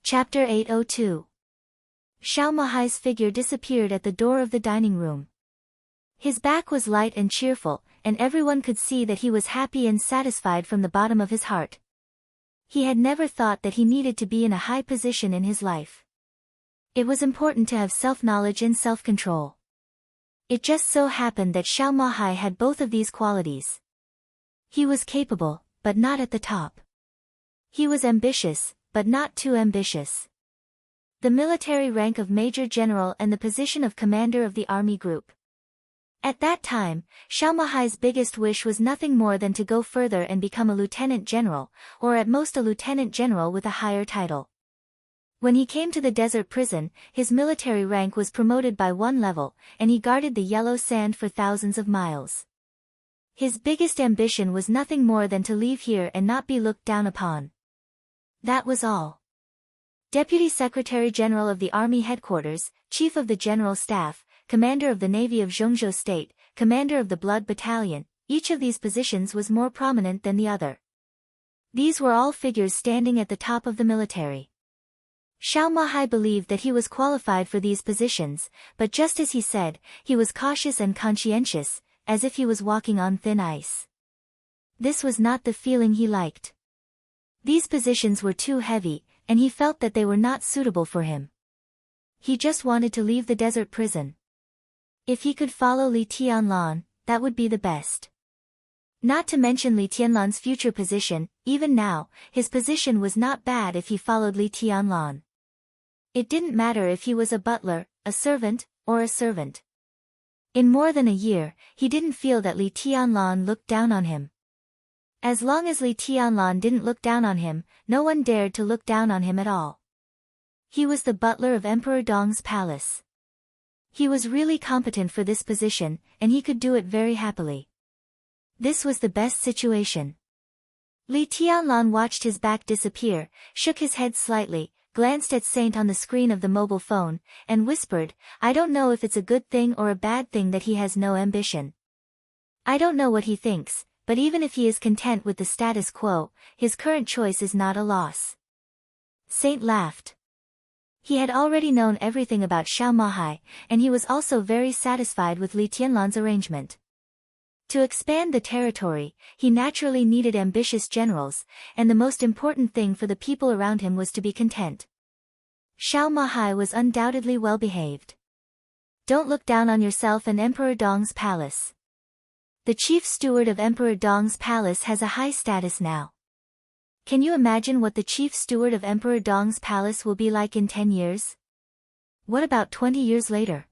Chapter 802. Xiao Mahai's figure disappeared at the door of the dining room. His back was light and cheerful, and everyone could see that he was happy and satisfied from the bottom of his heart. He had never thought that he needed to be in a high position in his life. It was important to have self-knowledge and self-control. It just so happened that Xiao Mahai had both of these qualities. He was capable, but not at the top. He was ambitious, but not too ambitious. The military rank of Major General and the position of Commander of the Army Group. At that time, Xiao Mahai's biggest wish was nothing more than to go further and become a Lieutenant General, or at most a Lieutenant General with a higher title. When he came to the desert prison, his military rank was promoted by one level, and he guarded the yellow sand for thousands of miles. His biggest ambition was nothing more than to leave here and not be looked down upon. That was all. Deputy Secretary General of the Army Headquarters, Chief of the General Staff, Commander of the Navy of Zhongzhou State, Commander of the Blood Battalion, each of these positions was more prominent than the other. These were all figures standing at the top of the military. Xiao Mahai believed that he was qualified for these positions, but just as he said, he was cautious and conscientious, as if he was walking on thin ice. This was not the feeling he liked. These positions were too heavy, and he felt that they were not suitable for him. He just wanted to leave the desert prison. If he could follow Li Tianlan, that would be the best. Not to mention Li Tianlan's future position, even now, his position was not bad if he followed Li Tianlan. It didn't matter if he was a butler, a servant, or a servant. In more than a year, he didn't feel that Li Tianlan looked down on him. As long as Li Tianlan didn't look down on him, no one dared to look down on him at all. He was the butler of Emperor Dong's palace. He was really competent for this position, and he could do it very happily. This was the best situation. Li Tianlan watched his back disappear, shook his head slightly, glanced at Saint on the screen of the mobile phone, and whispered, "I don't know if it's a good thing or a bad thing that he has no ambition. I don't know what he thinks, but even if he is content with the status quo, his current choice is not a loss." Saint laughed. He had already known everything about Xiao Mahai, and he was also very satisfied with Li Tianlan's arrangement. To expand the territory, he naturally needed ambitious generals, and the most important thing for the people around him was to be content. Xiao Mahai was undoubtedly well behaved. Don't look down on yourself and Emperor Dong's palace. The chief steward of Emperor Dong's palace has a high status now. Can you imagine what the chief steward of Emperor Dong's palace will be like in 10 years? What about 20 years later?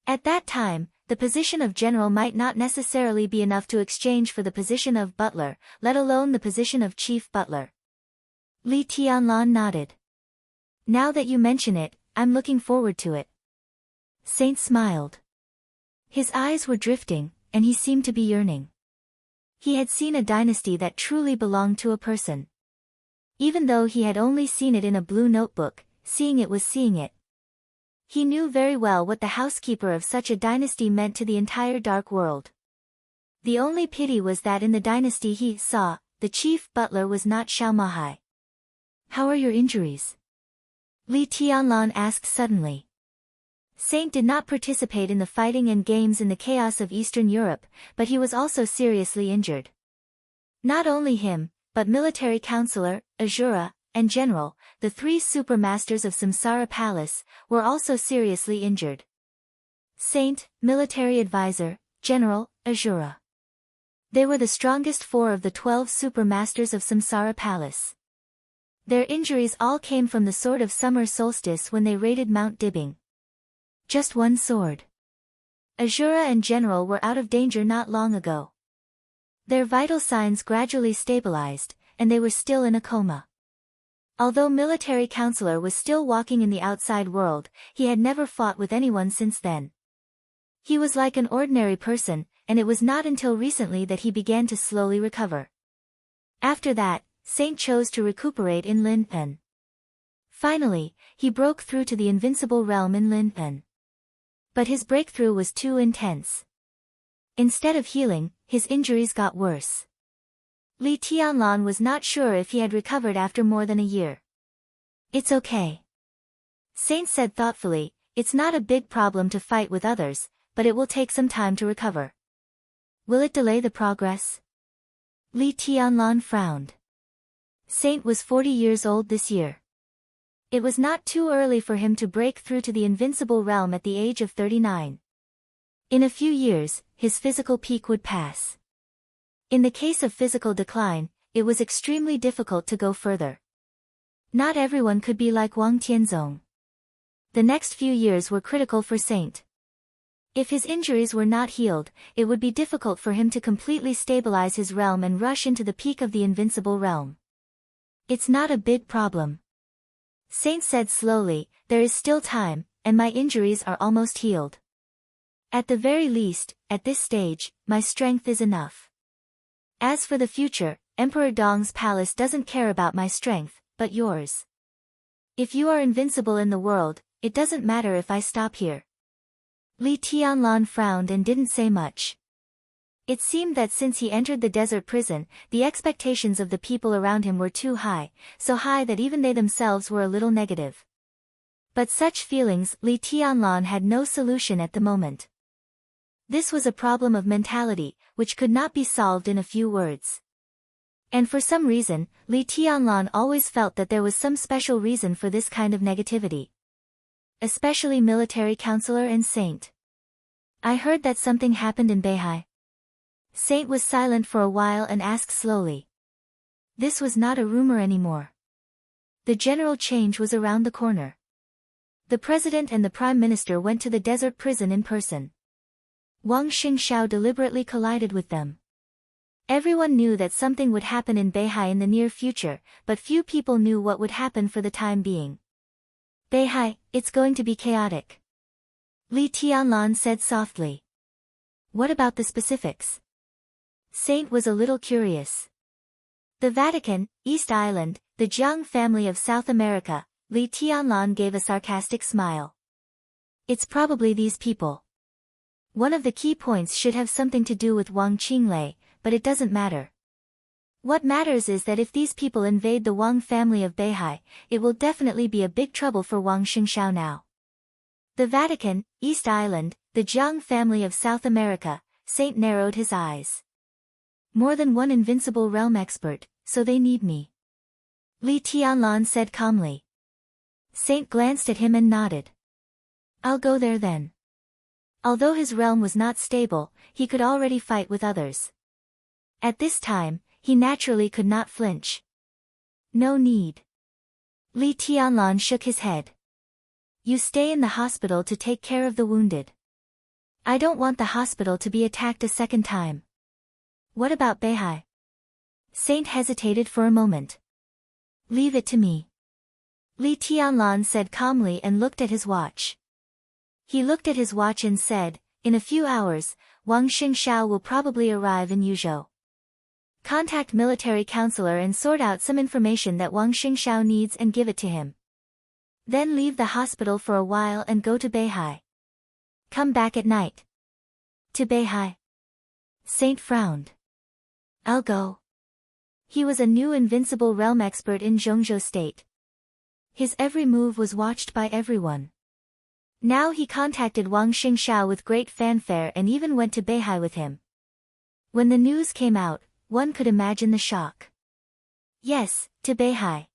At that time, the position of general might not necessarily be enough to exchange for the position of butler, let alone the position of chief butler. Li Tianlan nodded. Now that you mention it, I'm looking forward to it. Saint smiled. His eyes were drifting, and he seemed to be yearning. He had seen a dynasty that truly belonged to a person. Even though he had only seen it in a blue notebook, seeing it was seeing it. He knew very well what the housekeeper of such a dynasty meant to the entire dark world. The only pity was that in the dynasty he saw, the chief butler was not Xiao Mahai. "How are your injuries?" Li Tianlan asked suddenly. Saint did not participate in the fighting and games in the chaos of Eastern Europe, but he was also seriously injured. Not only him, but military counselor, Azura, and general, the three supermasters of Samsara Palace, were also seriously injured. Saint, military advisor, general, Azura. They were the strongest 4 of the 12 supermasters of Samsara Palace. Their injuries all came from the sword of summer solstice when they raided Mount Dibbing. Just one sword. Azura and General were out of danger not long ago. Their vital signs gradually stabilized, and they were still in a coma. Although military counselor was still walking in the outside world, he had never fought with anyone since then. He was like an ordinary person, and it was not until recently that he began to slowly recover. After that, Saint chose to recuperate in Linpen. Finally, he broke through to the invincible realm in Linpen. But his breakthrough was too intense. Instead of healing, his injuries got worse. Li Tianlan was not sure if he had recovered after more than a year. It's okay. Saint said thoughtfully, it's not a big problem to fight with others, but it will take some time to recover. Will it delay the progress? Li Tianlan frowned. Saint was 40 years old this year. It was not too early for him to break through to the invincible realm at the age of 39. In a few years, his physical peak would pass. In the case of physical decline, it was extremely difficult to go further. Not everyone could be like Wang Tianzong. The next few years were critical for Saint. If his injuries were not healed, it would be difficult for him to completely stabilize his realm and rush into the peak of the invincible realm. It's not a big problem. Saint said slowly, there is still time, and my injuries are almost healed. At the very least, at this stage, my strength is enough. As for the future, Emperor Dong's palace doesn't care about my strength, but yours. If you are invincible in the world, it doesn't matter if I stop here. Li Tianlan frowned and didn't say much. It seemed that since he entered the desert prison, the expectations of the people around him were too high, so high that even they themselves were a little negative. But such feelings, Li Tianlan had no solution at the moment. This was a problem of mentality, which could not be solved in a few words. And for some reason, Li Tianlan always felt that there was some special reason for this kind of negativity. Especially military counselor and Saint. I heard that something happened in Beihai. Saint was silent for a while and asked slowly. This was not a rumor anymore. The general change was around the corner. The president and the prime minister went to the desert prison in person. Wang Xingxiao deliberately collided with them. Everyone knew that something would happen in Beihai in the near future, but few people knew what would happen for the time being. Beihai, it's going to be chaotic. Li Tianlan said softly. What about the specifics? Saint was a little curious. The Vatican, East Island, the Jiang family of South America, Li Tianlan gave a sarcastic smile. It's probably these people. One of the key points should have something to do with Wang Qinglei, but it doesn't matter. What matters is that if these people invade the Wang family of Beihai, it will definitely be a big trouble for Wang Xingxiao now. The Vatican, East Island, the Jiang family of South America, Saint narrowed his eyes. More than one invincible realm expert, so they need me. Li Tianlan said calmly. Saint glanced at him and nodded. I'll go there then. Although his realm was not stable, he could already fight with others. At this time, he naturally could not flinch. No need. Li Tianlan shook his head. You stay in the hospital to take care of the wounded. I don't want the hospital to be attacked a second time. What about Beihai? Saint hesitated for a moment. Leave it to me. Li Tianlan said calmly and looked at his watch. He looked at his watch and said, in a few hours, Wang Xingxiao will probably arrive in Yuzhou. Contact military counselor and sort out some information that Wang Xingxiao needs and give it to him. Then leave the hospital for a while and go to Beihai. Come back at night. To Beihai. Saint frowned. I'll go. He was a new invincible realm expert in Zhongzhou state. His every move was watched by everyone. Now he contacted Wang Xingxiao with great fanfare and even went to Beihai with him. When the news came out, one could imagine the shock. Yes, to Beihai.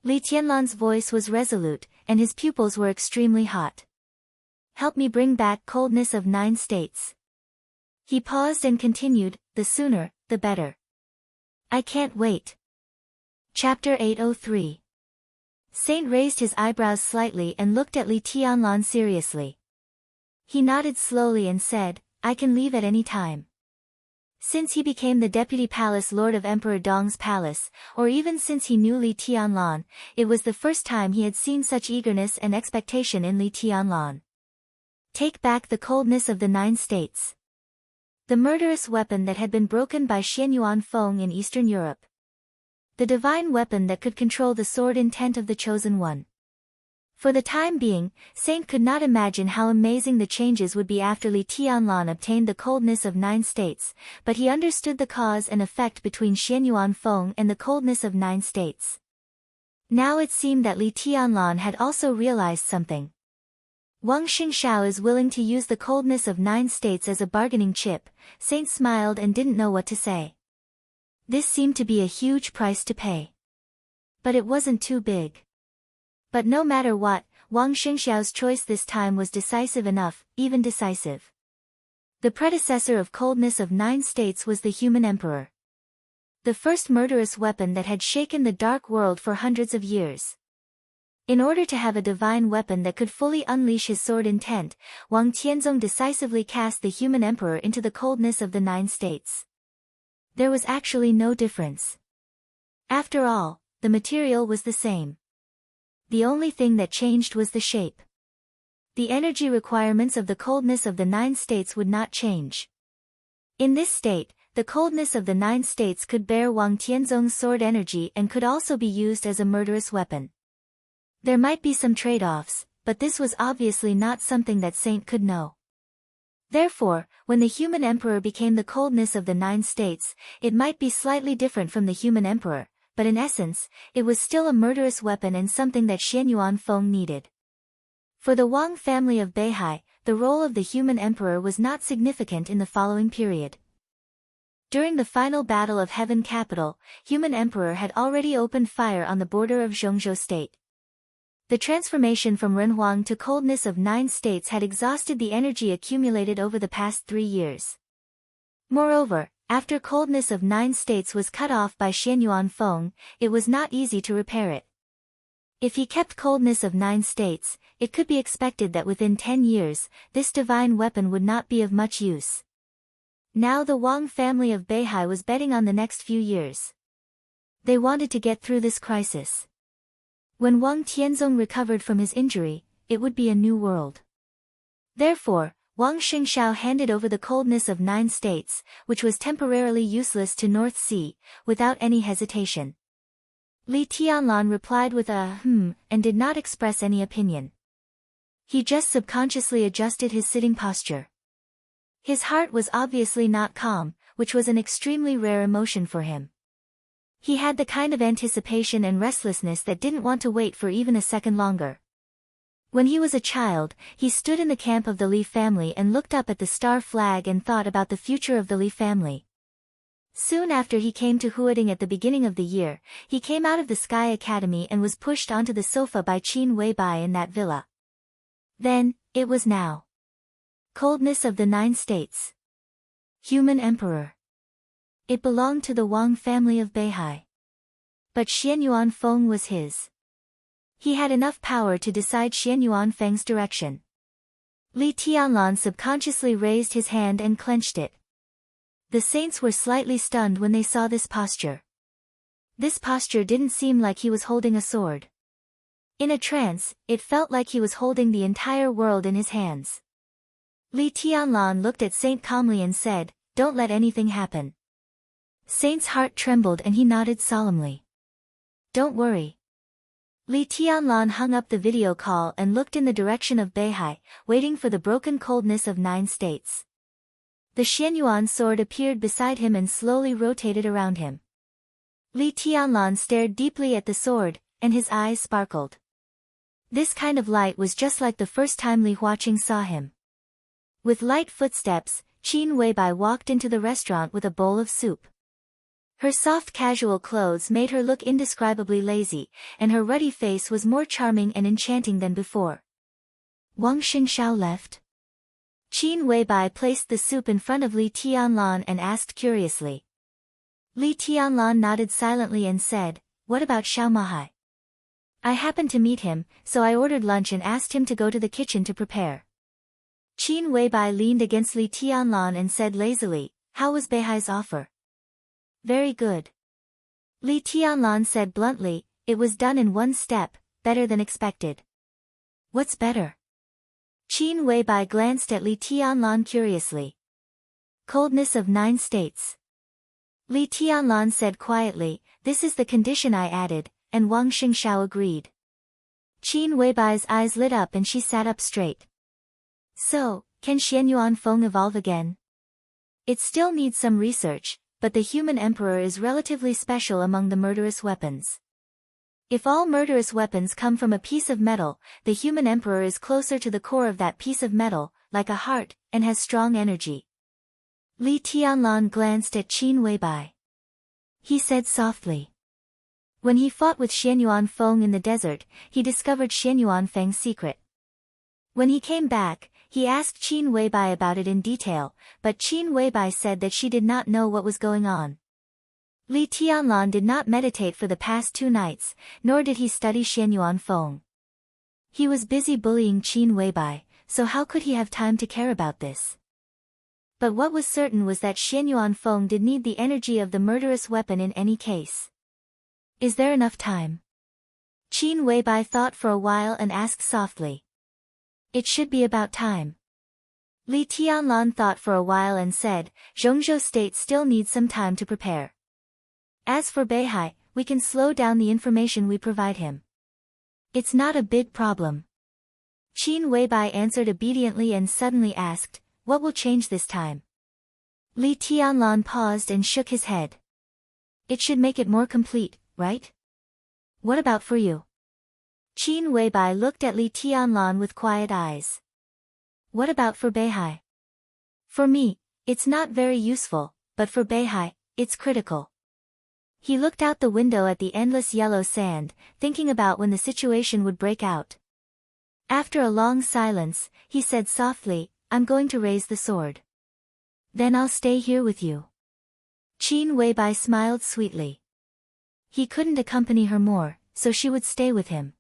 Li Tianlan's voice was resolute, and his pupils were extremely hot. Help me bring back coldness of 9 states. He paused and continued, the sooner, the better. I can't wait. Chapter 803. Saint raised his eyebrows slightly and looked at Li Tianlan seriously. He nodded slowly and said, I can leave at any time. Since he became the deputy palace lord of Emperor Dong's palace, or even since he knew Li Tianlan, it was the first time he had seen such eagerness and expectation in Li Tianlan. Take back the coldness of the 9 states. The murderous weapon that had been broken by Xianyuan Feng in Eastern Europe. The divine weapon that could control the sword intent of the Chosen One. For the time being, Saint could not imagine how amazing the changes would be after Li Tianlan obtained the coldness of 9 states, but he understood the cause and effect between Xianyuan Feng and the coldness of 9 states. Now it seemed that Li Tianlan had also realized something. Wang Xingshao is willing to use the coldness of 9 states as a bargaining chip. Saint smiled and didn't know what to say. This seemed to be a huge price to pay. But it wasn't too big. But no matter what, Wang Xingxiao's choice this time was decisive enough, even decisive. The predecessor of coldness of 9 states was the human emperor. The first murderous weapon that had shaken the dark world for hundreds of years. In order to have a divine weapon that could fully unleash his sword intent, Wang Tianzong decisively cast the human emperor into the coldness of the 9 states. There was actually no difference. After all, the material was the same. The only thing that changed was the shape. The energy requirements of the coldness of the 9 states would not change. In this state, the coldness of the 9 states could bear Wang Tianzong's sword energy and could also be used as a murderous weapon. There might be some trade-offs, but this was obviously not something that Saint could know. Therefore, when the human emperor became the coldness of the 9 states, it might be slightly different from the human emperor, but in essence, it was still a murderous weapon and something that Xianyuan Feng needed. For the Wang family of Beihai, the role of the human emperor was not significant in the following period. During the final battle of Heaven Capital, human emperor had already opened fire on the border of Zhongzhou state. The transformation from Renhuang to coldness of 9 states had exhausted the energy accumulated over the past 3 years. Moreover, after coldness of 9 states was cut off by Xianyuan Feng, it was not easy to repair it. If he kept coldness of 9 states, it could be expected that within 10 years, this divine weapon would not be of much use. Now the Wang family of Beihai was betting on the next few years. They wanted to get through this crisis. When Wang Tianzong recovered from his injury, it would be a new world. Therefore, Wang Xingshao handed over the coldness of 9 states, which was temporarily useless to North Sea, without any hesitation. Li Tianlan replied with a and did not express any opinion. He just subconsciously adjusted his sitting posture. His heart was obviously not calm, which was an extremely rare emotion for him. He had the kind of anticipation and restlessness that didn't want to wait for even a second longer. When he was a child, he stood in the camp of the Li family and looked up at the star flag and thought about the future of the Li family. Soon after he came to Huading at the beginning of the year, he came out of the Sky Academy and was pushed onto the sofa by Qin Weibai in that villa. Then, it was now. Coldness of the 9 states. Human emperor. It belonged to the Wang family of Beihai. But Xianyuan Feng was his. He had enough power to decide Xianyuan Feng's direction. Li Tianlan subconsciously raised his hand and clenched it. The saints were slightly stunned when they saw this posture. This posture didn't seem like he was holding a sword. In a trance, it felt like he was holding the entire world in his hands. Li Tianlan looked at Saint calmly and said, "Don't let anything happen." Saint's heart trembled and he nodded solemnly. "Don't worry." Li Tianlan hung up the video call and looked in the direction of Beihai, waiting for the broken coldness of 9 states. The Xianyuan sword appeared beside him and slowly rotated around him. Li Tianlan stared deeply at the sword, and his eyes sparkled. This kind of light was just like the first time Li Huaqing saw him. With light footsteps, Qin Weibai walked into the restaurant with a bowl of soup. Her soft casual clothes made her look indescribably lazy, and her ruddy face was more charming and enchanting than before. Wang Xingshao left. Qin Weibai placed the soup in front of Li Tianlan and asked curiously. Li Tianlan nodded silently and said, "What about Xiao Mahai?" "I happened to meet him, so I ordered lunch and asked him to go to the kitchen to prepare." Qin Weibai leaned against Li Tianlan and said lazily, "How was Beihai's offer?" "Very good." Li Tianlan said bluntly, "It was done in one step, better than expected." "What's better?" Qin Weibai glanced at Li Tianlan curiously. "Coldness of 9 states." Li Tianlan said quietly, "This is the condition I added," and Wang Xingshao agreed. Qin Weibai's eyes lit up and she sat up straight. "So, can Xianyuan Feng evolve again?" "It still needs some research, but the human emperor is relatively special among the murderous weapons." If all murderous weapons come from a piece of metal, the human emperor is closer to the core of that piece of metal, like a heart, and has strong energy. Li Tianlan glanced at Qin Weibai. He said softly. When he fought with Xianyuan Feng in the desert, he discovered Xianyuan Feng's secret. When he came back, he asked Qin Weibai about it in detail, but Qin Weibai said that she did not know what was going on. Li Tianlan did not meditate for the past 2 nights, nor did he study Xianyuan Feng. He was busy bullying Qin Weibai, so how could he have time to care about this? But what was certain was that Xianyuan Feng did need the energy of the murderous weapon in any case. Is there enough time? Qin Weibai thought for a while and asked softly. It should be about time. Li Tianlan thought for a while and said, Zhongzhou State still needs some time to prepare. As for Beihai, we can slow down the information we provide him. It's not a big problem. Qin Weibai answered obediently and suddenly asked, what will change this time? Li Tianlan paused and shook his head. It should make it more complete, right? What about for you? Qin Weibai looked at Li Tianlan with quiet eyes. What about for Beihai? For me, it's not very useful, but for Beihai, it's critical. He looked out the window at the endless yellow sand, thinking about when the situation would break out. After a long silence, he said softly, I'm going to raise the sword. Then I'll stay here with you. Qin Weibai smiled sweetly. He couldn't accompany her more, so she would stay with him.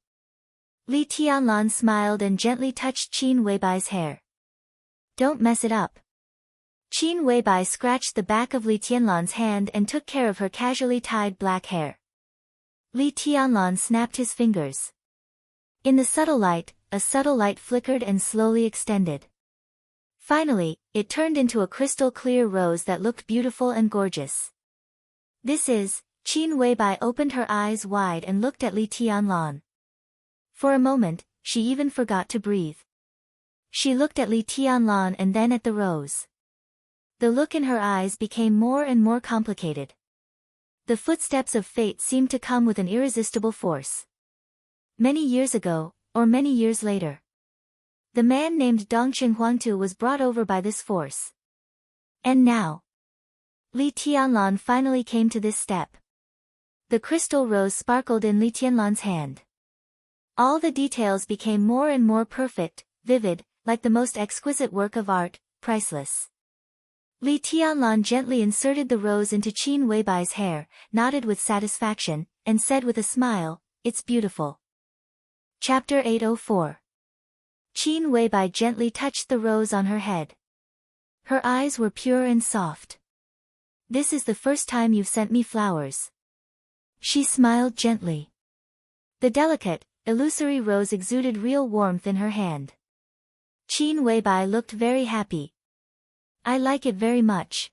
Li Tianlan smiled and gently touched Qin Weibai's hair. Don't mess it up. Qin Weibai scratched the back of Li Tianlan's hand and took care of her casually tied black hair. Li Tianlan snapped his fingers. In the subtle light, a subtle light flickered and slowly extended. Finally, it turned into a crystal-clear rose that looked beautiful and gorgeous. This is, Qin Weibai opened her eyes wide and looked at Li Tianlan. For a moment, she even forgot to breathe. She looked at Li Tianlan and then at the rose. The look in her eyes became more and more complicated. The footsteps of fate seemed to come with an irresistible force. Many years ago, or many years later, the man named Dongqing Huangtu was brought over by this force. And now, Li Tianlan finally came to this step. The crystal rose sparkled in Li Tianlan's hand. All the details became more and more perfect, vivid, like the most exquisite work of art, priceless. Li Tianlan gently inserted the rose into Qin Weibai's hair, nodded with satisfaction, and said with a smile, it's beautiful. Chapter 804. Qin Weibai gently touched the rose on her head. Her eyes were pure and soft. This is the first time you've sent me flowers. She smiled gently. The delicate, illusory rose exuded real warmth in her hand. Qin Weibai looked very happy. I like it very much.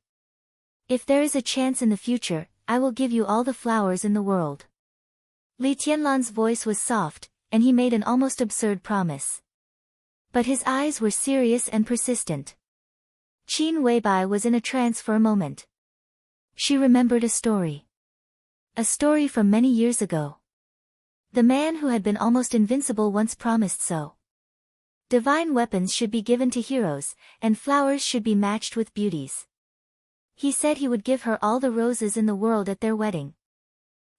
If there is a chance in the future, I will give you all the flowers in the world. Li Tianlan's voice was soft, and he made an almost absurd promise. But his eyes were serious and persistent. Qin Weibai was in a trance for a moment. She remembered a story. A story from many years ago. The man who had been almost invincible once promised so. Divine weapons should be given to heroes, and flowers should be matched with beauties. He said he would give her all the roses in the world at their wedding.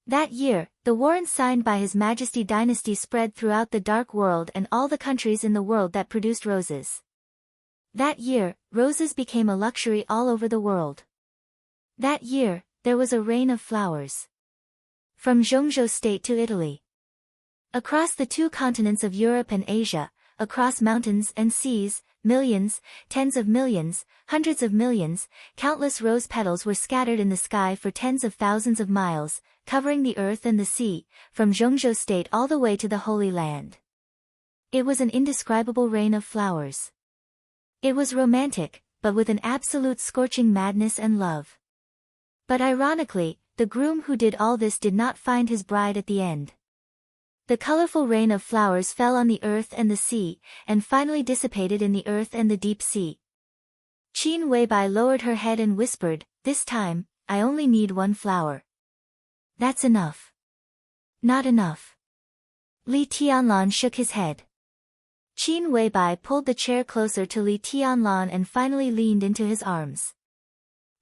That year, the warrant signed by His Majesty dynasty spread throughout the dark world and all the countries in the world that produced roses. That year, roses became a luxury all over the world. That year, there was a rain of flowers. From Zhongzhou State to Italy. Across the 2 continents of Europe and Asia, across mountains and seas, millions, tens of millions, hundreds of millions, countless rose petals were scattered in the sky for tens of thousands of miles, covering the earth and the sea, from Zhongzhou State all the way to the Holy Land. It was an indescribable rain of flowers. It was romantic, but with an absolute scorching madness and love. But ironically, the groom who did all this did not find his bride at the end. The colorful rain of flowers fell on the earth and the sea, and finally dissipated in the earth and the deep sea. Qin Weibai lowered her head and whispered, this time, I only need 1 flower. That's enough. Not enough. Li Tianlan shook his head. Qin Weibai pulled the chair closer to Li Tianlan and finally leaned into his arms.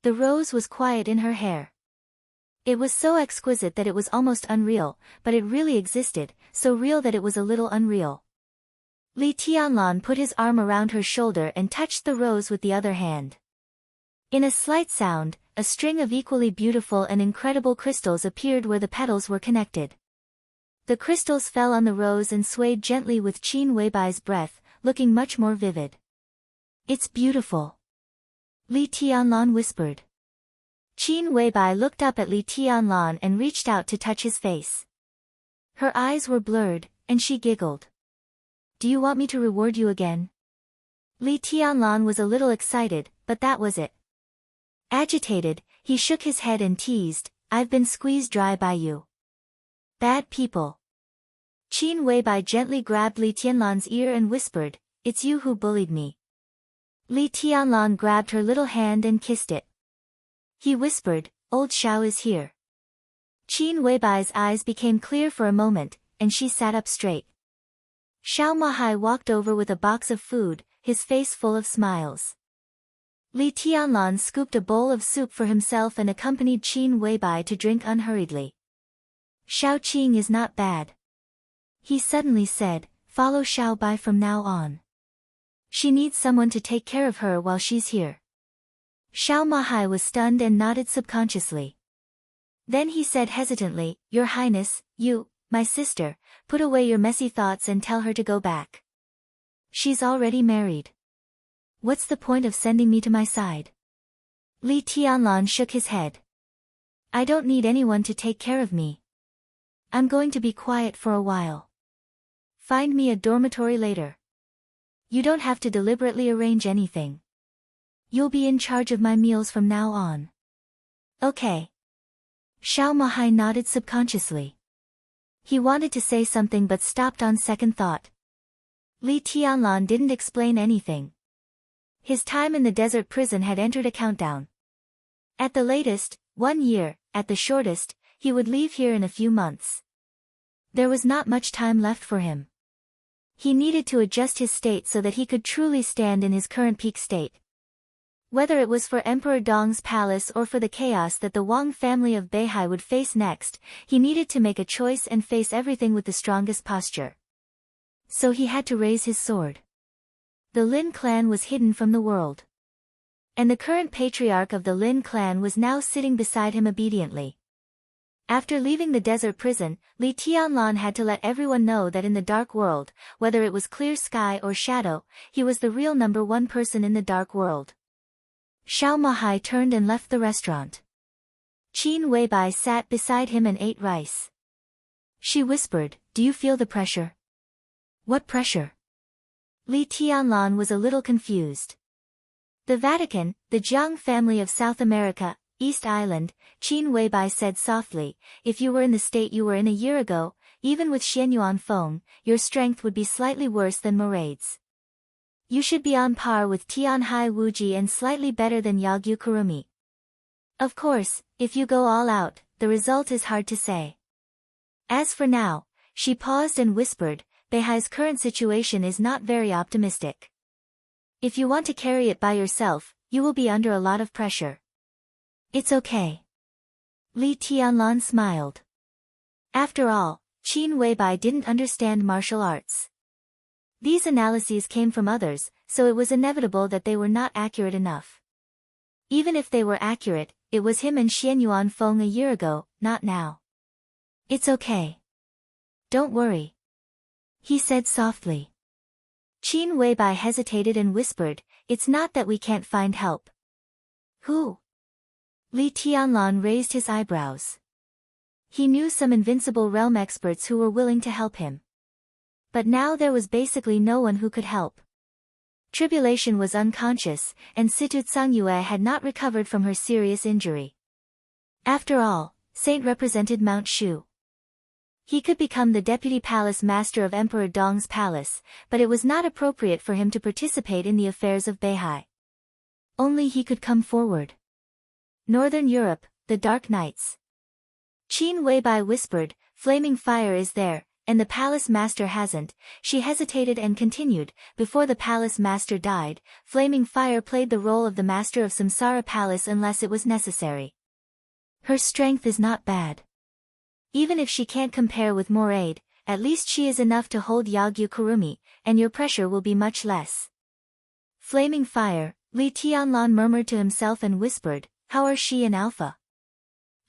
The rose was quiet in her hair. It was so exquisite that it was almost unreal, but it really existed, so real that it was a little unreal. Li Tianlan put his arm around her shoulder and touched the rose with the other hand. In a slight sound, a string of equally beautiful and incredible crystals appeared where the petals were connected. The crystals fell on the rose and swayed gently with Qin Weibai's breath, looking much more vivid. "It's beautiful," Li Tianlan whispered. Qin Weibai looked up at Li Tianlan and reached out to touch his face. Her eyes were blurred, and she giggled. "Do you want me to reward you again?" Li Tianlan was a little excited, but that was it. Agitated, he shook his head and teased, "I've been squeezed dry by you. Bad people." Qin Weibai gently grabbed Li Tianlan's ear and whispered, "It's you who bullied me." Li Tianlan grabbed her little hand and kissed it. He whispered, "Old Xiao is here." Qin Weibai's eyes became clear for a moment, and she sat up straight. Xiao Mahai walked over with a box of food, his face full of smiles. Li Tianlan scooped a bowl of soup for himself and accompanied Qin Weibai to drink unhurriedly. "Xiao Qing is not bad," he suddenly said, "follow Xiao Bai from now on. She needs someone to take care of her while she's here." Xiao Mahai was stunned and nodded subconsciously. Then he said hesitantly, "Your Highness, you, my sister, put away your messy thoughts and tell her to go back. She's already married. What's the point of sending me to my side?" Li Tianlan shook his head. "I don't need anyone to take care of me. I'm going to be quiet for a while. Find me a dormitory later. You don't have to deliberately arrange anything. You'll be in charge of my meals from now on." "Okay." Xiao Mahai nodded subconsciously. He wanted to say something but stopped on second thought. Li Tianlan didn't explain anything. His time in the desert prison had entered a countdown. At the latest, 1 year, at the shortest, he would leave here in a few months. There was not much time left for him. He needed to adjust his state so that he could truly stand in his current peak state. Whether it was for Emperor Dong's palace or for the chaos that the Wang family of Beihai would face next, he needed to make a choice and face everything with the strongest posture. So he had to raise his sword. The Lin clan was hidden from the world. And the current patriarch of the Lin clan was now sitting beside him obediently. After leaving the desert prison, Li Tianlan had to let everyone know that in the dark world, whether it was clear sky or shadow, he was the real #1 person in the dark world. Xiao Mahai turned and left the restaurant. Qin Weibai sat beside him and ate rice. She whispered, "Do you feel the pressure?" "What pressure?" Li Tianlan was a little confused. "The Vatican, the Jiang family of South America, East Island," Qin Weibai said softly, "if you were in the state you were in a year ago, even with Xianyuan Feng, your strength would be slightly worse than Morade's. You should be on par with Tianhai Wuji and slightly better than Yagyu Kurumi. Of course, if you go all out, the result is hard to say. As for now," she paused and whispered, "Beihai's current situation is not very optimistic. If you want to carry it by yourself, you will be under a lot of pressure." "It's okay." Li Tianlan smiled. After all, Qin Weibai didn't understand martial arts. These analyses came from others, so it was inevitable that they were not accurate enough. Even if they were accurate, it was him and Xianyuan Feng a year ago, not now. "It's okay. Don't worry," he said softly. Qin Weibai hesitated and whispered, "It's not that we can't find help." "Who?" Li Tianlan raised his eyebrows. He knew some invincible realm experts who were willing to help him. But now there was basically no one who could help. Tribulation was unconscious, and Situ Tsangyue had not recovered from her serious injury. After all, Saint represented Mount Shu. He could become the deputy palace master of Emperor Dong's palace, but it was not appropriate for him to participate in the affairs of Beihai. Only he could come forward. Northern Europe, the Dark Nights. Qin Weibai whispered, "Flaming fire is there, and the palace master hasn't." She hesitated and continued, "Before the palace master died, Flaming Fire played the role of the master of Samsara Palace unless it was necessary. Her strength is not bad. Even if she can't compare with Moraid, at least she is enough to hold Yagyu Kurumi, and your pressure will be much less." Flaming Fire, Li Tianlan murmured to himself and whispered, "How are she and Alpha?"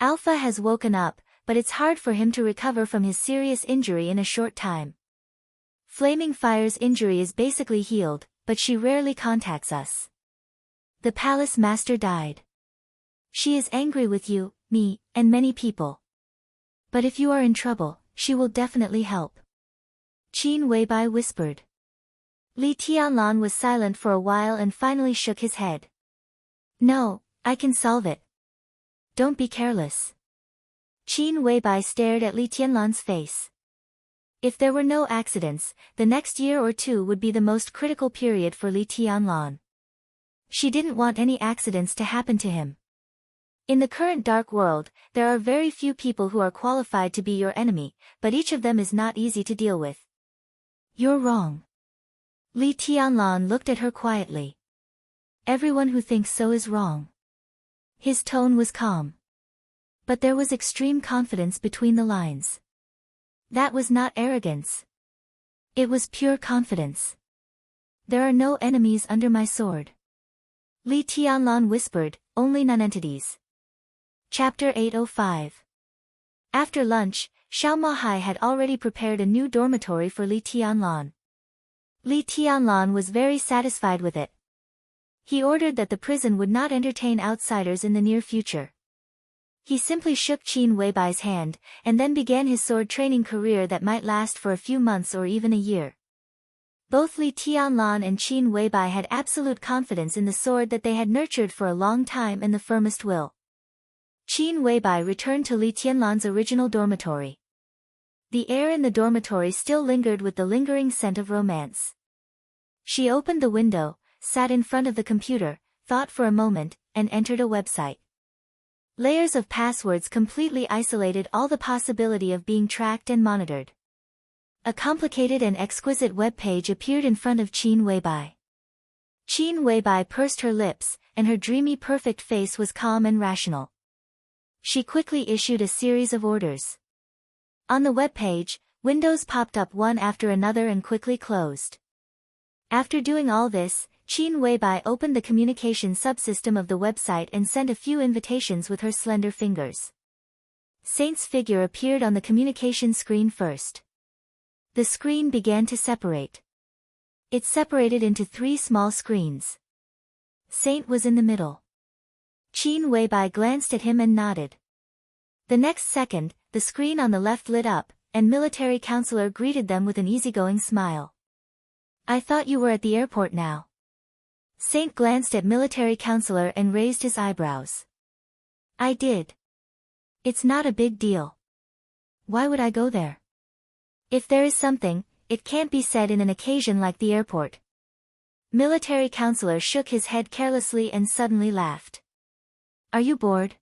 "Alpha has woken up, but it's hard for him to recover from his serious injury in a short time. Flaming Fire's injury is basically healed, but she rarely contacts us. The palace master died. She is angry with you, me, and many people. But if you are in trouble, she will definitely help." Qin Weibai whispered. Li Tianlan was silent for a while and finally shook his head. "No, I can solve it. Don't be careless." Qin Weibai stared at Li Tianlan's face. If there were no accidents, the next year or two would be the most critical period for Li Tianlan. She didn't want any accidents to happen to him. In the current dark world, there are very few people who are qualified to be your enemy, but each of them is not easy to deal with. "You're wrong." Li Tianlan looked at her quietly. "Everyone who thinks so is wrong." His tone was calm. But there was extreme confidence between the lines. That was not arrogance. It was pure confidence. "There are no enemies under my sword." Li Tianlan whispered, "Only nonentities." Chapter 805. After lunch, Xiao Mahai had already prepared a new dormitory for Li Tianlan. Li Tianlan was very satisfied with it. He ordered that the prison would not entertain outsiders in the near future. He simply shook Qin Weibai's hand, and then began his sword training career that might last for a few months or even a year. Both Li Tianlan and Qin Weibai had absolute confidence in the sword that they had nurtured for a long time and the firmest will. Qin Weibai returned to Li Tianlan's original dormitory. The air in the dormitory still lingered with the lingering scent of romance. She opened the window, sat in front of the computer, thought for a moment, and entered a website. Layers of passwords completely isolated all the possibility of being tracked and monitored. A complicated and exquisite web page appeared in front of Qin Weibai. Qin Weibai pursed her lips, and her dreamy perfect face was calm and rational. She quickly issued a series of orders. On the web page, windows popped up one after another and quickly closed. After doing all this, Qin Weibai opened the communication subsystem of the website and sent a few invitations with her slender fingers. Saint's figure appeared on the communication screen first. The screen began to separate. It separated into 3 small screens. Saint was in the middle. Qin Weibai glanced at him and nodded. The next second, the screen on the left lit up, and Military Counselor greeted them with an easygoing smile. "I thought you were at the airport now." Saint glanced at Military Counselor and raised his eyebrows. "I did. It's not a big deal. Why would I go there? If there is something, it can't be said in an occasion like the airport." Military Counselor shook his head carelessly and suddenly laughed. "Are you bored?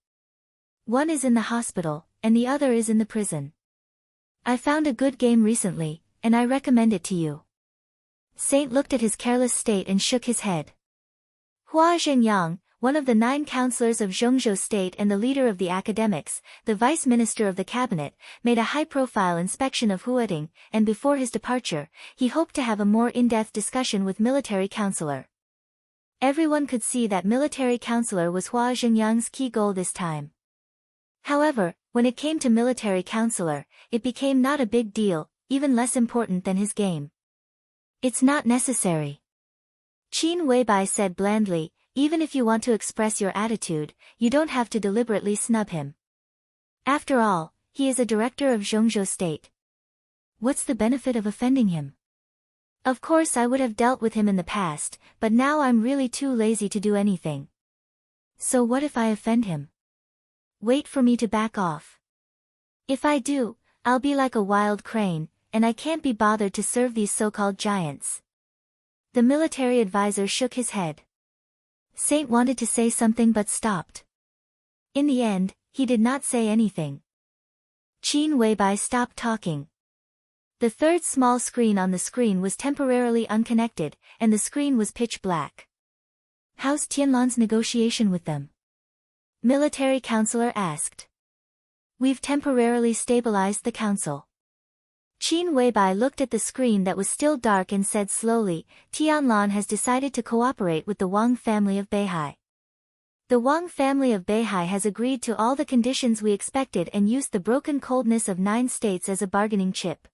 One is in the hospital, and the other is in the prison. I found a good game recently, and I recommend it to you." Saint looked at his careless state and shook his head. Hua Zhengyang, one of the 9 counselors of Zhongzhou State and the leader of the academics, the vice minister of the cabinet, made a high-profile inspection of Huading, and before his departure, he hoped to have a more in-depth discussion with Military Counselor. Everyone could see that Military Counselor was Hua Zhengyang's key goal this time. However, when it came to Military Counselor, it became not a big deal, even less important than his game. "It's not necessary," Qin Weibai said blandly. "Even if you want to express your attitude, you don't have to deliberately snub him. After all, he is a director of Zhongzhou State. What's the benefit of offending him? Of course I would have dealt with him in the past, but now I'm really too lazy to do anything. So what if I offend him? Wait for me to back off. If I do, I'll be like a wild crane, and I can't be bothered to serve these so-called giants." The military advisor shook his head. Saint wanted to say something but stopped. In the end, he did not say anything. Qin Weibai stopped talking. The third small screen on the screen was temporarily unconnected, and the screen was pitch black. How's Tianlan's negotiation with them? Military counselor asked. We've temporarily stabilized the council. Qin Weibai looked at the screen that was still dark and said slowly, Tianlan has decided to cooperate with the Wang family of Beihai. The Wang family of Beihai has agreed to all the conditions we expected and used the broken coldness of 9 states as a bargaining chip.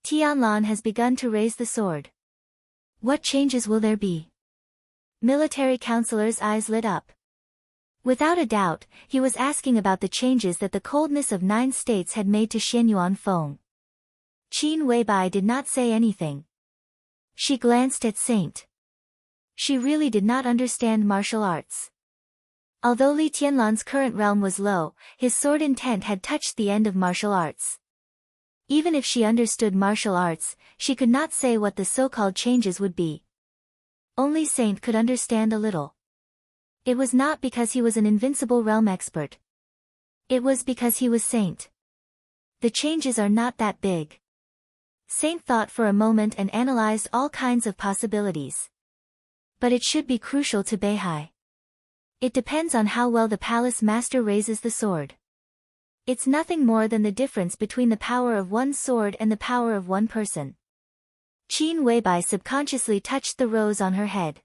Tianlan has begun to raise the sword. What changes will there be? Military counselor's eyes lit up. Without a doubt, he was asking about the changes that the coldness of 9 states had made to Xianyuan Feng. Qin Weibai did not say anything. She glanced at Saint. She really did not understand martial arts. Although Li Tianlan's current realm was low, his sword intent had touched the end of martial arts. Even if she understood martial arts, she could not say what the so-called changes would be. Only Saint could understand a little. It was not because he was an invincible realm expert. It was because he was Saint. The changes are not that big. Saint thought for a moment and analyzed all kinds of possibilities. But it should be crucial to Beihai. It depends on how well the palace master raises the sword. It's nothing more than the difference between the power of one sword and the power of one person. Qin Weibai subconsciously touched the rose on her head.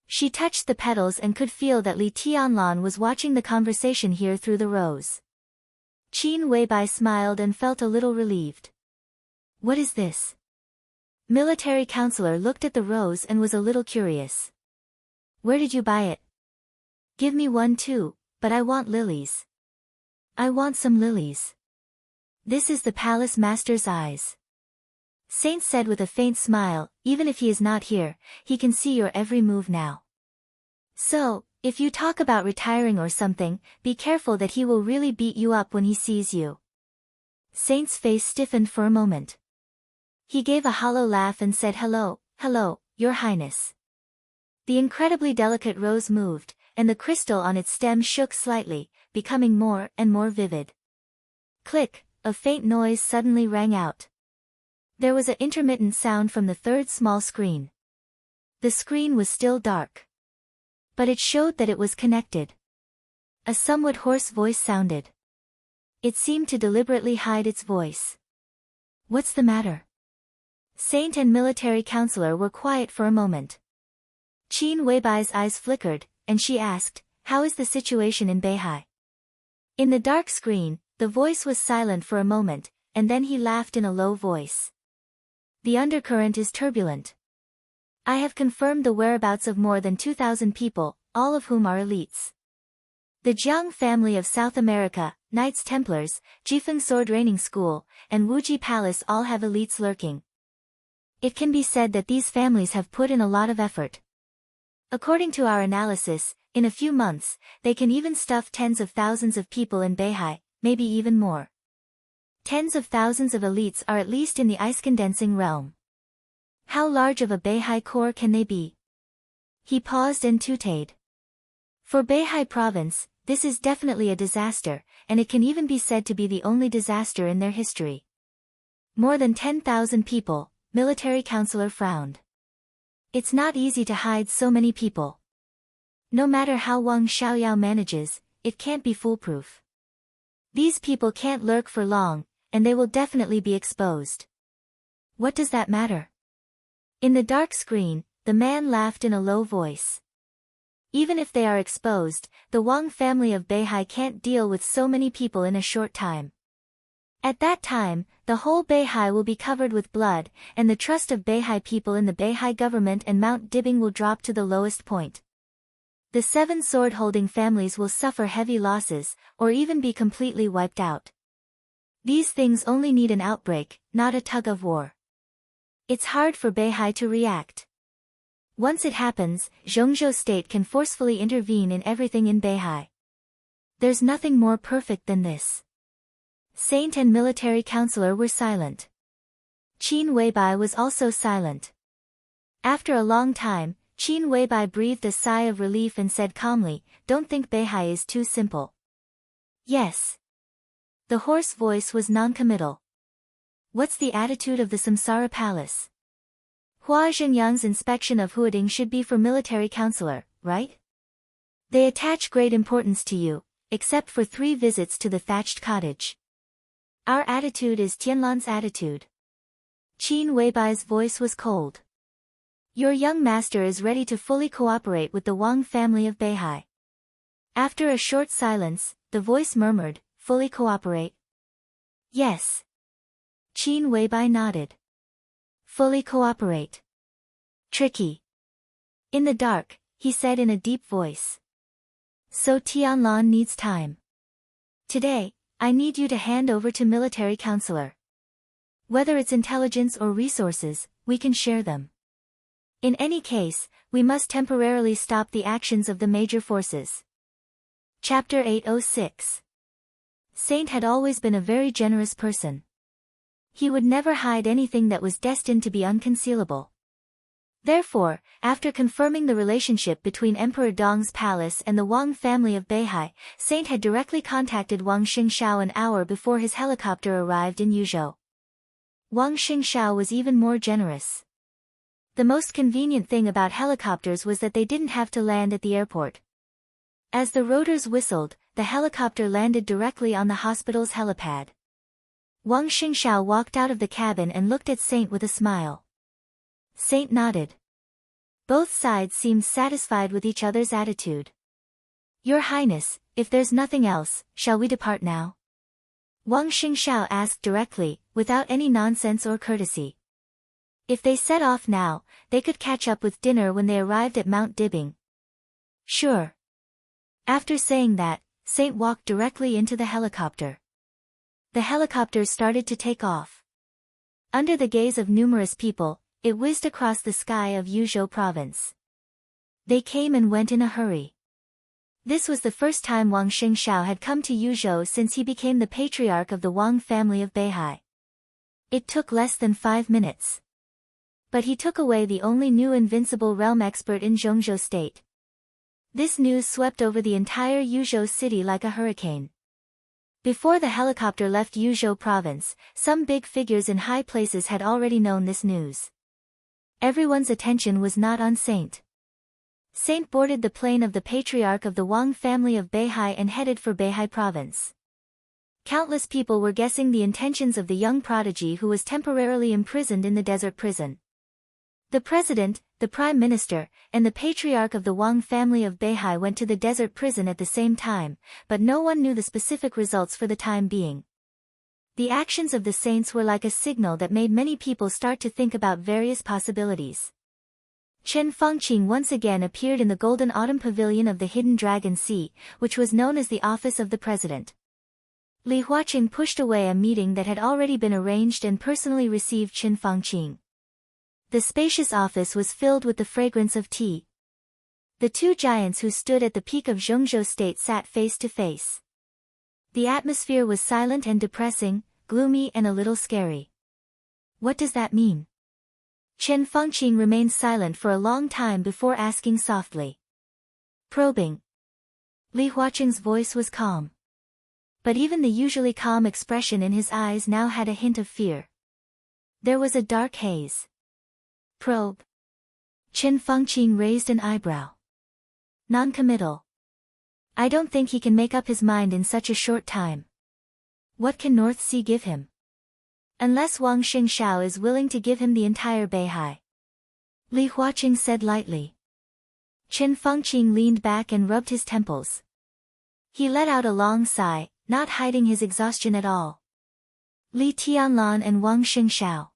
She touched the petals and could feel that Li Tianlan was watching the conversation here through the rose. Qin Weibai smiled and felt a little relieved. What is this? Military counselor looked at the rose and was a little curious. Where did you buy it? Give me one too, but I want lilies. I want some lilies. This is the palace master's eyes. Saint said with a faint smile, even if he is not here, he can see your every move now. So, if you talk about retiring or something, be careful that he will really beat you up when he sees you. Saint's face stiffened for a moment. He gave a hollow laugh and said hello, your highness. The incredibly delicate rose moved, and the crystal on its stem shook slightly, becoming more and more vivid. Click, a faint noise suddenly rang out. There was an intermittent sound from the third small screen. The screen was still dark. But it showed that it was connected. A somewhat hoarse voice sounded. It seemed to deliberately hide its voice. What's the matter? Saint and military counselor were quiet for a moment. Qin Weibai's eyes flickered, and she asked, how is the situation in Beihai? In the dark screen, the voice was silent for a moment, and then he laughed in a low voice. The undercurrent is turbulent. I have confirmed the whereabouts of more than 2,000 people, all of whom are elites. The Jiang family of South America, Knights Templars, Jifeng Sword Training School, and Wuji Palace all have elites lurking. It can be said that these families have put in a lot of effort. According to our analysis, in a few months, they can even stuff tens of thousands of people in Beihai, maybe even more. Tens of thousands of elites are at least in the ice-condensing realm. How large of a Beihai corps can they be? He paused and tutayed. For Beihai province, this is definitely a disaster, and it can even be said to be the only disaster in their history. More than 10,000 people, military counselor frowned. It's not easy to hide so many people. No matter how Wang Xiaoyao manages, it can't be foolproof. These people can't lurk for long, and they will definitely be exposed. What does that matter? In the dark screen, the man laughed in a low voice. Even if they are exposed, the Wang family of Beihai can't deal with so many people in a short time. At that time, the whole Beihai will be covered with blood, and the trust of Beihai people in the Beihai government and Mount Dibing will drop to the lowest point. The 7 sword-holding families will suffer heavy losses, or even be completely wiped out. These things only need an outbreak, not a tug-of-war. It's hard for Beihai to react. Once it happens, Zhongzhou state can forcefully intervene in everything in Beihai. There's nothing more perfect than this. Saint and military counselor were silent. Qin Weibai was also silent. After a long time, Qin Weibai breathed a sigh of relief and said calmly, "Don't think Beihai is too simple." Yes. The hoarse voice was non-committal. What's the attitude of the Samsara Palace? Hua Zhengyang's inspection of Huading should be for military counselor, right? They attach great importance to you, except for 3 visits to the thatched cottage. Our attitude is Tianlan's attitude. Qin Weibai's voice was cold. Your young master is ready to fully cooperate with the Wang family of Beihai. After a short silence, the voice murmured, fully cooperate? Yes. Qin Weibai nodded. Fully cooperate. Tricky. In the dark, he said in a deep voice. So Tianlan needs time. Today, I need you to hand over to military counselor. Whether it's intelligence or resources, we can share them. In any case, we must temporarily stop the actions of the major forces. Chapter 806. Saint had always been a very generous person. He would never hide anything that was destined to be unconcealable. Therefore, after confirming the relationship between Emperor Dong's palace and the Wang family of Beihai, Saint had directly contacted Wang Xingshao an hour before his helicopter arrived in Yuzhou. Wang Xingshao was even more generous. The most convenient thing about helicopters was that they didn't have to land at the airport. As the rotors whistled, the helicopter landed directly on the hospital's helipad. Wang Xingshao walked out of the cabin and looked at Saint with a smile. Saint nodded. Both sides seemed satisfied with each other's attitude. Your Highness, if there's nothing else, shall we depart now? Wang Xingshao asked directly, without any nonsense or courtesy. If they set off now, they could catch up with dinner when they arrived at Mount Dibing. Sure. After saying that, Saint walked directly into the helicopter. The helicopter started to take off. Under the gaze of numerous people, it whizzed across the sky of Yuzhou province. They came and went in a hurry. This was the first time Wang Xingshao had come to Yuzhou since he became the patriarch of the Wang family of Beihai. It took less than 5 minutes. But he took away the only new invincible realm expert in Zhongzhou state. This news swept over the entire Yuzhou city like a hurricane. Before the helicopter left Yuzhou province, some big figures in high places had already known this news. Everyone's attention was not on Saint. Saint boarded the plane of the patriarch of the Wang family of Beihai and headed for Beihai province. Countless people were guessing the intentions of the young prodigy who was temporarily imprisoned in the desert prison. The president, the prime minister, and the patriarch of the Wang family of Beihai went to the desert prison at the same time, but no one knew the specific results for the time being. The actions of the saints were like a signal that made many people start to think about various possibilities. Chen Fengqing once again appeared in the Golden Autumn Pavilion of the Hidden Dragon Sea, which was known as the office of the president. Li Huaqing pushed away a meeting that had already been arranged and personally received Chen Fengqing. The spacious office was filled with the fragrance of tea. The 2 giants who stood at the peak of Zhongzhou state sat face to face. The atmosphere was silent and depressing, gloomy and a little scary. What does that mean? Chen Fengqing remained silent for a long time before asking softly. Probing. Li Huaqing's voice was calm. But even the usually calm expression in his eyes now had a hint of fear. There was a dark haze. Probe. Chen Fengqing raised an eyebrow. Non-committal. I don't think he can make up his mind in such a short time. What can North Sea give him? Unless Wang Xingshao is willing to give him the entire Beihai. Li Huaqing said lightly. Chen Fengqing leaned back and rubbed his temples. He let out a long sigh, not hiding his exhaustion at all. Li Tianlan and Wang Xingshao.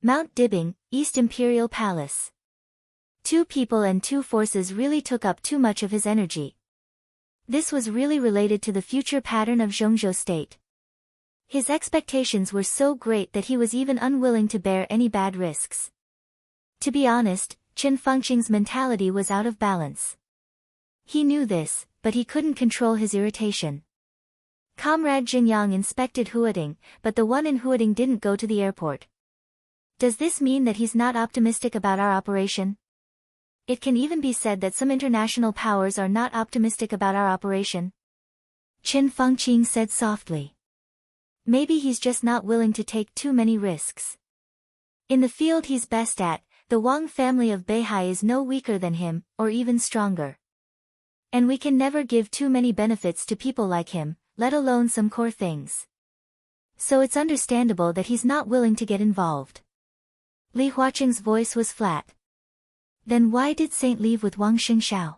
Mount Dibing, East Imperial Palace. 2 people and 2 forces really took up too much of his energy. This was really related to the future pattern of Zhongzhou state. His expectations were so great that he was even unwilling to bear any bad risks. To be honest, Chen Fengqing's mentality was out of balance. He knew this, but he couldn't control his irritation. Comrade Jingyang inspected Huading, but the one in Huading didn't go to the airport. Does this mean that he's not optimistic about our operation? It can even be said that some international powers are not optimistic about our operation. Chen Fengqing said softly. Maybe he's just not willing to take too many risks. In the field he's best at, the Wang family of Beihai is no weaker than him, or even stronger. And we can never give too many benefits to people like him, let alone some core things. So it's understandable that he's not willing to get involved. Li Huaqing's voice was flat. Then why did Saint leave with Wang Xingxiao?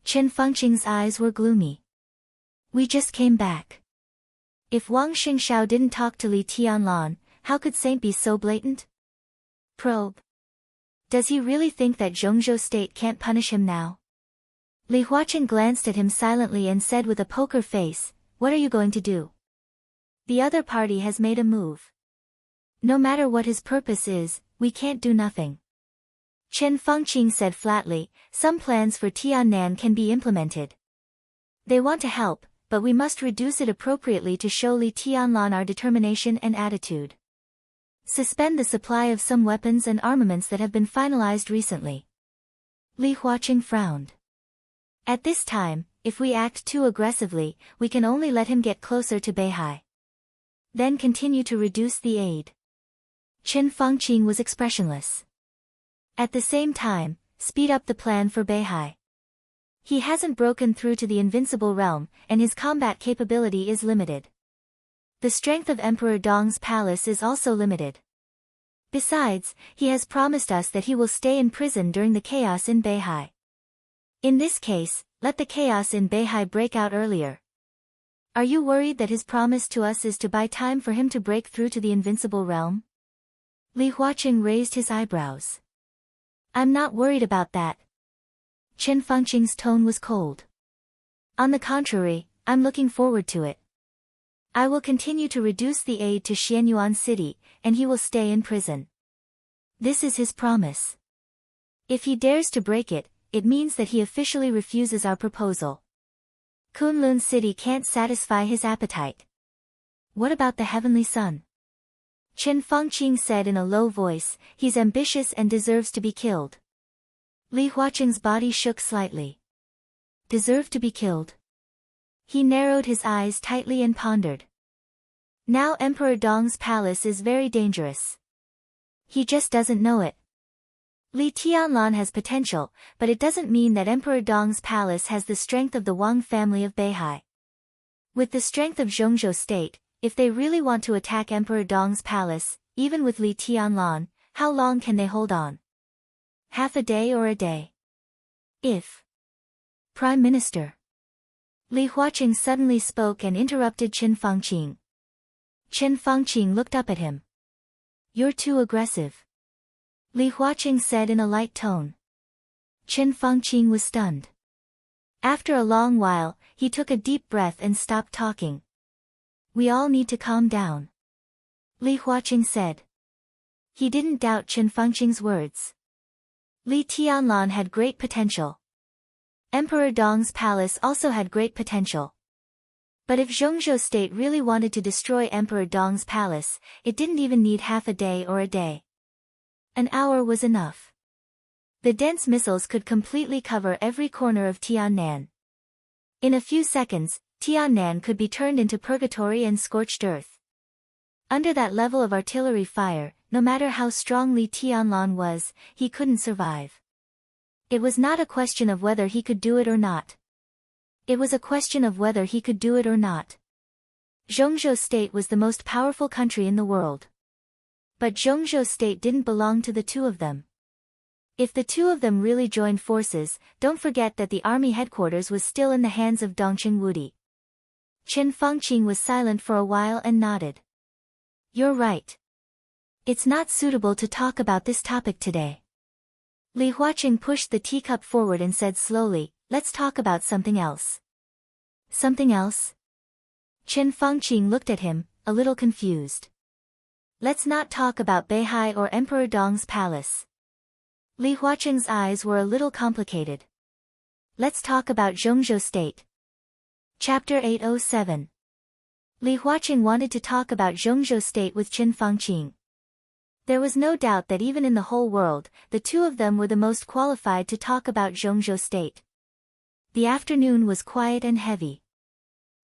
Chen Fengqing's eyes were gloomy. We just came back. If Wang Xingxiao didn't talk to Li Tianlan, how could Saint be so blatant? Probe. Does he really think that Zhongzhou state can't punish him now? Li Huaqing glanced at him silently and said with a poker face, what are you going to do? The other party has made a move. No matter what his purpose is, we can't do nothing. Chen Fengqing said flatly, some plans for Tiannan can be implemented. They want to help, but we must reduce it appropriately to show Li Tianlan our determination and attitude. Suspend the supply of some weapons and armaments that have been finalized recently. Li Huaqing frowned. At this time, if we act too aggressively, we can only let him get closer to Beihai. Then continue to reduce the aid. Chen Fengqing was expressionless. At the same time, speed up the plan for Beihai. He hasn't broken through to the invincible realm, and his combat capability is limited. The strength of Emperor Dong's palace is also limited. Besides, he has promised us that he will stay in prison during the chaos in Beihai. In this case, let the chaos in Beihai break out earlier. Are you worried that his promise to us is to buy time for him to break through to the invincible realm? Li Huaqing raised his eyebrows. I'm not worried about that. Chen Fengqing's tone was cold. On the contrary, I'm looking forward to it. I will continue to reduce the aid to Xianyuan City, and he will stay in prison. This is his promise. If he dares to break it, it means that he officially refuses our proposal. Kunlun City can't satisfy his appetite. What about the Heavenly Sun? Chen Fengqing said in a low voice, he's ambitious and deserves to be killed. Li Huaqing's body shook slightly. Deserve to be killed? He narrowed his eyes tightly and pondered. Now Emperor Dong's palace is very dangerous. He just doesn't know it. Li Tianlan has potential, but it doesn't mean that Emperor Dong's palace has the strength of the Wang family of Beihai. With the strength of Zhongzhou state, if they really want to attack Emperor Dong's palace, even with Li Tianlan, how long can they hold on? Half a day or a day? If Prime Minister. Li Huaqing suddenly spoke and interrupted Chen Fengqing. Chen Fengqing looked up at him. You're too aggressive. Li Huaqing said in a light tone. Chen Fengqing was stunned. After a long while, he took a deep breath and stopped talking. We all need to calm down. Li Huaqing said. He didn't doubt Chen Fengqing's words. Li Tianlan had great potential. Emperor Dong's palace also had great potential. But if Zhongzhou state really wanted to destroy Emperor Dong's palace, it didn't even need half a day or a day. An hour was enough. The dense missiles could completely cover every corner of Tiannan. In a few seconds, Tiannan could be turned into purgatory and scorched earth. Under that level of artillery fire, no matter how strong Li Tianlan was, he couldn't survive. It was not a question of whether he could do it or not. It was a question of whether he could do it or not. Zhongzhou state was the most powerful country in the world. But Zhongzhou state didn't belong to the two of them. If the two of them really joined forces, don't forget that the army headquarters was still in the hands of Dongqing Wudi. Chen Fengqing was silent for a while and nodded. You're right. It's not suitable to talk about this topic today. Li Huaqing pushed the teacup forward and said slowly, let's talk about something else. Something else? Chen Fengqing looked at him, a little confused. Let's not talk about Beihai or Emperor Dong's palace. Li Huaqing's eyes were a little complicated. Let's talk about Zhongzhou state. Chapter 807. Li Huaqing wanted to talk about Zhongzhou state with Chen Fengqing. There was no doubt that even in the whole world, the two of them were the most qualified to talk about Zhongzhou state. The afternoon was quiet and heavy.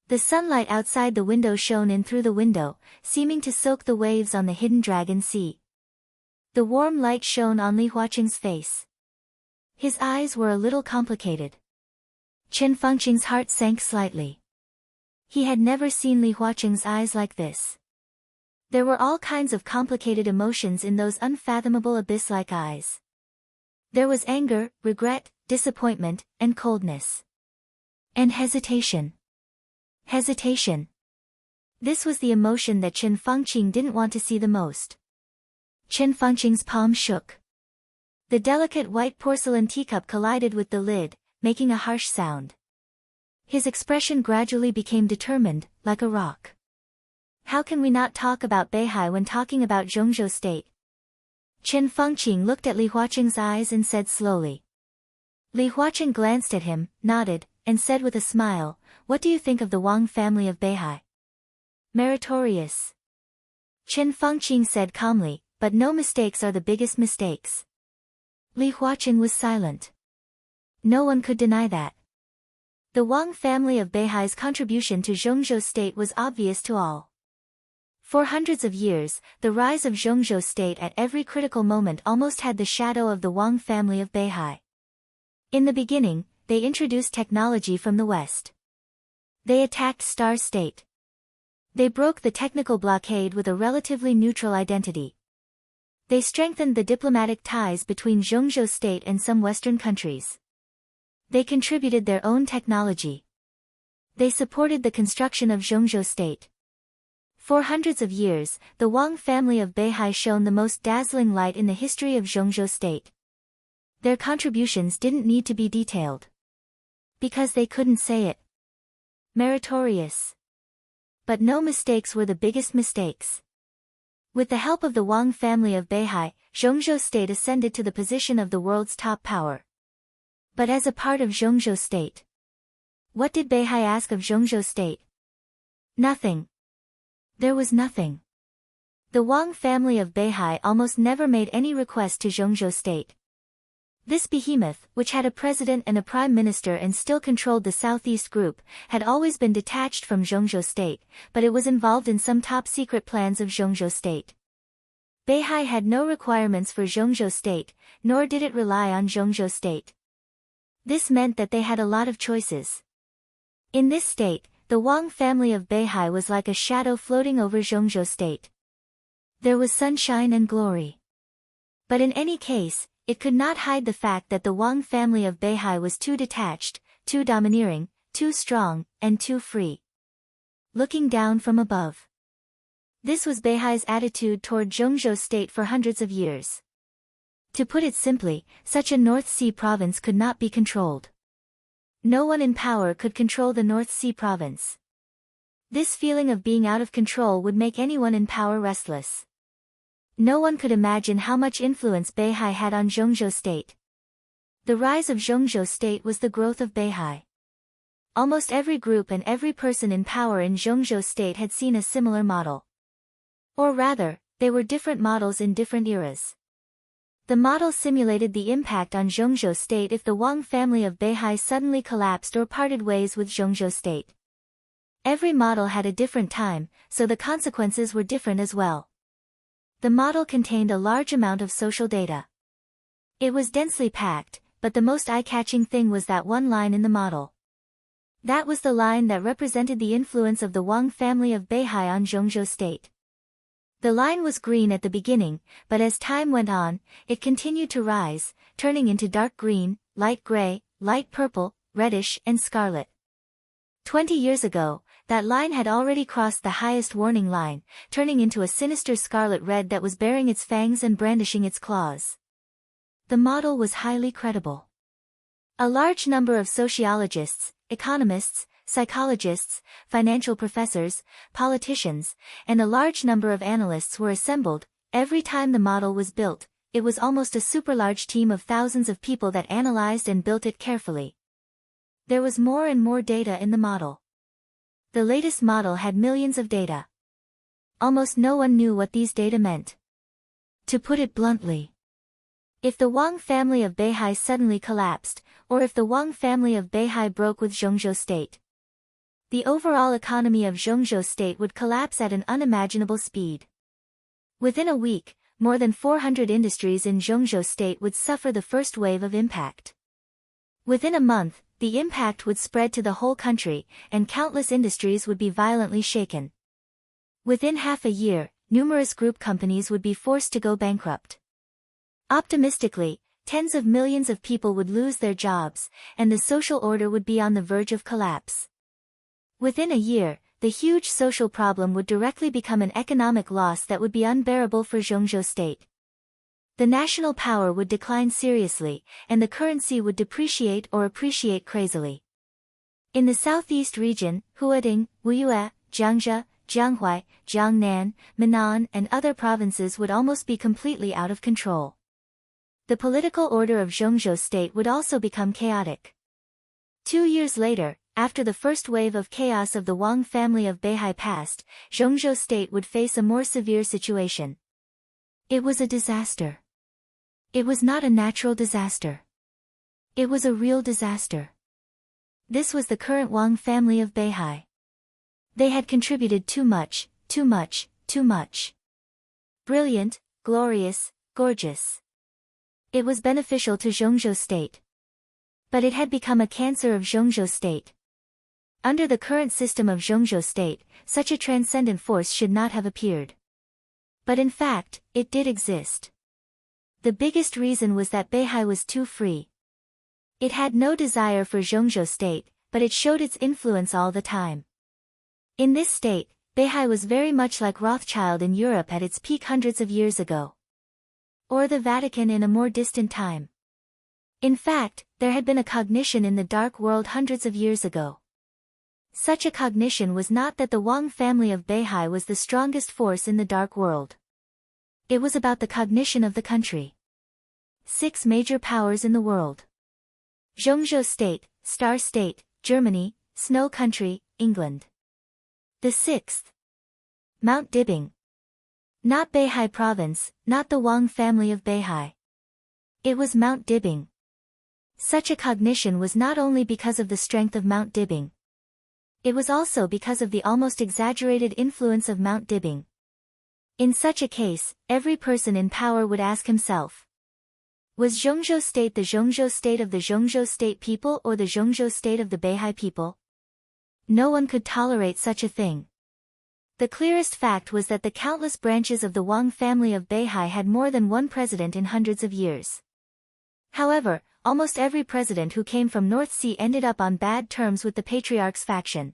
The sunlight outside the window shone in through the window, seeming to soak the waves on the hidden dragon sea. The warm light shone on Li Huaqing's face. His eyes were a little complicated. Chen Fengqing's heart sank slightly. He had never seen Li Huaqing's eyes like this. There were all kinds of complicated emotions in those unfathomable abyss-like eyes. There was anger, regret, disappointment, and coldness. And hesitation. Hesitation. This was the emotion that Chen Fengqing didn't want to see the most. Chen Fengqing's palm shook. The delicate white porcelain teacup collided with the lid, making a harsh sound. His expression gradually became determined, like a rock. How can we not talk about Beihai when talking about Zhongzhou State? Chen Fengqing looked at Li Huaqing's eyes and said slowly. Li Huaqing glanced at him, nodded, and said with a smile, "What do you think of the Wang family of Beihai?" Meritorious. Chen Fengqing said calmly, "But no mistakes are the biggest mistakes." Li Huaqing was silent. No one could deny that. The Wang family of Beihai's contribution to Zhongzhou State was obvious to all. For hundreds of years, the rise of Zhongzhou State at every critical moment almost had the shadow of the Wang family of Beihai. In the beginning, they introduced technology from the West. They attacked Star State. They broke the technical blockade with a relatively neutral identity. They strengthened the diplomatic ties between Zhongzhou State and some Western countries. They contributed their own technology. They supported the construction of Zhongzhou State. For hundreds of years, the Wang family of Beihai shone the most dazzling light in the history of Zhongzhou State. Their contributions didn't need to be detailed. Because they couldn't say it. Meritorious. But no mistakes were the biggest mistakes. With the help of the Wang family of Beihai, Zhongzhou State ascended to the position of the world's top power. But as a part of Zhongzhou State, what did Beihai ask of Zhongzhou State? Nothing. There was nothing. The Wang family of Beihai almost never made any request to Zhongzhou State. This behemoth, which had a president and a prime minister and still controlled the Southeast Group, had always been detached from Zhongzhou State, but it was involved in some top-secret plans of Zhongzhou State. Beihai had no requirements for Zhongzhou State, nor did it rely on Zhongzhou State. This meant that they had a lot of choices. In this state, the Wang family of Beihai was like a shadow floating over Zhongzhou State. There was sunshine and glory. But in any case, it could not hide the fact that the Wang family of Beihai was too detached, too domineering, too strong, and too free. Looking down from above. This was Beihai's attitude toward Zhongzhou State for hundreds of years. To put it simply, such a North Sea province could not be controlled. No one in power could control the North Sea province. This feeling of being out of control would make anyone in power restless. No one could imagine how much influence Beihai had on Zhongzhou State. The rise of Zhongzhou State was the growth of Beihai. Almost every group and every person in power in Zhongzhou State had seen a similar model. Or rather, they were different models in different eras. The model simulated the impact on Zhongzhou State if the Wang family of Beihai suddenly collapsed or parted ways with Zhongzhou State. Every model had a different time, so the consequences were different as well. The model contained a large amount of social data. It was densely packed, but the most eye-catching thing was that one line in the model. That was the line that represented the influence of the Wang family of Beihai on Zhongzhou State. The line was green at the beginning, but as time went on, it continued to rise, turning into dark green, light gray, light purple, reddish, and scarlet. 20 years ago, that line had already crossed the highest warning line, turning into a sinister scarlet red that was baring its fangs and brandishing its claws. The model was highly credible. A large number of sociologists, economists, psychologists, financial professors, politicians, and a large number of analysts were assembled. Every time the model was built, it was almost a super-large team of thousands of people that analyzed and built it carefully. There was more and more data in the model. The latest model had millions of data. Almost no one knew what these data meant. To put it bluntly, if the Wang family of Beihai suddenly collapsed, or if the Wang family of Beihai broke with Zhongzhou State, The overall economy of Zhongzhou state would collapse at an unimaginable speed. Within a week, more than 400 industries in Zhongzhou state would suffer the first wave of impact. Within a month, the impact would spread to the whole country, and countless industries would be violently shaken. Within half a year, numerous group companies would be forced to go bankrupt. Optimistically, tens of millions of people would lose their jobs, and the social order would be on the verge of collapse. Within a year, the huge social problem would directly become an economic loss that would be unbearable for Zhongzhou state. The national power would decline seriously, and the currency would depreciate or appreciate crazily. In the southeast region, Huading, Wuyue, Jiangzhou, Jianghuai, Jiangnan, Minnan, and other provinces would almost be completely out of control. The political order of Zhongzhou state would also become chaotic. 2 years later, after the first wave of chaos of the Wang family of Beihai passed, Zhongzhou state would face a more severe situation. It was a disaster. It was not a natural disaster. It was a real disaster. This was the current Wang family of Beihai. They had contributed too much, too much, too much. Brilliant, glorious, gorgeous. It was beneficial to Zhongzhou state. But it had become a cancer of Zhongzhou state. Under the current system of Zhongzhou state, such a transcendent force should not have appeared. But in fact, it did exist. The biggest reason was that Beihai was too free. It had no desire for Zhongzhou state, but it showed its influence all the time. In this state, Beihai was very much like Rothschild in Europe at its peak hundreds of years ago. Or the Vatican in a more distant time. In fact, there had been a cognition in the dark world hundreds of years ago. Such a cognition was not that the Wang family of Beihai was the strongest force in the dark world. It was about the cognition of the country. 6 major powers in the world. Zhongzhou state, Star state, Germany, Snow country, England. The 6th. Mount Dibing. Not Beihai province, not the Wang family of Beihai. It was Mount Dibing. Such a cognition was not only because of the strength of Mount Dibing. It was also because of the almost exaggerated influence of Mount Dibing. In such a case, every person in power would ask himself, was Zhongzhou state the Zhongzhou state of the Zhongzhou state people or the Zhongzhou state of the Beihai people? No one could tolerate such a thing. The clearest fact was that the countless branches of the Wang family of Beihai had more than one president in hundreds of years. However, almost every president who came from North Sea ended up on bad terms with the patriarch's faction.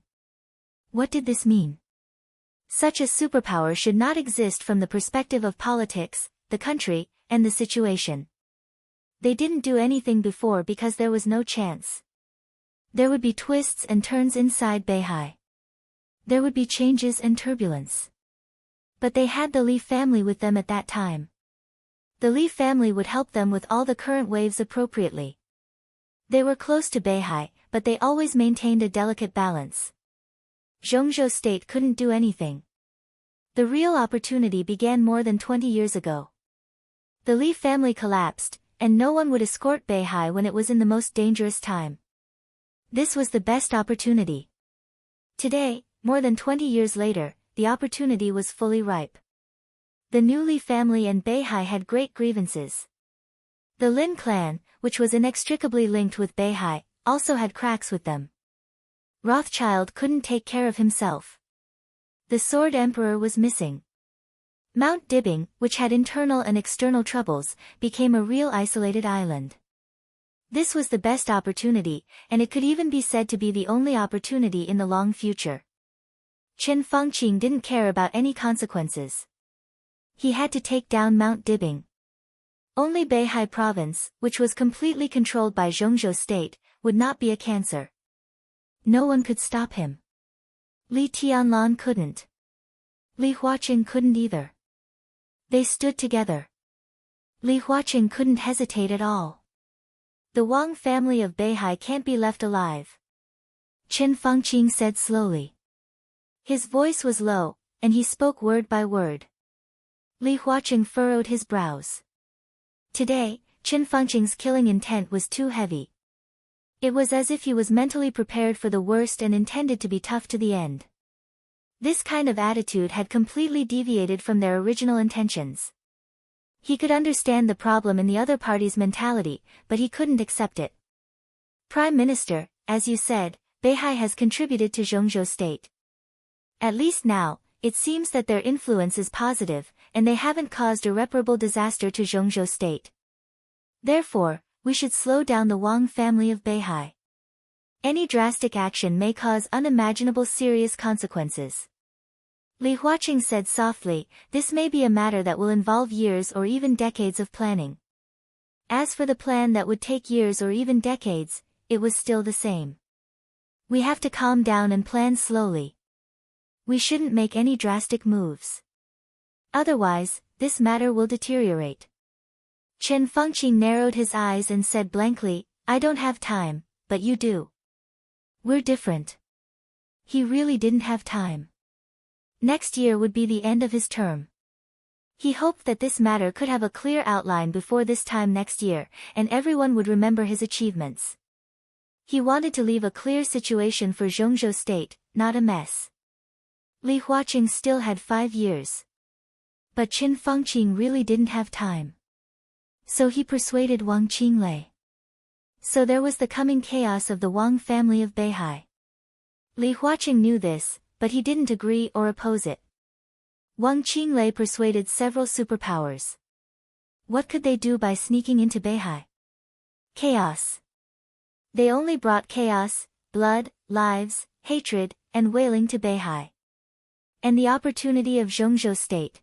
What did this mean? Such a superpower should not exist from the perspective of politics, the country, and the situation. They didn't do anything before because there was no chance. There would be twists and turns inside Beihai. There would be changes and turbulence. But they had the Li family with them at that time. The Li family would help them with all the current waves appropriately. They were close to Beihai, but they always maintained a delicate balance. Zhongzhou state couldn't do anything. The real opportunity began more than 20 years ago. The Li family collapsed, and no one would escort Beihai when it was in the most dangerous time. This was the best opportunity. Today, more than 20 years later, the opportunity was fully ripe. The new Li family and Beihai had great grievances. The Lin clan, which was inextricably linked with Beihai, also had cracks with them. Rothschild couldn't take care of himself. The Sword Emperor was missing. Mount Dibing, which had internal and external troubles, became a real isolated island. This was the best opportunity, and it could even be said to be the only opportunity in the long future. Chen Fangqing didn't care about any consequences. He had to take down Mount Dibing. Only Beihai province, which was completely controlled by Zhongzhou state, would not be a cancer. No one could stop him. Li Tianlan couldn't. Li Huaqing couldn't either. They stood together. Li Huaqing couldn't hesitate at all. The Wang family of Beihai can't be left alive. Chen Fangqing said slowly. His voice was low, and he spoke word by word. Li Huaqing furrowed his brows. Today, Chen Fangqing's killing intent was too heavy. It was as if he was mentally prepared for the worst and intended to be tough to the end. This kind of attitude had completely deviated from their original intentions. He could understand the problem in the other party's mentality, but he couldn't accept it. Prime Minister, as you said, Beihai has contributed to Zhongzhou state. At least now, it seems that their influence is positive, and they haven't caused irreparable disaster to Zhongzhou state. Therefore, we should slow down the Wang family of Beihai. Any drastic action may cause unimaginable serious consequences. Li Huaqing said softly, this may be a matter that will involve years or even decades of planning. As for the plan that would take years or even decades, it was still the same. We have to calm down and plan slowly. We shouldn't make any drastic moves. Otherwise, this matter will deteriorate. Chen Fengqing narrowed his eyes and said blankly, I don't have time, but you do. We're different. He really didn't have time. Next year would be the end of his term. He hoped that this matter could have a clear outline before this time next year, and everyone would remember his achievements. He wanted to leave a clear situation for Zhongzhou state, not a mess. Li Huaqing still had 5 years. But Chen Fengqing really didn't have time. So he persuaded Wang Qinglei. So there was the coming chaos of the Wang family of Beihai. Li Huaqing knew this, but he didn't agree or oppose it. Wang Qinglei persuaded several superpowers. What could they do by sneaking into Beihai? Chaos. They only brought chaos, blood, lives, hatred, and wailing to Beihai. And the opportunity of Zhongzhou state.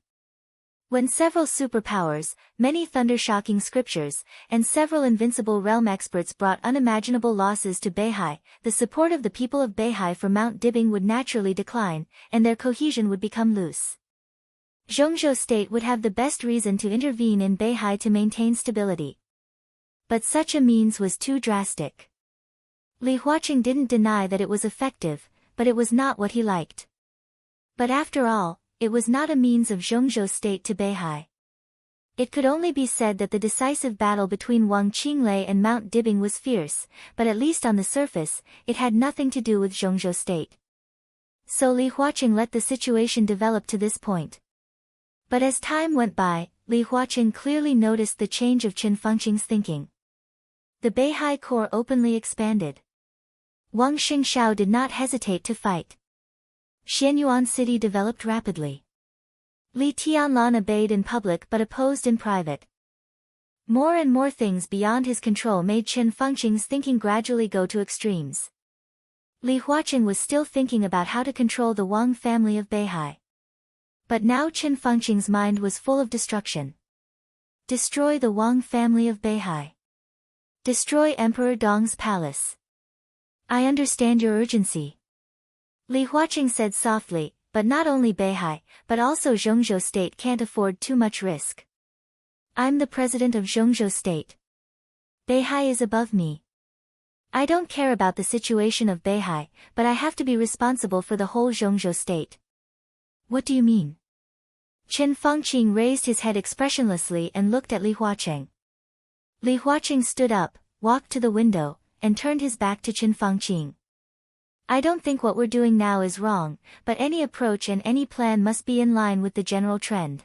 When several superpowers, many thunder-shocking scriptures, and several invincible realm experts brought unimaginable losses to Beihai, the support of the people of Beihai for Mount Dibing would naturally decline, and their cohesion would become loose. Zhongzhou state would have the best reason to intervene in Beihai to maintain stability. But such a means was too drastic. Li Huaqing didn't deny that it was effective, but it was not what he liked. But after all, it was not a means of Zhongzhou state to Beihai. It could only be said that the decisive battle between Wang Qinglei and Mount Dibing was fierce, but at least on the surface, it had nothing to do with Zhongzhou state. So Li Huaqing let the situation develop to this point. But as time went by, Li Huaqing clearly noticed the change of Chen Fengqing's thinking. The Beihai Corps openly expanded. Wang Xingxiao did not hesitate to fight. Xianyuan City developed rapidly. Li Tianlan obeyed in public but opposed in private. More and more things beyond his control made Chen Fengqing's thinking gradually go to extremes. Li Huaqing was still thinking about how to control the Wang family of Beihai. But now Chen Fengqing's mind was full of destruction. Destroy the Wang family of Beihai. Destroy Emperor Dong's palace. I understand your urgency. Li Huaqing said softly, but not only Beihai, but also Zhongzhou state can't afford too much risk. I'm the president of Zhongzhou state. Beihai is above me. I don't care about the situation of Beihai, but I have to be responsible for the whole Zhongzhou state. What do you mean? Chen Fengqing raised his head expressionlessly and looked at Li Huaqing. Li Huaqing stood up, walked to the window, and turned his back to Chen Fengqing. I don't think what we're doing now is wrong, but any approach and any plan must be in line with the general trend.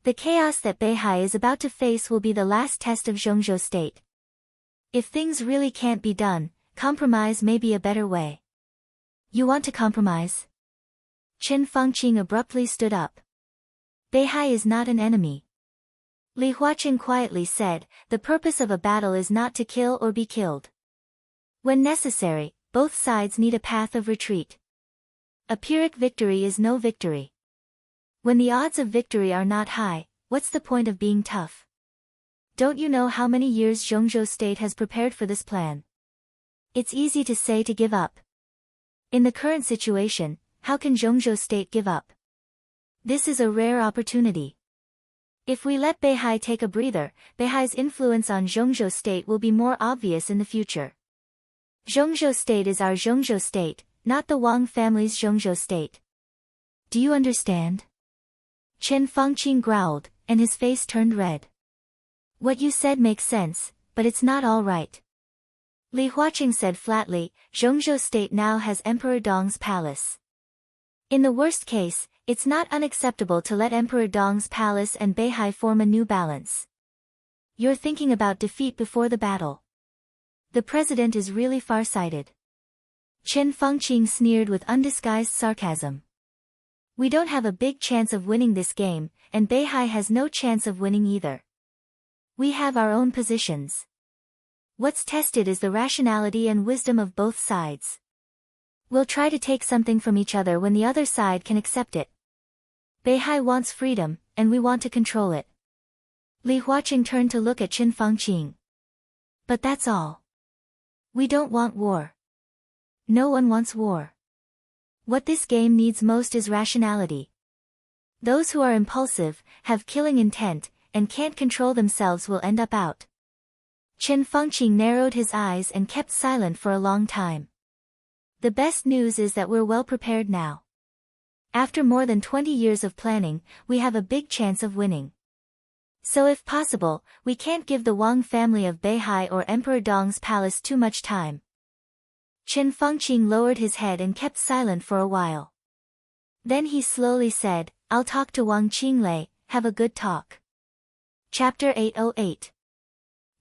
The chaos that Beihai is about to face will be the last test of Zhongzhou state. If things really can't be done, compromise may be a better way. You want to compromise? Chen Fengqing abruptly stood up. Beihai is not an enemy. Li Huaqing quietly said, the purpose of a battle is not to kill or be killed. When necessary, both sides need a path of retreat. A Pyrrhic victory is no victory. When the odds of victory are not high, what's the point of being tough? Don't you know how many years Zhongzhou state has prepared for this plan? It's easy to say to give up. In the current situation, how can Zhongzhou state give up? This is a rare opportunity. If we let Beihai take a breather, Beihai's influence on Zhongzhou state will be more obvious in the future. Zhongzhou state is our Zhongzhou state, not the Wang family's Zhongzhou state. Do you understand? Chen Fengqing growled, and his face turned red. What you said makes sense, but it's not all right. Li Huaqing said flatly, Zhongzhou State now has Emperor Dong's palace. In the worst case, it's not unacceptable to let Emperor Dong's palace and Beihai form a new balance. You're thinking about defeat before the battle. The president is really far-sighted. Chen Fengqing sneered with undisguised sarcasm. We don't have a big chance of winning this game, and Beihai has no chance of winning either. We have our own positions. What's tested is the rationality and wisdom of both sides. We'll try to take something from each other when the other side can accept it. Beihai wants freedom, and we want to control it. Li Huaqing turned to look at Chen Fengqing. But that's all. We don't want war. No one wants war. What this game needs most is rationality. Those who are impulsive, have killing intent, and can't control themselves will end up out. Chen Fengqing narrowed his eyes and kept silent for a long time. The best news is that we're well prepared now. After more than 20 years of planning, we have a big chance of winning. So if possible, we can't give the Wang family of Beihai or Emperor Dong's palace too much time. Chen Fengqing lowered his head and kept silent for a while. Then he slowly said, I'll talk to Wang Qinglei, have a good talk. Chapter 808.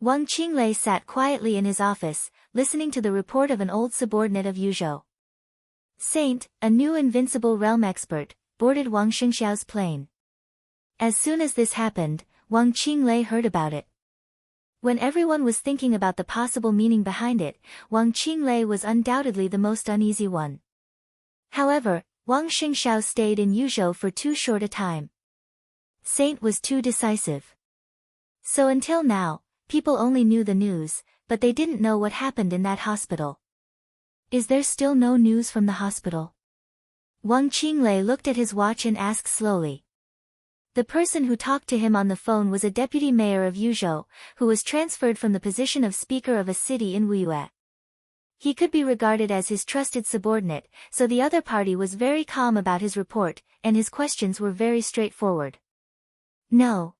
Wang Qinglei sat quietly in his office, listening to the report of an old subordinate of Yuzhou. Saint, a new invincible realm expert, boarded Wang Xingxiao's plane. As soon as this happened, Wang Qinglei heard about it. When everyone was thinking about the possible meaning behind it, Wang Qinglei was undoubtedly the most uneasy one. However, Wang Xingxiao stayed in Yuzhou for too short a time. Saint was too decisive. So until now, people only knew the news, but they didn't know what happened in that hospital. Is there still no news from the hospital? Wang Qinglei looked at his watch and asked slowly. The person who talked to him on the phone was a deputy mayor of Yuzhou, who was transferred from the position of speaker of a city in Wuyue. He could be regarded as his trusted subordinate, so the other party was very calm about his report, and his questions were very straightforward. No.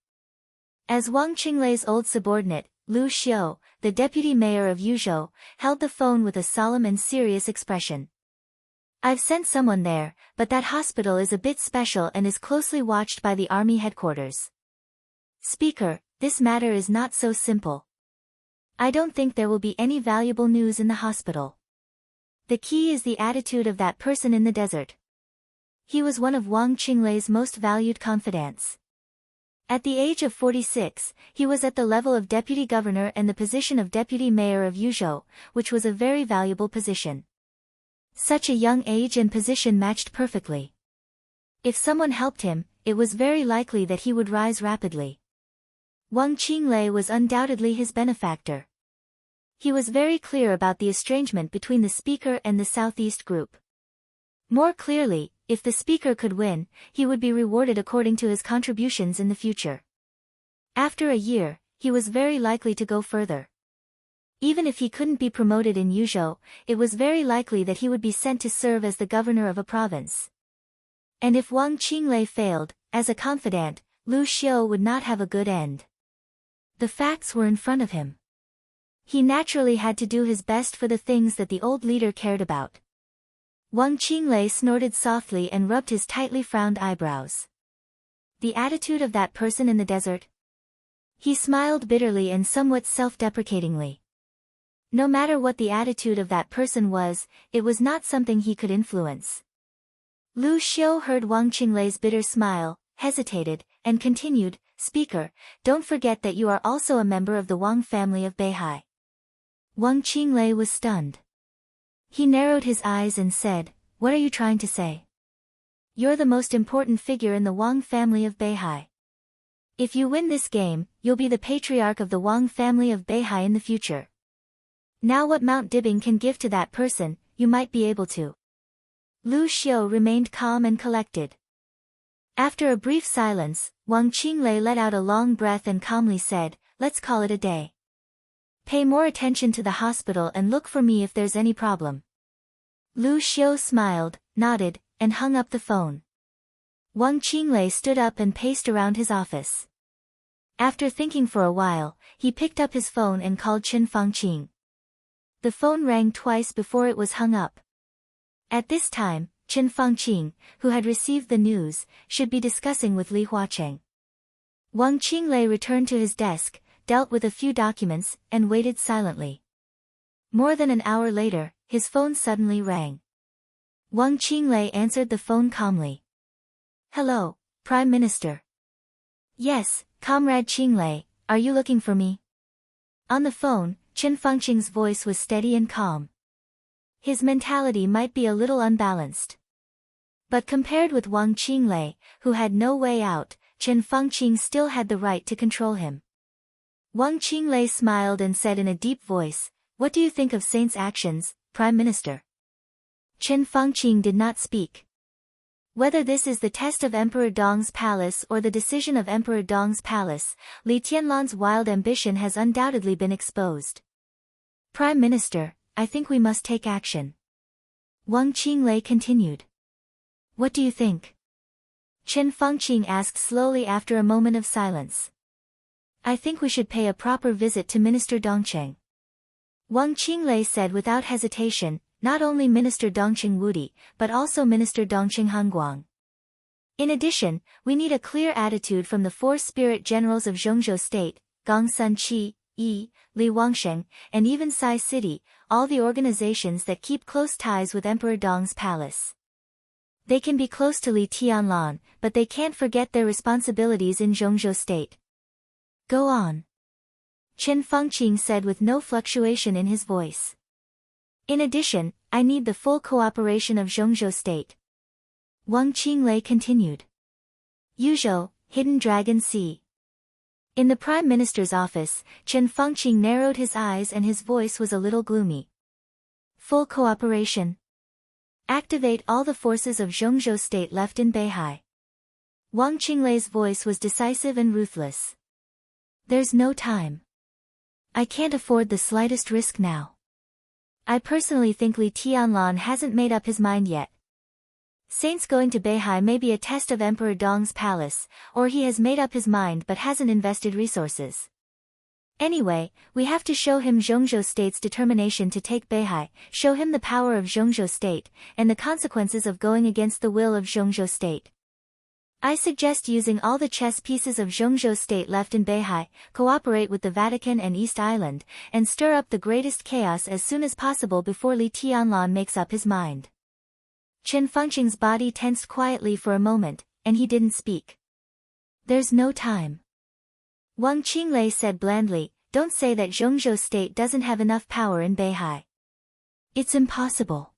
As Wang Qinglei's old subordinate, Lu Xiu, the deputy mayor of Yuzhou, held the phone with a solemn and serious expression. I've sent someone there, but that hospital is a bit special and is closely watched by the army headquarters. Speaker, this matter is not so simple. I don't think there will be any valuable news in the hospital. The key is the attitude of that person in the desert. He was one of Wang Qinglei's most valued confidants. At the age of 46, he was at the level of deputy governor and the position of deputy mayor of Yuzhou, which was a very valuable position. Such a young age and position matched perfectly. If someone helped him, it was very likely that he would rise rapidly. Wang Qinglei was undoubtedly his benefactor. He was very clear about the estrangement between the speaker and the Southeast group. More clearly, if the speaker could win, he would be rewarded according to his contributions in the future. After a year, he was very likely to go further. Even if he couldn't be promoted in Yuzhou, it was very likely that he would be sent to serve as the governor of a province. And if Wang Qinglei failed, as a confidant, Lu Xiu would not have a good end. The facts were in front of him. He naturally had to do his best for the things that the old leader cared about. Wang Qinglei snorted softly and rubbed his tightly frowned eyebrows. The attitude of that person in the desert? He smiled bitterly and somewhat self-deprecatingly. No matter what the attitude of that person was, it was not something he could influence. Lu Xiu heard Wang Qinglei's bitter smile, hesitated, and continued, Speaker, don't forget that you are also a member of the Wang family of Beihai. Wang Qinglei was stunned. He narrowed his eyes and said, What are you trying to say? You're the most important figure in the Wang family of Beihai. If you win this game, you'll be the patriarch of the Wang family of Beihai in the future. Now what Mount Dibbing can give to that person, you might be able to. Lu Xiu remained calm and collected. After a brief silence, Wang Qinglei let out a long breath and calmly said, Let's call it a day. Pay more attention to the hospital and look for me if there's any problem. Lu Xiu smiled, nodded, and hung up the phone. Wang Qinglei stood up and paced around his office. After thinking for a while, he picked up his phone and called Chen Fengqing. The phone rang twice before it was hung up. At this time, Chen Fangqing, who had received the news, should be discussing with Li Huacheng. Wang Qinglei returned to his desk, dealt with a few documents, and waited silently. More than an hour later, his phone suddenly rang. Wang Qinglei answered the phone calmly. "Hello, Prime Minister." "Yes, Comrade Qinglei, are you looking for me?" On the phone, Chen Fangqing's voice was steady and calm. His mentality might be a little unbalanced. But compared with Wang Qinglei, who had no way out, Chen Fangqing still had the right to control him. Wang Qinglei smiled and said in a deep voice, "What do you think of Saint's actions, Prime Minister?" Chen Fangqing did not speak. Whether this is the test of Emperor Dong's palace or the decision of Emperor Dong's palace, Li Tianlan's wild ambition has undoubtedly been exposed. "Prime Minister, I think we must take action." Wang Qinglei continued. "What do you think?" Chen Fangqing asked slowly after a moment of silence. "I think we should pay a proper visit to Minister Dongcheng." Wang Qinglei said without hesitation, "Not only Minister Dongcheng Wudi, but also Minister Dongcheng Hanguang. In addition, we need a clear attitude from the four spirit generals of Zhongzhou State, Gong Sun Qi, Yi, Li Wangsheng, and even Sai City, all the organizations that keep close ties with Emperor Dong's palace. They can be close to Li Tianlan, but they can't forget their responsibilities in Zhongzhou State." "Go on," Chen Fangqing said with no fluctuation in his voice. "In addition, I need the full cooperation of Zhongzhou State." Wang Qinglei continued. Yuzhou, Hidden Dragon Sea. In the Prime Minister's office, Chen Fangqing narrowed his eyes and his voice was a little gloomy. "Full cooperation. Activate all the forces of Zhongzhou State left in Beihai." Wang Qinglei's voice was decisive and ruthless. "There's no time. I can't afford the slightest risk now. I personally think Li Tianlan hasn't made up his mind yet. Saint's going to Beihai may be a test of Emperor Dong's palace, or he has made up his mind but hasn't invested resources. Anyway, we have to show him Zhongzhou State's determination to take Beihai, show him the power of Zhongzhou State, and the consequences of going against the will of Zhongzhou State. I suggest using all the chess pieces of Zhongzhou State left in Beihai, cooperate with the Vatican and East Island, and stir up the greatest chaos as soon as possible before Li Tianlan makes up his mind." Chen Fangqing's body tensed quietly for a moment, and he didn't speak. "There's no time." Wang Qinglei said blandly, "Don't say that Zhongzhou State doesn't have enough power in Beihai. It's impossible.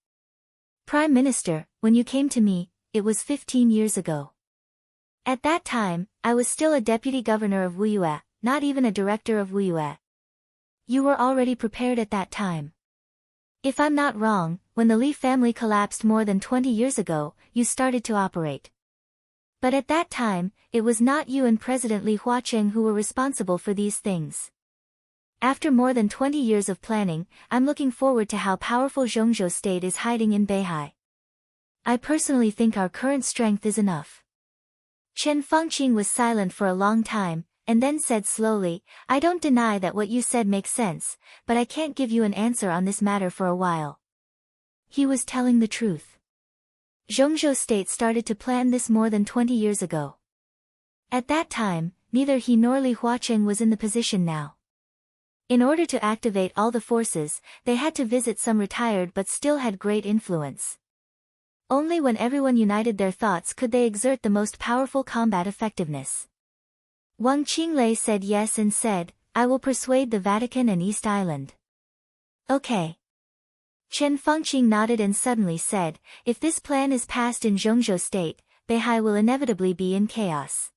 Prime Minister, when you came to me, it was 15 years ago. At that time, I was still a deputy governor of Wuyue, not even a director of Wuyue. You were already prepared at that time. If I'm not wrong, when the Li family collapsed more than 20 years ago, you started to operate. But at that time, it was not you and President Li Huacheng who were responsible for these things. After more than 20 years of planning, I'm looking forward to how powerful Zhongzhou State is hiding in Beihai. I personally think our current strength is enough." Chen Fangqing was silent for a long time, and then said slowly, "I don't deny that what you said makes sense, but I can't give you an answer on this matter for a while." He was telling the truth. Zhongzhou State started to plan this more than 20 years ago. At that time, neither he nor Li Huacheng was in the position now. In order to activate all the forces, they had to visit some retired but still had great influence. Only when everyone united their thoughts could they exert the most powerful combat effectiveness. Wang Qinglei said yes and said, "I will persuade the Vatican and East Island." "Okay." Chen Fangqing nodded and suddenly said, "If this plan is passed in Zhongzhou State, Beihai will inevitably be in chaos."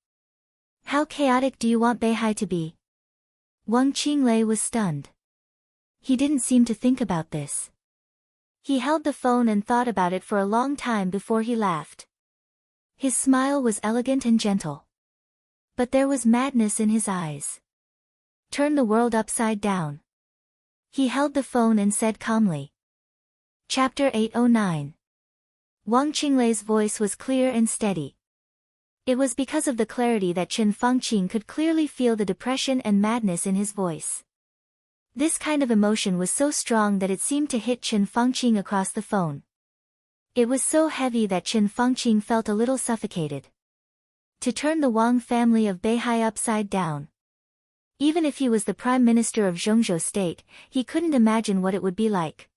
"How chaotic do you want Beihai to be?" Wang Qinglei was stunned. He didn't seem to think about this. He held the phone and thought about it for a long time before he laughed. His smile was elegant and gentle. But there was madness in his eyes. "Turn the world upside down." He held the phone and said calmly. Chapter 809. Wang Qinglei's voice was clear and steady. It was because of the clarity that Chen Fangqing could clearly feel the depression and madness in his voice. This kind of emotion was so strong that it seemed to hit Chen Fangqing across the phone. It was so heavy that Chen Fangqing felt a little suffocated. To turn the Wang family of Beihai upside down. Even if he was the Prime Minister of Zhongzhou State, he couldn't imagine what it would be like.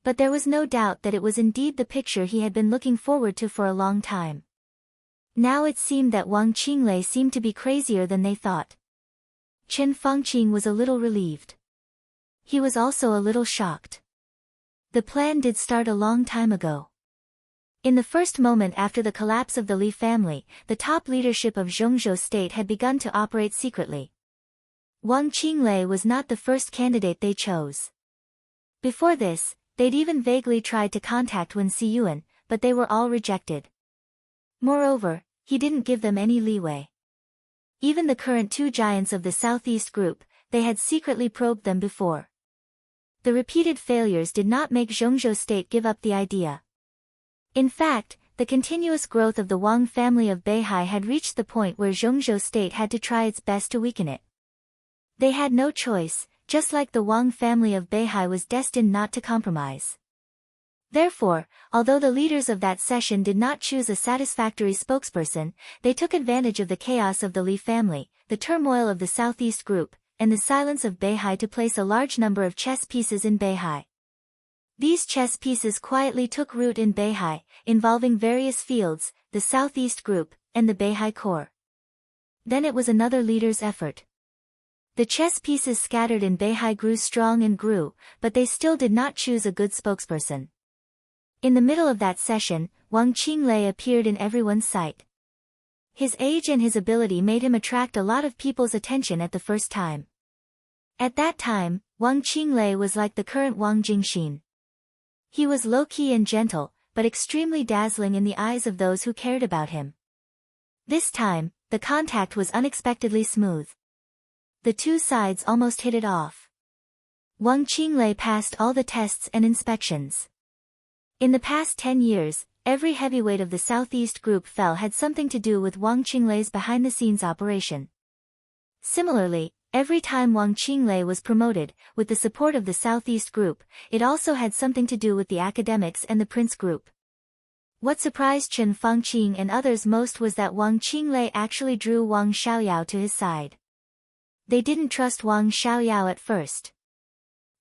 But there was no doubt that it was indeed the picture he had been looking forward to for a long time. Now it seemed that Wang Qinglei seemed to be crazier than they thought. Chen Fangqing was a little relieved. He was also a little shocked. The plan did start a long time ago. In the first moment after the collapse of the Li family, the top leadership of Zhongzhou State had begun to operate secretly. Wang Qinglei was not the first candidate they chose. Before this, they'd even vaguely tried to contact Wen Siyuan, but they were all rejected. Moreover, he didn't give them any leeway. Even the current two giants of the Southeast Group, they had secretly probed them before. The repeated failures did not make Zhongzhou State give up the idea. In fact, the continuous growth of the Wang family of Beihai had reached the point where Zhongzhou State had to try its best to weaken it. They had no choice, just like the Wang family of Beihai was destined not to compromise. Therefore, although the leaders of that session did not choose a satisfactory spokesperson, they took advantage of the chaos of the Li family, the turmoil of the Southeast Group, and the silence of Beihai to place a large number of chess pieces in Beihai. These chess pieces quietly took root in Beihai, involving various fields, the Southeast Group, and the Beihai core. Then it was another leader's effort. The chess pieces scattered in Beihai grew strong and grew, but they still did not choose a good spokesperson. In the middle of that session, Wang Qinglei appeared in everyone's sight. His age and his ability made him attract a lot of people's attention at the first time. At that time, Wang Qinglei was like the current Wang Jingxin. He was low-key and gentle, but extremely dazzling in the eyes of those who cared about him. This time, the contact was unexpectedly smooth. The two sides almost hit it off. Wang Qinglei passed all the tests and inspections. In the past 10 years, every heavyweight of the Southeast Group had something to do with Wang Qinglei's behind-the-scenes operation. Similarly, every time Wang Qinglei was promoted, with the support of the Southeast Group, it also had something to do with the academics and the Prince Group. What surprised Chen Fangqing and others most was that Wang Qinglei actually drew Wang Xiaoyao to his side. They didn't trust Wang Xiaoyao at first.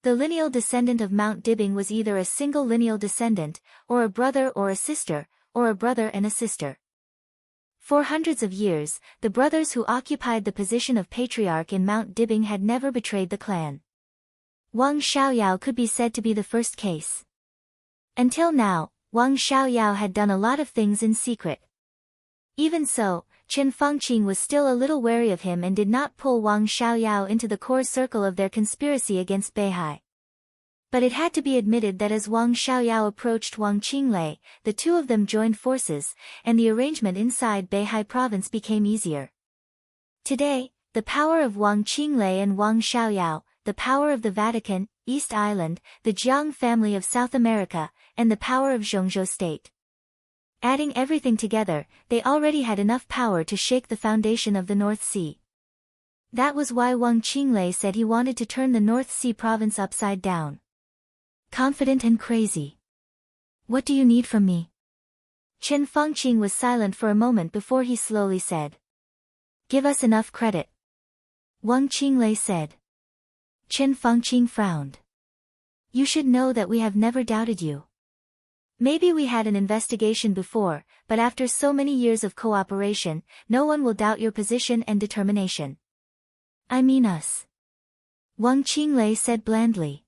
The lineal descendant of Mount Dibing was either a single lineal descendant, or a brother or a sister, or a brother and a sister. For hundreds of years, the brothers who occupied the position of patriarch in Mount Dibing had never betrayed the clan. Wang Xiaoyao could be said to be the first case. Until now, Wang Xiaoyao had done a lot of things in secret. Even so, Chen Fangqing was still a little wary of him and did not pull Wang Xiaoyao into the core circle of their conspiracy against Beihai. But it had to be admitted that as Wang Xiaoyao approached Wang Qinglei, the two of them joined forces, and the arrangement inside Beihai province became easier. Today, the power of Wang Qinglei and Wang Xiaoyao, the power of the Vatican, East Island, the Jiang family of South America, and the power of Zhongzhou State. Adding everything together, they already had enough power to shake the foundation of the North Sea. That was why Wang Qinglei said he wanted to turn the North Sea province upside down. Confident and crazy. What do you need from me? Chen Fangqing was silent for a moment before he slowly said. Give us enough credit. Wang Qinglei said. Chen Fangqing frowned. You should know that we have never doubted you. Maybe we had an investigation before, but after so many years of cooperation, no one will doubt your position and determination. I mean us. Wang Qinglei said blandly.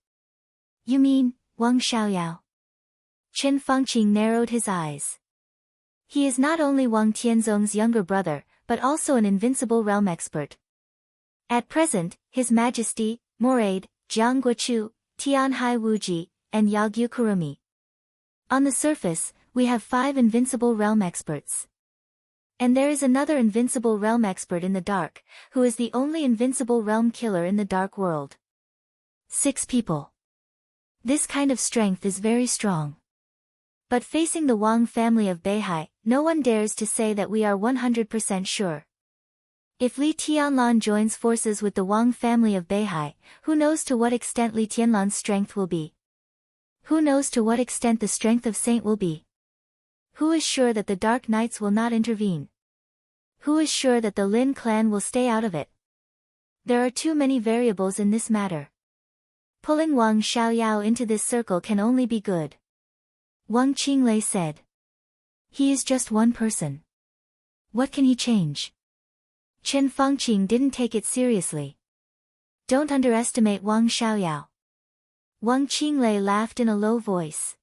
You mean, Wang Xiaoyao? Chen Fangqing narrowed his eyes. He is not only Wang Tianzong's younger brother, but also an invincible realm expert. At present, His Majesty, Moraid, Jiang Guochu, Tianhai Wuji, and Yagyu Kurumi. On the surface, we have 5 invincible realm experts. And there is another invincible realm expert in the dark, who is the only invincible realm killer in the dark world. 6 people. This kind of strength is very strong. But facing the Wang family of Beihai, no one dares to say that we are 100% sure. If Li Tianlan joins forces with the Wang family of Beihai, who knows to what extent Li Tianlan's strength will be? Who knows to what extent the strength of Saint will be? Who is sure that the Dark Knights will not intervene? Who is sure that the Lin clan will stay out of it? There are too many variables in this matter. Pulling Wang Xiaoyao into this circle can only be good. Wang Qinglei said. He is just one person. What can he change? Chen Fangqing didn't take it seriously. Don't underestimate Wang Xiaoyao. Wang Qinglei laughed in a low voice.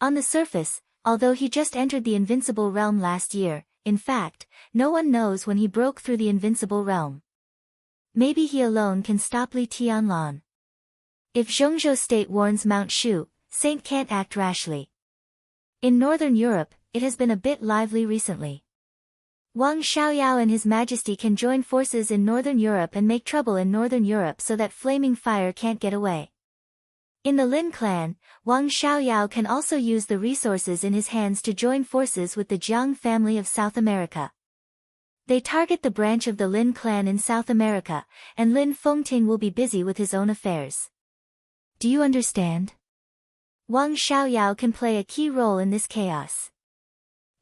On the surface, although he just entered the Invincible Realm last year, in fact, no one knows when he broke through the Invincible Realm. Maybe he alone can stop Li Tianlan. If Zhongzhou State warns Mount Shu, Saint can't act rashly. In Northern Europe, it has been a bit lively recently. Wang Xiaoyao and His Majesty can join forces in Northern Europe and make trouble in Northern Europe so that flaming fire can't get away. In the Lin clan, Wang Xiaoyao can also use the resources in his hands to join forces with the Jiang family of South America. They target the branch of the Lin clan in South America, and Lin Fengting will be busy with his own affairs. Do you understand? Wang Xiaoyao can play a key role in this chaos.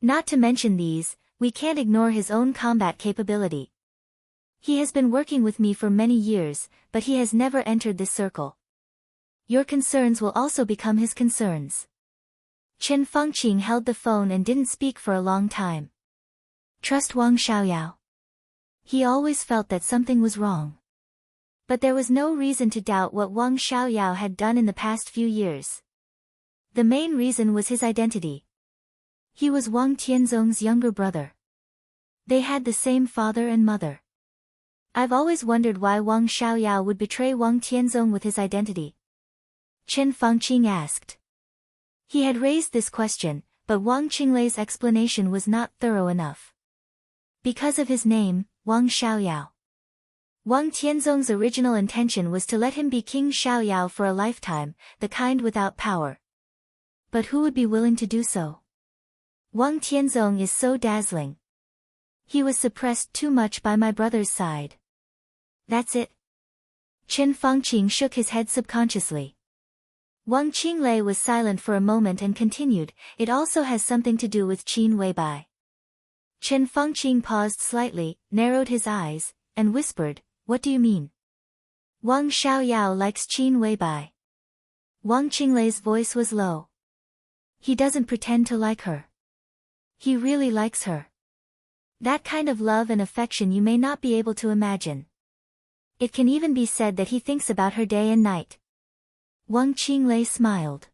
Not to mention these, we can't ignore his own combat capability. He has been working with me for many years, but he has never entered this circle. Your concerns will also become his concerns. Chen Fangqing held the phone and didn't speak for a long time. Trust Wang Xiaoyao. He always felt that something was wrong. But there was no reason to doubt what Wang Xiaoyao had done in the past few years. The main reason was his identity. He was Wang Tianzong's younger brother. They had the same father and mother. I've always wondered why Wang Xiaoyao would betray Wang Tianzong with his identity. Chen Fangqing asked. He had raised this question, but Wang Qinglei's explanation was not thorough enough. Because of his name, Wang Xiaoyao. Wang Tianzong's original intention was to let him be King Xiaoyao for a lifetime, the kind without power. But who would be willing to do so? Wang Tianzong is so dazzling. He was suppressed too much by my brother's side. That's it. Chen Fangqing shook his head subconsciously. Wang Qinglei was silent for a moment and continued, it also has something to do with Qin Weibai. Chen Fangqing paused slightly, narrowed his eyes, and whispered, what do you mean? Wang Xiaoyao likes Qin Weibai. Wang Qinglei's voice was low. He doesn't pretend to like her. He really likes her. That kind of love and affection you may not be able to imagine. It can even be said that he thinks about her day and night. Wang Qinglei smiled.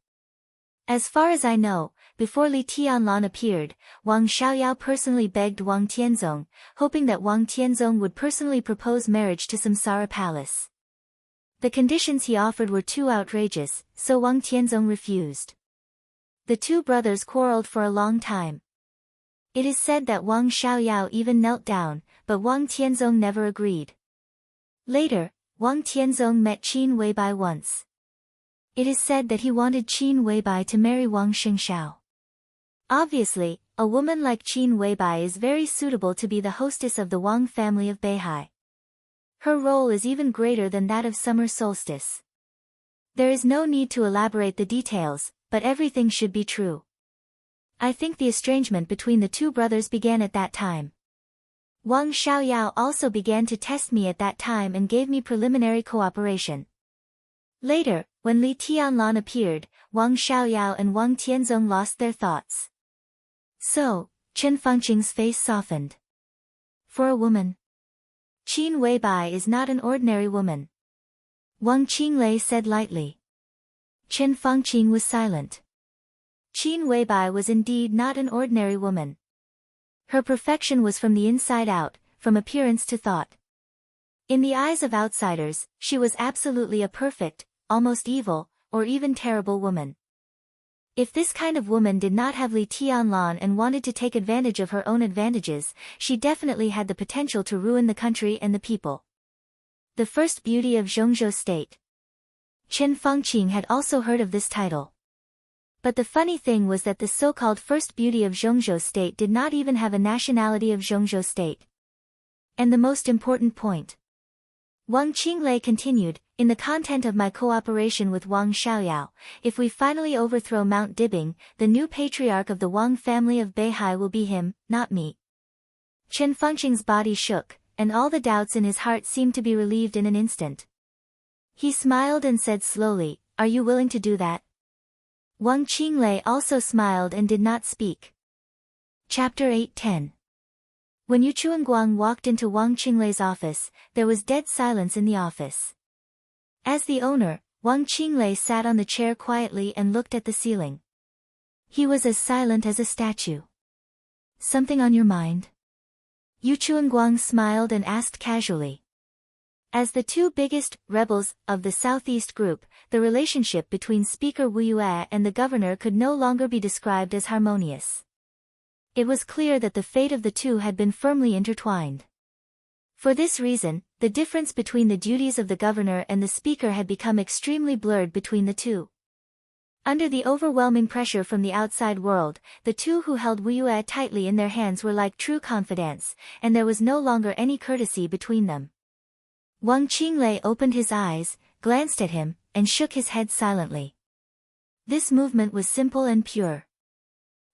As far as I know, before Li Tianlan appeared, Wang Xiaoyao personally begged Wang Tianzong, hoping that Wang Tianzong would personally propose marriage to Samsara Palace. The conditions he offered were too outrageous, so Wang Tianzong refused. The two brothers quarreled for a long time. It is said that Wang Xiaoyao even knelt down, but Wang Tianzong never agreed. Later, Wang Tianzong met Qin Weibai once. It is said that he wanted Qin Weibai to marry Wang Shengshao. Obviously, a woman like Qin Weibai is very suitable to be the hostess of the Wang family of Beihai. Her role is even greater than that of summer solstice. There is no need to elaborate the details, but everything should be true. I think the estrangement between the two brothers began at that time. Wang Xiaoyao also began to test me at that time and gave me preliminary cooperation. Later, when Li Tianlan appeared, Wang Xiaoyao and Wang Tianzong lost their thoughts. So, Chen Fangqing's face softened. For a woman, Qin Weibai is not an ordinary woman. Wang Qinglei said lightly. Chen Fangqing was silent. Qin Weibai was indeed not an ordinary woman. Her perfection was from the inside out, from appearance to thought. In the eyes of outsiders, she was absolutely a perfect, almost evil, or even terrible woman. If this kind of woman did not have Li Tianlan and wanted to take advantage of her own advantages, she definitely had the potential to ruin the country and the people. The First Beauty of Zhongzhou State. Chen Fangqing had also heard of this title. But the funny thing was that the so-called First Beauty of Zhongzhou State did not even have a nationality of Zhongzhou State. And the most important point. Wang Qinglei continued, in the content of my cooperation with Wang Xiaoyao, if we finally overthrow Mount Dibing, the new patriarch of the Wang family of Beihai will be him, not me. Chen Fengqing's body shook, and all the doubts in his heart seemed to be relieved in an instant. He smiled and said slowly, "Are you willing to do that?" Wang Qinglei also smiled and did not speak. Chapter 8:10. When Yu Chuanguang walked into Wang Qinglei's office, there was dead silence in the office. As the owner, Wang Qinglei sat on the chair quietly and looked at the ceiling. He was as silent as a statue. "Something on your mind?" Yu Chuanguang smiled and asked casually. As the two biggest rebels of the Southeast Group, the relationship between Speaker Wu Yue and the governor could no longer be described as harmonious. It was clear that the fate of the two had been firmly intertwined. For this reason, the difference between the duties of the governor and the speaker had become extremely blurred between the two. Under the overwhelming pressure from the outside world, the two who held Wu Yue tightly in their hands were like true confidants, and there was no longer any courtesy between them. Wang Qinglei opened his eyes, glanced at him, and shook his head silently. This movement was simple and pure.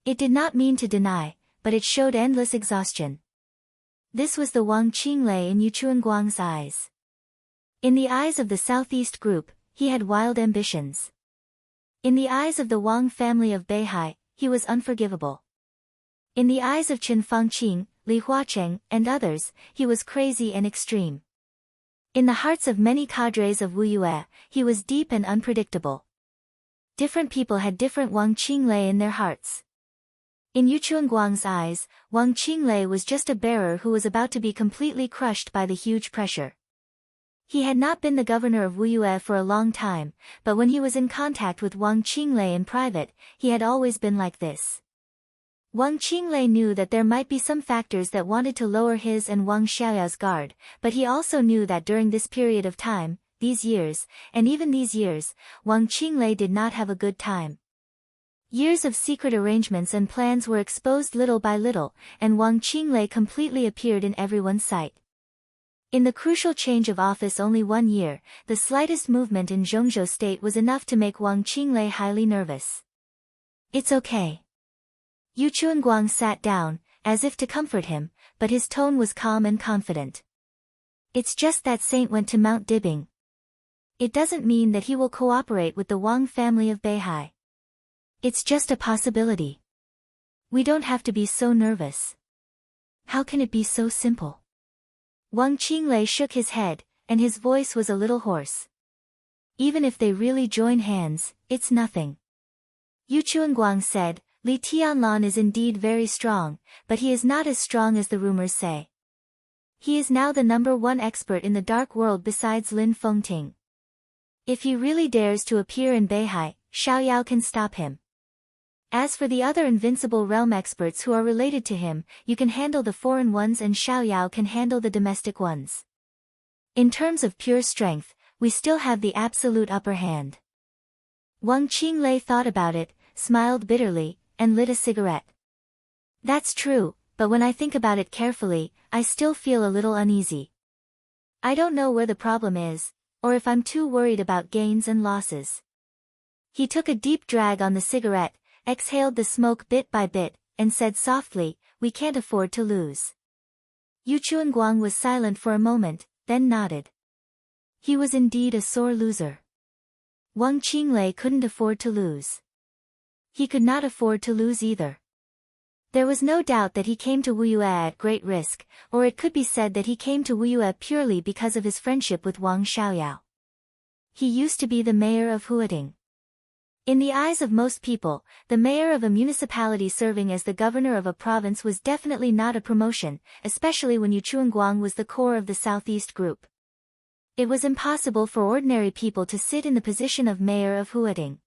It did not mean to deny, but it showed endless exhaustion. This was the Wang Qinglei in Yu Chuanguang's eyes. In the eyes of the Southeast Group, he had wild ambitions. In the eyes of the Wang family of Beihai, he was unforgivable. In the eyes of Chen Fengqing, Li Huacheng, and others, he was crazy and extreme. In the hearts of many cadres of Wu Yue, he was deep and unpredictable. Different people had different Wang Qinglei in their hearts. In Yu Chuanguang's eyes, Wang Qinglei was just a bearer who was about to be completely crushed by the huge pressure. He had not been the governor of Wu Yue for a long time, but when he was in contact with Wang Qinglei in private, he had always been like this. Wang Qinglei knew that there might be some factors that wanted to lower his and Wang Xiaoyao's guard, but he also knew that during this period of time, these years, and even these years, Wang Qinglei did not have a good time. Years of secret arrangements and plans were exposed little by little, and Wang Qinglei completely appeared in everyone's sight. In the crucial change of office only 1 year, the slightest movement in Zhongzhou state was enough to make Wang Qinglei highly nervous. "It's okay." Yu Chuanguang sat down, as if to comfort him, but his tone was calm and confident. "It's just that Saint went to Mount Dibing. It doesn't mean that he will cooperate with the Wang family of Beihai. It's just a possibility. We don't have to be so nervous." "How can it be so simple?" Wang Qinglei shook his head, and his voice was a little hoarse. "Even if they really join hands, it's nothing." Yu Chuanguang said, "Li Tianlan is indeed very strong, but he is not as strong as the rumors say. He is now the #1 expert in the dark world besides Lin Fengting. If he really dares to appear in Beihai, Xiaoyao can stop him. As for the other invincible realm experts who are related to him, you can handle the foreign ones and Xiaoyao can handle the domestic ones. In terms of pure strength, we still have the absolute upper hand." Wang Qinglei thought about it, smiled bitterly, and lit a cigarette. "That's true, but when I think about it carefully, I still feel a little uneasy. I don't know where the problem is, or if I'm too worried about gains and losses." He took a deep drag on the cigarette, exhaled the smoke bit by bit, and said softly, "We can't afford to lose." Yu Chuanguang was silent for a moment, then nodded. He was indeed a sore loser. Wang Qinglei couldn't afford to lose. He could not afford to lose either. There was no doubt that he came to Wu Yue at great risk, or it could be said that he came to Wu Yue purely because of his friendship with Wang Xiaoyao. He used to be the mayor of Huading. In the eyes of most people, the mayor of a municipality serving as the governor of a province was definitely not a promotion, especially when Yu Chuanguang was the core of the Southeast Group. It was impossible for ordinary people to sit in the position of mayor of Huading.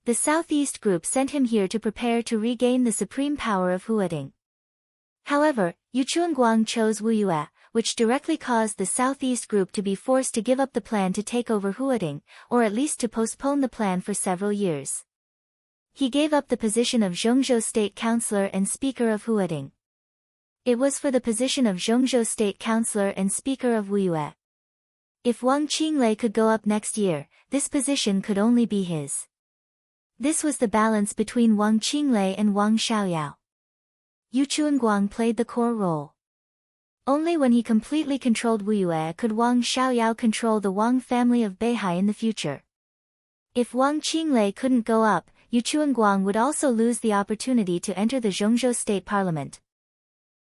The Southeast Group sent him here to prepare to regain the supreme power of Huading. However, Yu Chuanguang chose Wu Yue, which directly caused the Southeast Group to be forced to give up the plan to take over Huading, or at least to postpone the plan for several years. He gave up the position of Zhongzhou State Councillor and Speaker of Huading. It was for the position of Zhongzhou State Councillor and Speaker of Wuyue. If Wang Qinglei could go up next year, this position could only be his. This was the balance between Wang Qinglei and Wang Xiaoyao. Yu Chuanguang played the core role. Only when he completely controlled Wuyue could Wang Xiaoyao control the Wang family of Beihai in the future. If Wang Qinglei couldn't go up, Yu Chuanguang would also lose the opportunity to enter the Zhongzhou State Parliament.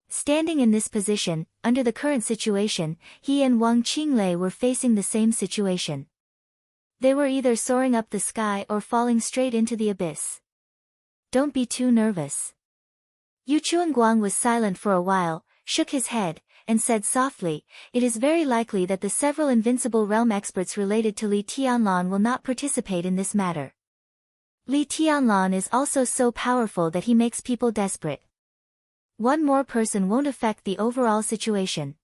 Standing in this position, under the current situation, he and Wang Qinglei were facing the same situation. They were either soaring up the sky or falling straight into the abyss. Don't be too nervous. Yu Chuanguang was silent for a while, shook his head, and said softly, "It is very likely that the several invincible realm experts related to Li Tianlan will not participate in this matter. Li Tianlan is also so powerful that he makes people desperate. One more person won't affect the overall situation."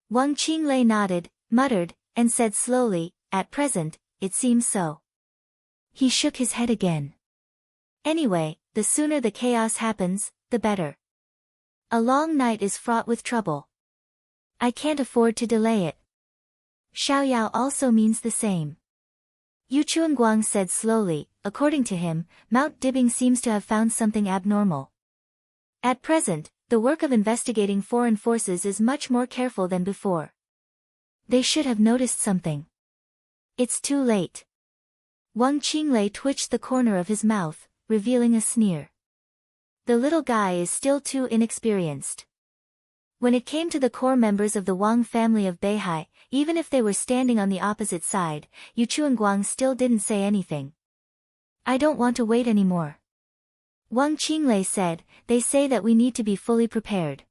Wang Qinglei nodded, muttered, and said slowly, "At present, it seems so." He shook his head again. "Anyway, the sooner the chaos happens, the better. A long night is fraught with trouble. I can't afford to delay it." Xiaoyao also means the same. Yu Chuanguang said slowly, according to him, Mount Dibing seems to have found something abnormal. At present, the work of investigating foreign forces is much more careful than before. They should have noticed something. It's too late. Wang Qinglei twitched the corner of his mouth, revealing a sneer. The little guy is still too inexperienced. When it came to the core members of the Wang family of Beihai, even if they were standing on the opposite side, Yu Chuanguang still didn't say anything. "I don't want to wait anymore." Wang Qinglei said, "They say that we need to be fully prepared.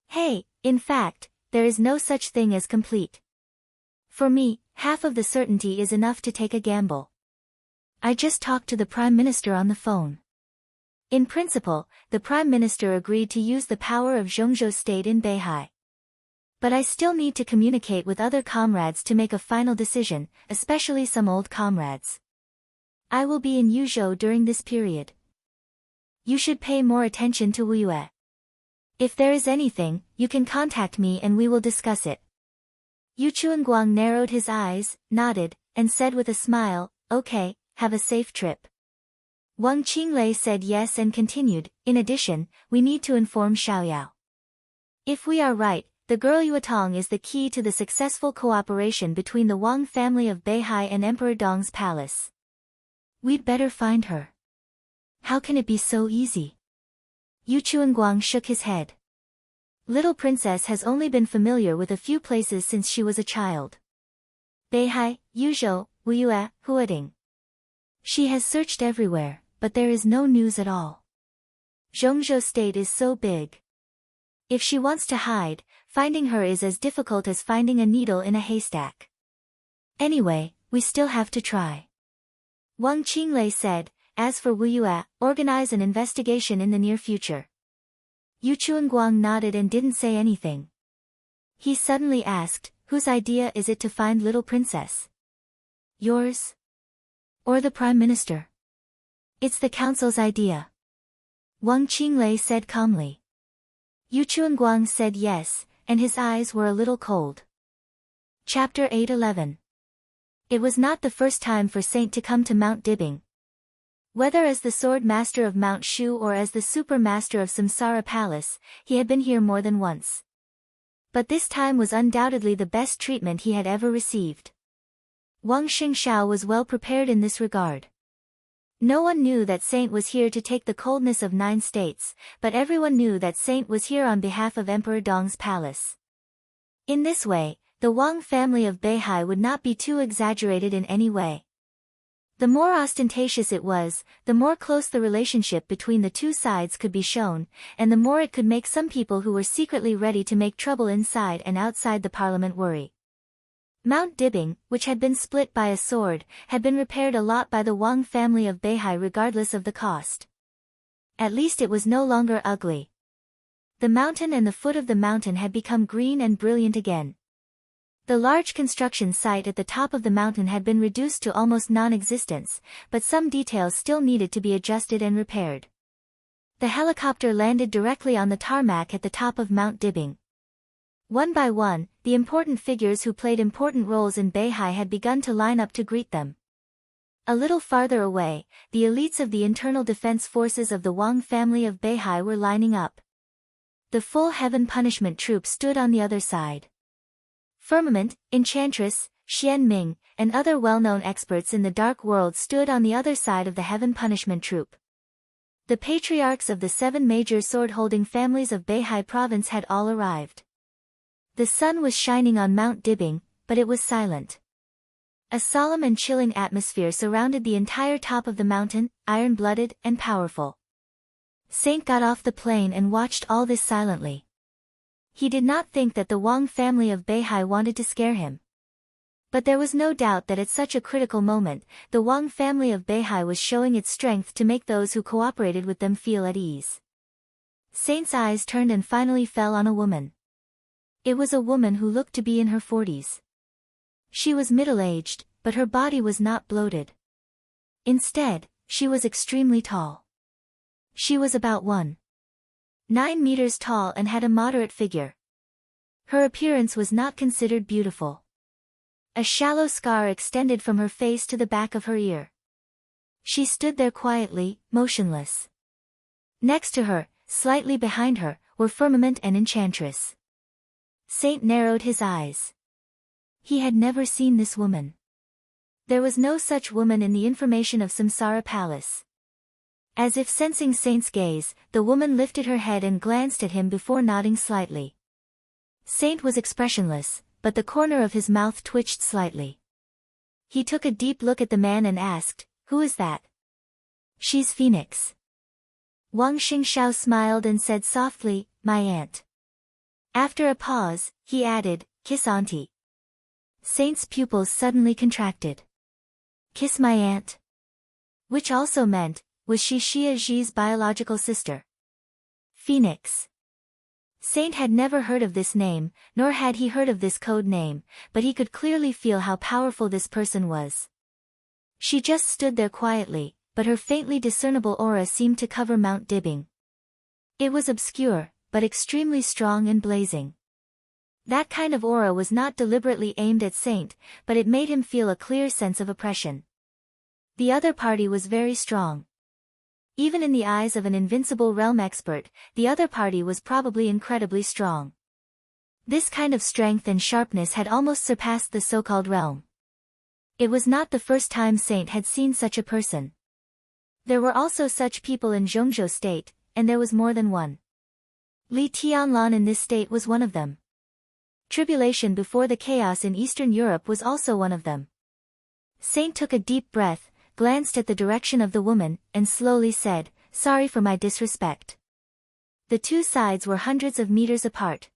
Hey, in fact, there is no such thing as complete. For me, half of the certainty is enough to take a gamble. I just talked to the Prime Minister on the phone. In principle, the Prime Minister agreed to use the power of Zhongzhou State in Beihai. But I still need to communicate with other comrades to make a final decision, especially some old comrades. I will be in Yuzhou during this period. You should pay more attention to Wuyue. If there is anything, you can contact me and we will discuss it." Yu Chuanguang narrowed his eyes, nodded, and said with a smile, "Okay, have a safe trip." Wang Qinglei said yes and continued, "In addition, we need to inform Xiaoyao. If we are right, the girl Yuetong is the key to the successful cooperation between the Wang family of Beihai and Emperor Dong's palace. We'd better find her. How can it be so easy?" Yu Chuanguang shook his head. Little princess has only been familiar with a few places since she was a child. Beihai, Yuzhou, Wuyue, Huading. She has searched everywhere, but there is no news at all. Zhongzhou State is so big. If she wants to hide, finding her is as difficult as finding a needle in a haystack. Anyway, we still have to try. Wang Qinglei said, "As for Wuyue, organize an investigation in the near future." Yu Chuanguang nodded and didn't say anything. He suddenly asked, "Whose idea is it to find little princess? Yours? Or the Prime Minister?" "It's the council's idea." Wang Qinglei said calmly. Yu Chuanguang said yes, and his eyes were a little cold. Chapter 8:11. It was not the first time for Saint to come to Mount Dibing. Whether as the Sword Master of Mount Shu or as the Super Master of Samsara Palace, he had been here more than once. But this time was undoubtedly the best treatment he had ever received. Wang Xingxiao was well prepared in this regard. No one knew that Saint was here to take the coldness of 9 states, but everyone knew that Saint was here on behalf of Emperor Dong's palace. In this way, the Wang family of Beihai would not be too exaggerated in any way. The more ostentatious it was, the more close the relationship between the two sides could be shown, and the more it could make some people who were secretly ready to make trouble inside and outside the parliament worry. Mount Dibing, which had been split by a sword, had been repaired a lot by the Wang family of Beihai regardless of the cost. At least it was no longer ugly. The mountain and the foot of the mountain had become green and brilliant again. The large construction site at the top of the mountain had been reduced to almost non-existence, but some details still needed to be adjusted and repaired. The helicopter landed directly on the tarmac at the top of Mount Dibbing. One by one, the important figures who played important roles in Beihai had begun to line up to greet them. A little farther away, the elites of the internal defense forces of the Wang family of Beihai were lining up. The full heaven punishment troop stood on the other side. Firmament, Enchantress, Xian Ming, and other well-known experts in the dark world stood on the other side of the heaven punishment troop. The patriarchs of the 7 major sword-holding families of Beihai province had all arrived. The sun was shining on Mount Dibbing, but it was silent. A solemn and chilling atmosphere surrounded the entire top of the mountain, iron-blooded and powerful. Saint got off the plane and watched all this silently. He did not think that the Wang family of Beihai wanted to scare him. But there was no doubt that at such a critical moment, the Wang family of Beihai was showing its strength to make those who cooperated with them feel at ease. Saint's eyes turned and finally fell on a woman. It was a woman who looked to be in her 40s. She was middle-aged, but her body was not bloated. Instead, she was extremely tall. She was about 1.9 meters tall and had a moderate figure. Her appearance was not considered beautiful. A shallow scar extended from her face to the back of her ear. She stood there quietly, motionless. Next to her, slightly behind her, were Firmament and Enchantress. Saint narrowed his eyes. He had never seen this woman. There was no such woman in the information of Samsara Palace. As if sensing Saint's gaze, the woman lifted her head and glanced at him before nodding slightly. Saint was expressionless, but the corner of his mouth twitched slightly. He took a deep look at the man and asked, "Who is that?" "She's Phoenix." Wang Xingxiao smiled and said softly, "My aunt." After a pause, he added, "Kiss auntie." Saint's pupils suddenly contracted. Kiss my aunt? Which also meant, was she Xia Zhi's biological sister? Phoenix. Saint had never heard of this name, nor had he heard of this code name, but he could clearly feel how powerful this person was. She just stood there quietly, but her faintly discernible aura seemed to cover Mount Dibbing. It was obscure, but extremely strong and blazing. That kind of aura was not deliberately aimed at Saint, but it made him feel a clear sense of oppression. The other party was very strong. Even in the eyes of an invincible realm expert, the other party was probably incredibly strong. This kind of strength and sharpness had almost surpassed the so-called realm. It was not the first time Saint had seen such a person. There were also such people in Zhongzhou state, and there was more than one. Li Tianlan in this state was one of them. Tribulation before the chaos in Eastern Europe was also one of them. Saint took a deep breath, glanced at the direction of the woman, and slowly said, "Sorry for my disrespect." The two sides were hundreds of meters apart.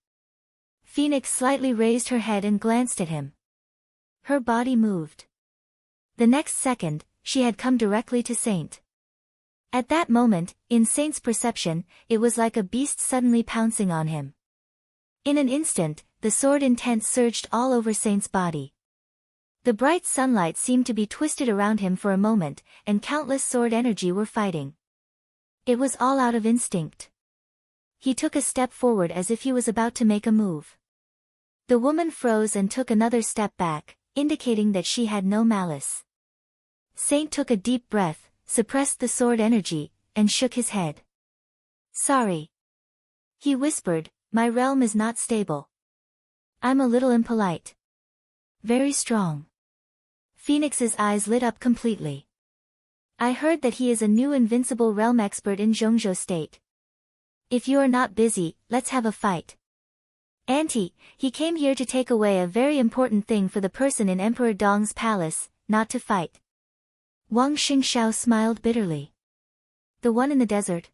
Phoenix slightly raised her head and glanced at him. Her body moved. The next second, she had come directly to Saint. At that moment, in Saint's perception, it was like a beast suddenly pouncing on him. In an instant, the sword intent surged all over Saint's body. The bright sunlight seemed to be twisted around him for a moment, and countless sword energy were fighting. It was all out of instinct. He took a step forward as if he was about to make a move. The woman froze and took another step back, indicating that she had no malice. Saint took a deep breath, suppressed the sword energy, and shook his head. "Sorry." He whispered, "My realm is not stable. I'm a little impolite." "Very strong." Phoenix's eyes lit up completely. "I heard that he is a new invincible realm expert in Zhongzhou state. If you are not busy, let's have a fight." "Auntie, he came here to take away a very important thing for the person in Emperor Dong's palace, not to fight." Wang Xingxiao smiled bitterly. "The one in the desert?"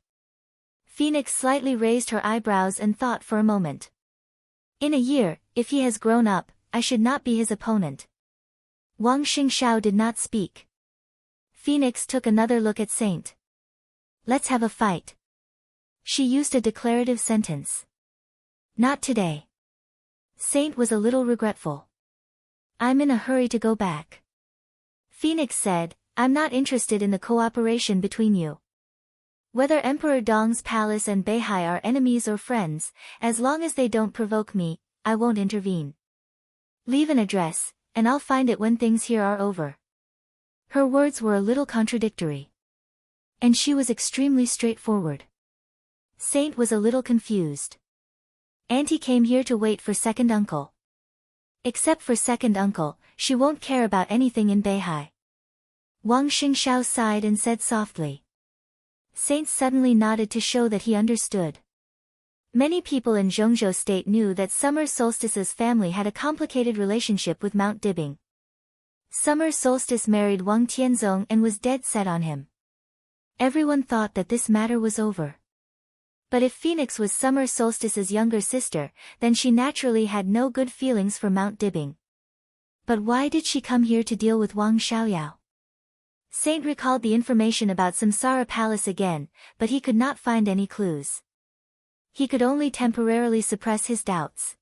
Phoenix slightly raised her eyebrows and thought for a moment. "In a year, if he has grown up, I should not be his opponent." Wang Xingxiao did not speak. Phoenix took another look at Saint. "Let's have a fight." She used a declarative sentence. "Not today." Saint was a little regretful. "I'm in a hurry to go back." Phoenix said, "I'm not interested in the cooperation between you. Whether Emperor Dong's palace and Beihai are enemies or friends, as long as they don't provoke me, I won't intervene. Leave an address, and I'll find it when things here are over. Her words were a little contradictory. And she was extremely straightforward. Saint was a little confused. Auntie came here to wait for second uncle. Except for second uncle, she won't care about anything in Beihai. Wang Xingshao sighed and said softly. Saint suddenly nodded to show that he understood. Many people in Zhongzhou state knew that Summer Solstice's family had a complicated relationship with Mount Dibing. Summer Solstice married Wang Tianzong and was dead set on him. Everyone thought that this matter was over. But if Phoenix was Summer Solstice's younger sister, then she naturally had no good feelings for Mount Dibing. But why did she come here to deal with Wang Xiaoyao? Saint recalled the information about Samsara Palace again, but he could not find any clues. He could only temporarily suppress his doubts.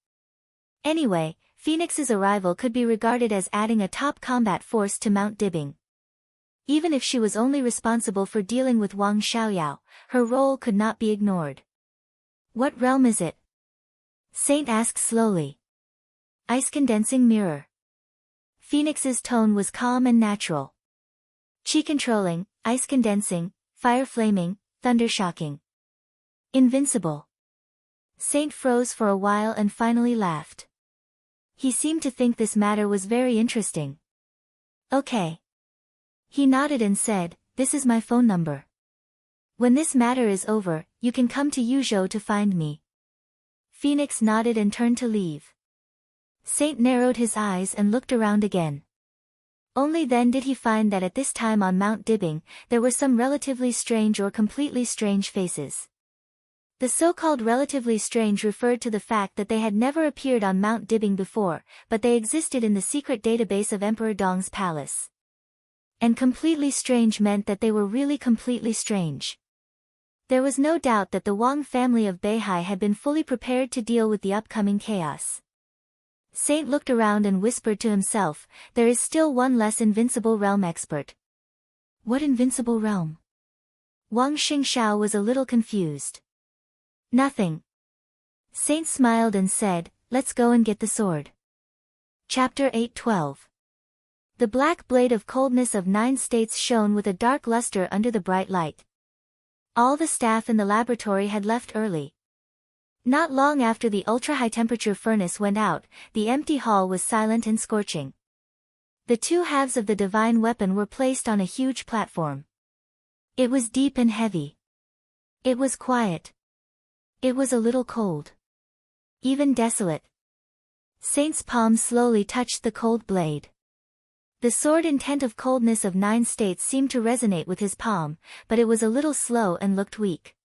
Anyway, Phoenix's arrival could be regarded as adding a top combat force to Mount Dibing. Even if she was only responsible for dealing with Wang Xiaoyao, her role could not be ignored. What realm is it? Saint asked slowly. Ice condensing mirror. Phoenix's tone was calm and natural. Chi controlling, ice condensing, fire flaming, thunder shocking. Invincible. Saint froze for a while and finally laughed. He seemed to think this matter was very interesting. Okay. He nodded and said, this is my phone number. When this matter is over, you can come to Yuzhou to find me. Phoenix nodded and turned to leave. Saint narrowed his eyes and looked around again. Only then did he find that at this time on Mount Dibing, there were some relatively strange or completely strange faces. The so-called relatively strange referred to the fact that they had never appeared on Mount Dibing before, but they existed in the secret database of Emperor Dong's palace. And completely strange meant that they were really completely strange. There was no doubt that the Wang family of Beihai had been fully prepared to deal with the upcoming chaos. Saint looked around and whispered to himself, there is still one less invincible realm expert. What invincible realm? Wang Xingshao was a little confused. Nothing. Saint smiled and said, let's go and get the sword. Chapter 8:12. The black blade of coldness of 9 states shone with a dark luster under the bright light. All the staff in the laboratory had left early. Not long after the ultra-high-temperature furnace went out, the empty hall was silent and scorching. The two halves of the divine weapon were placed on a huge platform. It was deep and heavy. It was quiet. It was a little cold. Even desolate. Saint's palm slowly touched the cold blade. The sword intent of coldness of 9 states seemed to resonate with his palm, but it was a little slow and looked weak.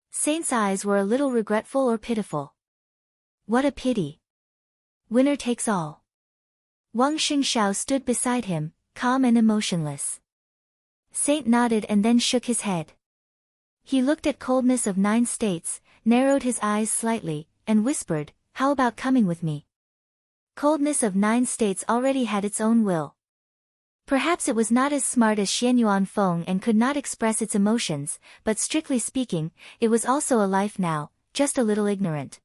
Saint's eyes were a little regretful or pitiful. What a pity. Winner takes all. Wang Xingshao stood beside him, calm and emotionless. Saint nodded and then shook his head. He looked at coldness of 9 states, narrowed his eyes slightly, and whispered, how about coming with me? Coldness of 9 states already had its own will. Perhaps it was not as smart as Xianyuan Feng and could not express its emotions, but strictly speaking, it was also alive now, just a little ignorant.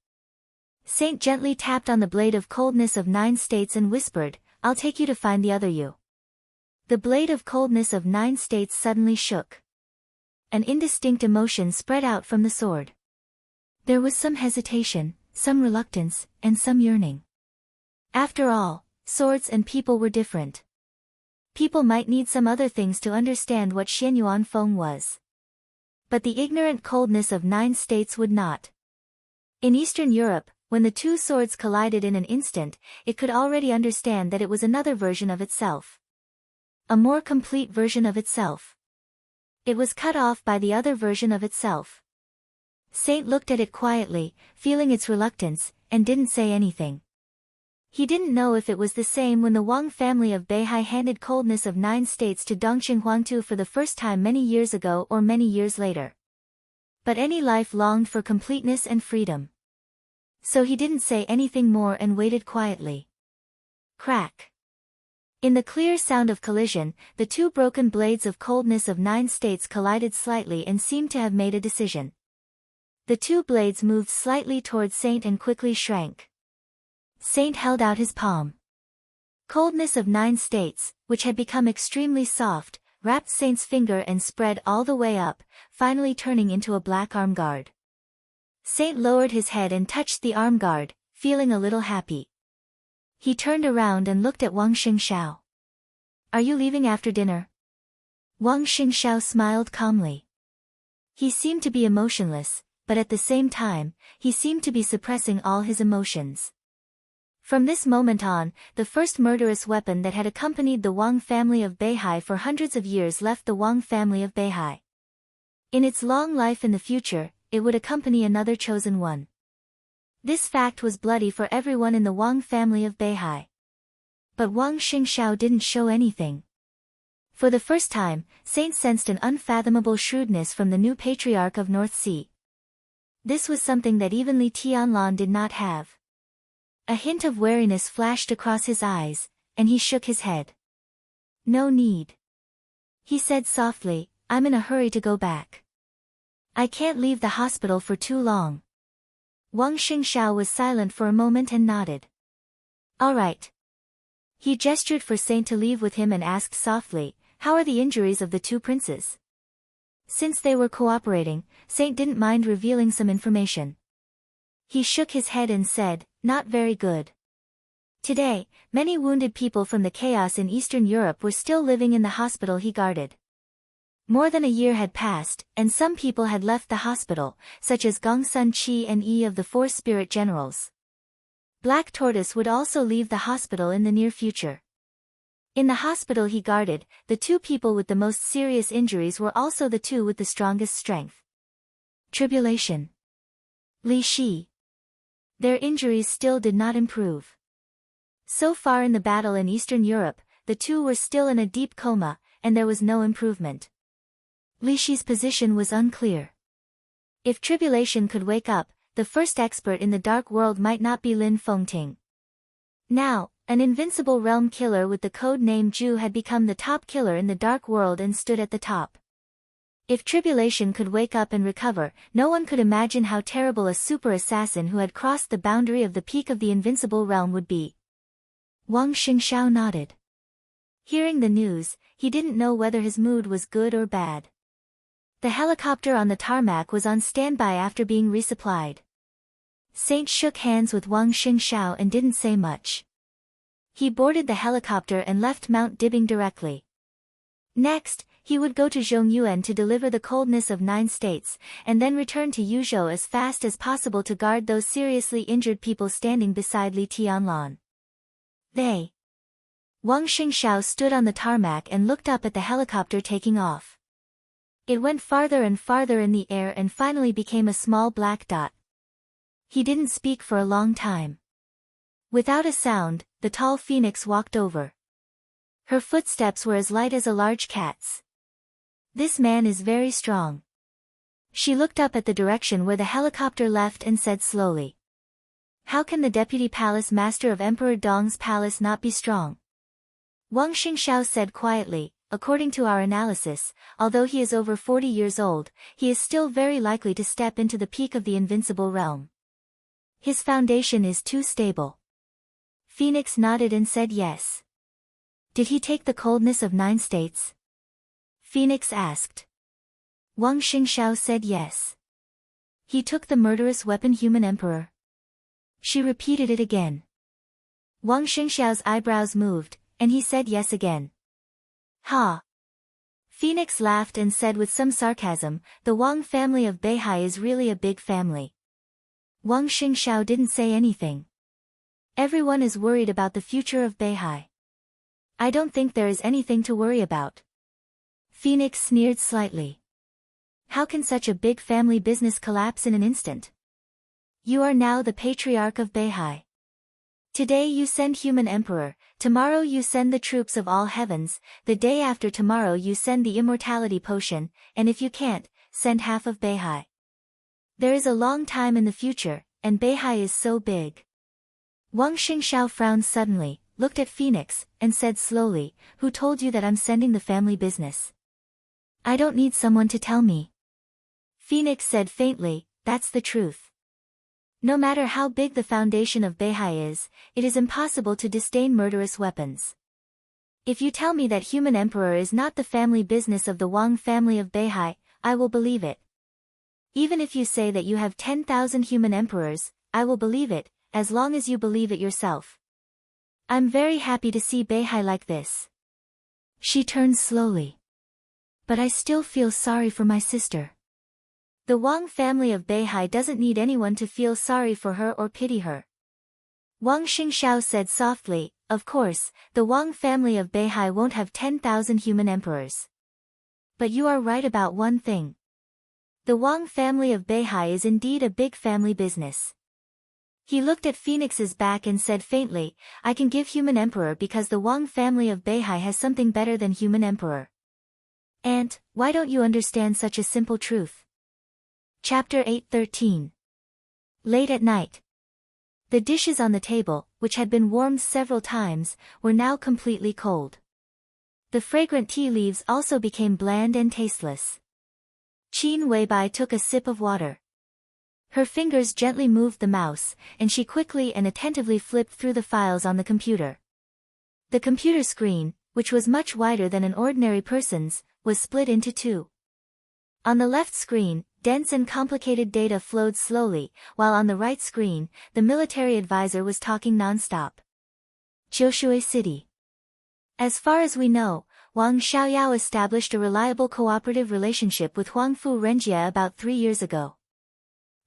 Saint gently tapped on the blade of coldness of 9 states and whispered, I'll take you to find the other you. The blade of coldness of 9 states suddenly shook. An indistinct emotion spread out from the sword. There was some hesitation, some reluctance, and some yearning. After all, swords and people were different. People might need some other things to understand what Xianyuan Feng was. But the ignorant coldness of 9 states would not. In Eastern Europe, when the two swords collided in an instant, it could already understand that it was another version of itself. A more complete version of itself. It was cut off by the other version of itself. Saint looked at it quietly, feeling its reluctance, and didn't say anything. He didn't know if it was the same when the Wang family of Beihai handed coldness of 9 states to Dongqing Huangtu for the first time many years ago or many years later. But any life longed for completeness and freedom. So he didn't say anything more and waited quietly. Crack. In the clear sound of collision, the two broken blades of coldness of 9 states collided slightly and seemed to have made a decision. The two blades moved slightly towards Saint and quickly shrank. Saint held out his palm. Coldness of 9 states, which had become extremely soft, wrapped Saint's finger and spread all the way up, finally turning into a black arm guard. Saint lowered his head and touched the arm guard, feeling a little happy. He turned around and looked at Wang Xingxiao. "Are you leaving after dinner?" Wang Xingxiao smiled calmly. He seemed to be emotionless, but at the same time, he seemed to be suppressing all his emotions. From this moment on, the first murderous weapon that had accompanied the Wang family of Beihai for hundreds of years left the Wang family of Beihai. In its long life in the future, it would accompany another chosen one. This fact was bloody for everyone in the Wang family of Beihai. But Wang Xingxiao didn't show anything. For the first time, Saint sensed an unfathomable shrewdness from the new patriarch of North Sea. This was something that even Li Tianlan did not have. A hint of wariness flashed across his eyes, and he shook his head. "No need," he said softly, "I'm in a hurry to go back. I can't leave the hospital for too long." Wang Xingxiao was silent for a moment and nodded. "All right." He gestured for Saint to leave with him and asked softly, "How are the injuries of the two princes?" Since they were cooperating, Saint didn't mind revealing some information. He shook his head and said, "Not very good. Today, many wounded people from the chaos in Eastern Europe were still living in the hospital he guarded. More than a year had passed, and some people had left the hospital, such as Gong Sun Chi and Yi of the 4 spirit generals. Black Tortoise would also leave the hospital in the near future. In the hospital he guarded, the two people with the most serious injuries were also the two with the strongest strength. Tribulation. Li Shi. Their injuries still did not improve. So far in the battle in Eastern Europe, the two were still in a deep coma, and there was no improvement. Li Shi's position was unclear. If Tribulation could wake up, the first expert in the Dark World might not be Lin Fengting. Now, an invincible realm killer with the code name Zhu had become the top killer in the Dark World and stood at the top. If Tribulation could wake up and recover, no one could imagine how terrible a super assassin who had crossed the boundary of the peak of the invincible realm would be. Wang Xingxiao nodded. Hearing the news, he didn't know whether his mood was good or bad. The helicopter on the tarmac was on standby after being resupplied. Saint shook hands with Wang Xingxiao and didn't say much. He boarded the helicopter and left Mount Dibbing directly. Next, he would go to Zhongyuan to deliver the coldness of 9 states, and then return to Yuzhou as fast as possible to guard those seriously injured people standing beside Li Tianlan. Wang Xingxiao stood on the tarmac and looked up at the helicopter taking off. It went farther and farther in the air and finally became a small black dot. He didn't speak for a long time. Without a sound, the tall phoenix walked over. Her footsteps were as light as a large cat's. "This man is very strong." She looked up at the direction where the helicopter left and said slowly. "How can the deputy palace master of Emperor Dong's palace not be strong?" Wang Xingxiao said quietly, "According to our analysis, although he is over 40 years old, he is still very likely to step into the peak of the invincible realm. His foundation is too stable." Phoenix nodded and said yes. "Did he take the coldness of 9 states?" Phoenix asked. Wang Xingxiao said yes. "He took the murderous weapon human emperor?" She repeated it again. Wang Xingxiao's eyebrows moved, and he said yes again. "Ha!" Phoenix laughed and said with some sarcasm, "The Wang family of Beihai is really a big family." Wang Xingxiao didn't say anything. "Everyone is worried about the future of Beihai. I don't think there is anything to worry about." Phoenix sneered slightly. "How can such a big family business collapse in an instant? You are now the patriarch of Beihai. Today you send human emperor, tomorrow you send the troops of all heavens, the day after tomorrow you send the immortality potion, and if you can't, send half of Beihai. There is a long time in the future, and Beihai is so big." Wang Xingxiao frowned suddenly, looked at Phoenix, and said slowly, "Who told you that I'm sending the family business?" "I don't need someone to tell me." Phoenix said faintly, "That's the truth. No matter how big the foundation of Beihai is, it is impossible to disdain murderous weapons. If you tell me that human emperor is not the family business of the Wang family of Beihai, I will believe it. Even if you say that you have 10,000 human emperors, I will believe it, as long as you believe it yourself. I'm very happy to see Beihai like this." She turned slowly. "But I still feel sorry for my sister." The Wang family of Beihai doesn't need anyone to feel sorry for her or pity her. Wang Xingxiao said softly, "Of course, the Wang family of Beihai won't have 10,000 human emperors. But you are right about one thing. The Wang family of Beihai is indeed a big family business." He looked at Phoenix's back and said faintly, "I can give human emperor because the Wang family of Beihai has something better than human emperor." "Aunt, why don't you understand such a simple truth?" Chapter 8:13. Late at night. The dishes on the table, which had been warmed several times, were now completely cold. The fragrant tea leaves also became bland and tasteless. Qin Weibai took a sip of water. Her fingers gently moved the mouse, and she quickly and attentively flipped through the files on the computer. The computer screen, which was much wider than an ordinary person's, was split into two. On the left screen, dense and complicated data flowed slowly, while on the right screen, the military advisor was talking non-stop. Qiushui City. As far as we know, Wang Xiaoyao established a reliable cooperative relationship with Huangfu Renjie about 3 years ago.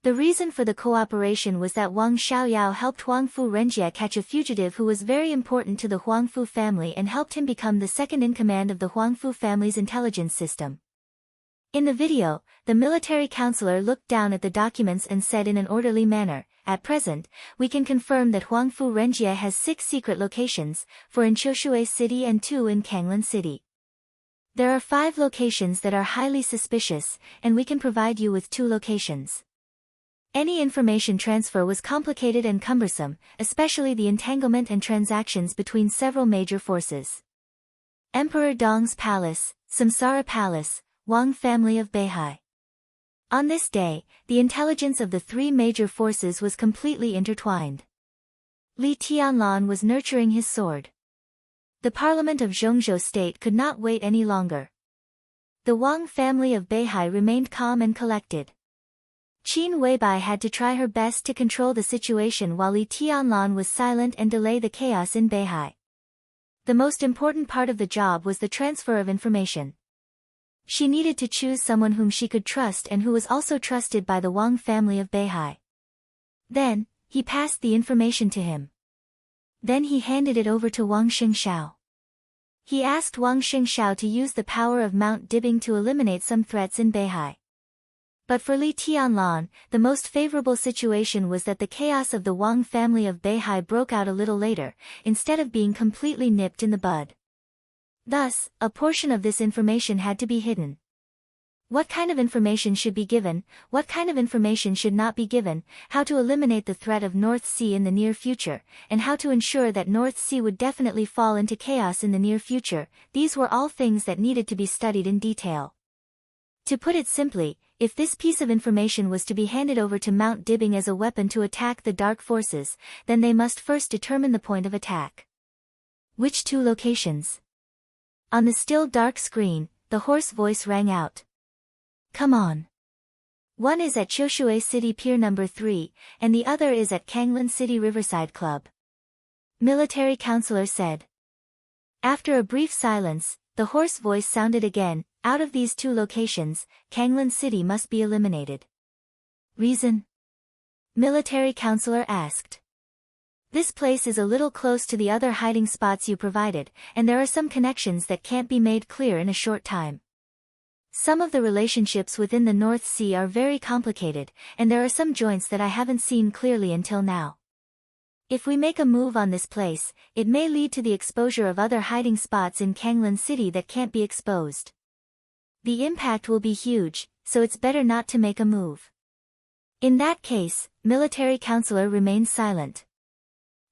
The reason for the cooperation was that Wang Xiaoyao helped Huangfu Renjie catch a fugitive who was very important to the Huangfu family and helped him become the second-in-command of the Huangfu family's intelligence system. In the video, the military counselor looked down at the documents and said in an orderly manner, "At present, we can confirm that Huangfu Renjie has 6 secret locations, 4 in Qiushui City and 2 in Kanglan City. There are 5 locations that are highly suspicious, and we can provide you with 2 locations. Any information transfer was complicated and cumbersome, especially the entanglement and transactions between several major forces. Emperor Dong's Palace, Samsara Palace, Wang family of Beihai. On this day, the intelligence of the 3 major forces was completely intertwined. Li Tianlan was nurturing his sword. The parliament of Zhongzhou state could not wait any longer. The Wang family of Beihai remained calm and collected. Qin Weibai had to try her best to control the situation while Li Tianlan was silent and delay the chaos in Beihai. The most important part of the job was the transfer of information. She needed to choose someone whom she could trust and who was also trusted by the Wang family of Beihai. Then, he passed the information to him. Then he handed it over to Wang Xingxiao. He asked Wang Xingxiao to use the power of Mount Dibbing to eliminate some threats in Beihai. But for Li Tianlan, the most favorable situation was that the chaos of the Wang family of Beihai broke out a little later, instead of being completely nipped in the bud. Thus, a portion of this information had to be hidden. What kind of information should be given, what kind of information should not be given, how to eliminate the threat of North Sea in the near future, and how to ensure that North Sea would definitely fall into chaos in the near future, these were all things that needed to be studied in detail. To put it simply, if this piece of information was to be handed over to Mount Dibbing as a weapon to attack the dark forces, then they must first determine the point of attack. Which 2 locations? On the still dark screen, the hoarse voice rang out. "Come on. One is at Qiushui City Pier number 3, and the other is at Kanglan City Riverside Club," military counselor said. After a brief silence, the hoarse voice sounded again, "Out of these 2 locations, Kanglan City must be eliminated." "Reason?" military counselor asked. "This place is a little close to the other hiding spots you provided, and there are some connections that can't be made clear in a short time. Some of the relationships within the North Sea are very complicated, and there are some joints that I haven't seen clearly until now. If we make a move on this place, it may lead to the exposure of other hiding spots in Kanglan City that can't be exposed. The impact will be huge, so it's better not to make a move." In that case, military counselor remained silent.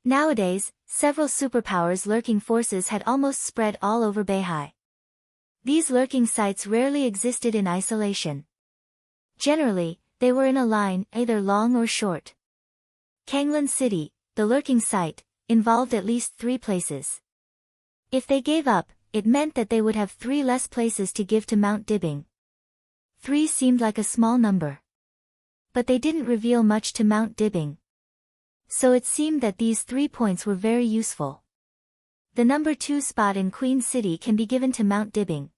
Nowadays, several superpowers lurking forces had almost spread all over Beihai. These lurking sites rarely existed in isolation. Generally, they were in a line, either long or short. Kanglan City, the lurking site, involved at least 3 places. If they gave up, it meant that they would have 3 less places to give to Mount Dibbing. 3 seemed like a small number. But they didn't reveal much to Mount Dibbing. So it seemed that these 3 points were very useful. The number 2 spot in Queen City can be given to Mount Dibbing.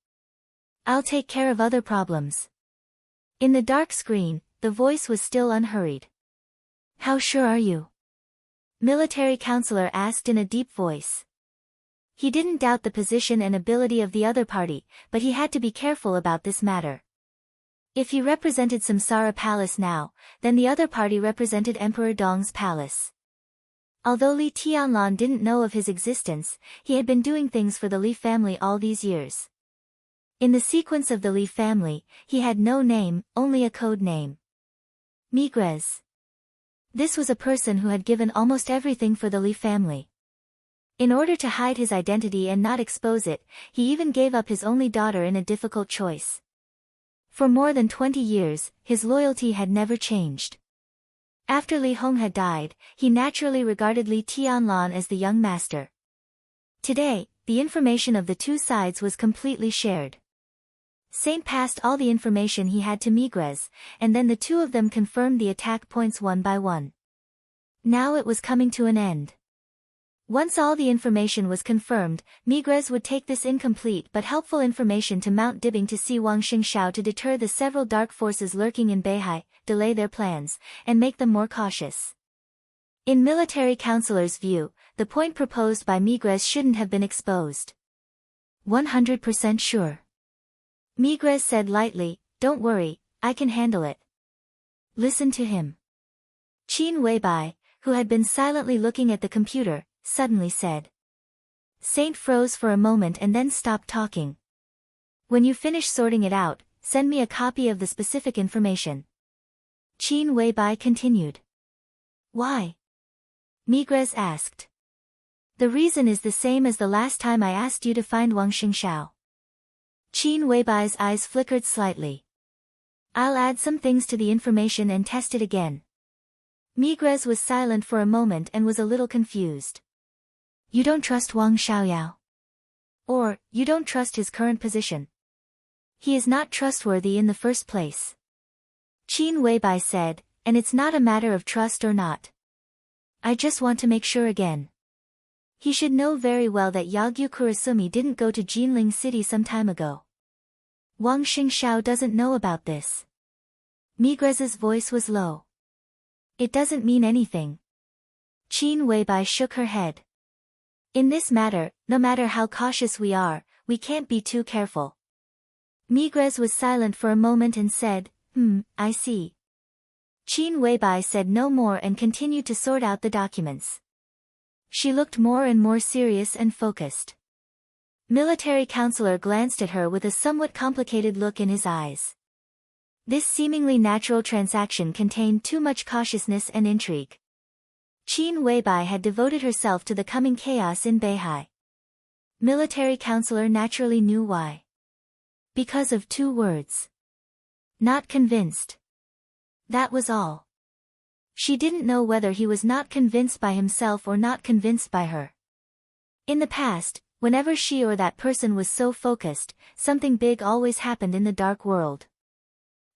I'll take care of other problems. In the dark screen, the voice was still unhurried. How sure are you? Military counselor asked in a deep voice. He didn't doubt the position and ability of the other party, but he had to be careful about this matter. If he represented Samsara Palace now, then the other party represented Emperor Dong's palace. Although Li Tianlan didn't know of his existence, he had been doing things for the Li family all these years. In the sequence of the Li family, he had no name, only a code name. Migrez. This was a person who had given almost everything for the Li family. In order to hide his identity and not expose it, he even gave up his only daughter in a difficult choice. For more than 20 years, his loyalty had never changed. After Li Hong had died, he naturally regarded Li Tianlan as the young master. Today, the information of the 2 sides was completely shared. Saint passed all the information he had to Migrez, and then the 2 of them confirmed the attack points one by one. Now it was coming to an end. Once all the information was confirmed, Migrez would take this incomplete but helpful information to Mount Dibbing to see Wang Xingshao to deter the several dark forces lurking in Beihai, delay their plans, and make them more cautious. In military counselor's view, the point proposed by Migrez shouldn't have been exposed. 100% sure. Migrez said lightly, don't worry, I can handle it. Listen to him. Qin Weibai, who had been silently looking at the computer, suddenly said. Saint froze for a moment and then stopped talking. When you finish sorting it out, send me a copy of the specific information. Qin Weibai continued. Why? Migrez asked. The reason is the same as the last time I asked you to find Wang Xingshao. Qin Weibai's eyes flickered slightly. I'll add some things to the information and test it again. Migrez was silent for a moment and was a little confused. You don't trust Wang Xiaoyao? Or, you don't trust his current position? He is not trustworthy in the first place. Qin Weibai said, and it's not a matter of trust or not. I just want to make sure again. He should know very well that Yagyu Kurasumi didn't go to Jinling City some time ago. Wang Xingshao doesn't know about this. Migrez's voice was low. It doesn't mean anything. Qin Weibai shook her head. In this matter, no matter how cautious we are, we can't be too careful. Migrez was silent for a moment and said, I see. Qin Weibai said no more and continued to sort out the documents. She looked more and more serious and focused. Military counselor glanced at her with a somewhat complicated look in his eyes. This seemingly natural transaction contained too much cautiousness and intrigue. Qin Weibai had devoted herself to the coming chaos in Beihai. Military counselor naturally knew why. Because of 2 words. Not convinced. That was all. She didn't know whether he was not convinced by himself or not convinced by her. In the past, whenever she or that person was so focused, something big always happened in the dark world.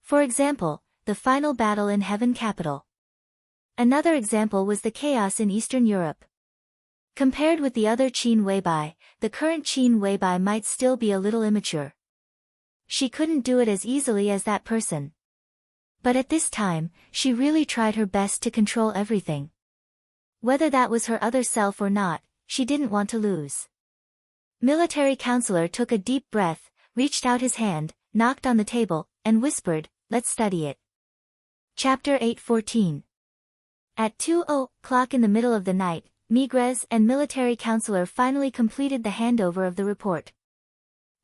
For example, the final battle in Heaven Capital. Another example was the chaos in Eastern Europe. Compared with the other Qin Weibai, the current Qin Weibai might still be a little immature. She couldn't do it as easily as that person. But at this time, she really tried her best to control everything. Whether that was her other self or not, she didn't want to lose. Military counselor took a deep breath, reached out his hand, knocked on the table, and whispered, let's study it. Chapter 8:14. At 2:00 in the middle of the night, Migrez and military counselor finally completed the handover of the report.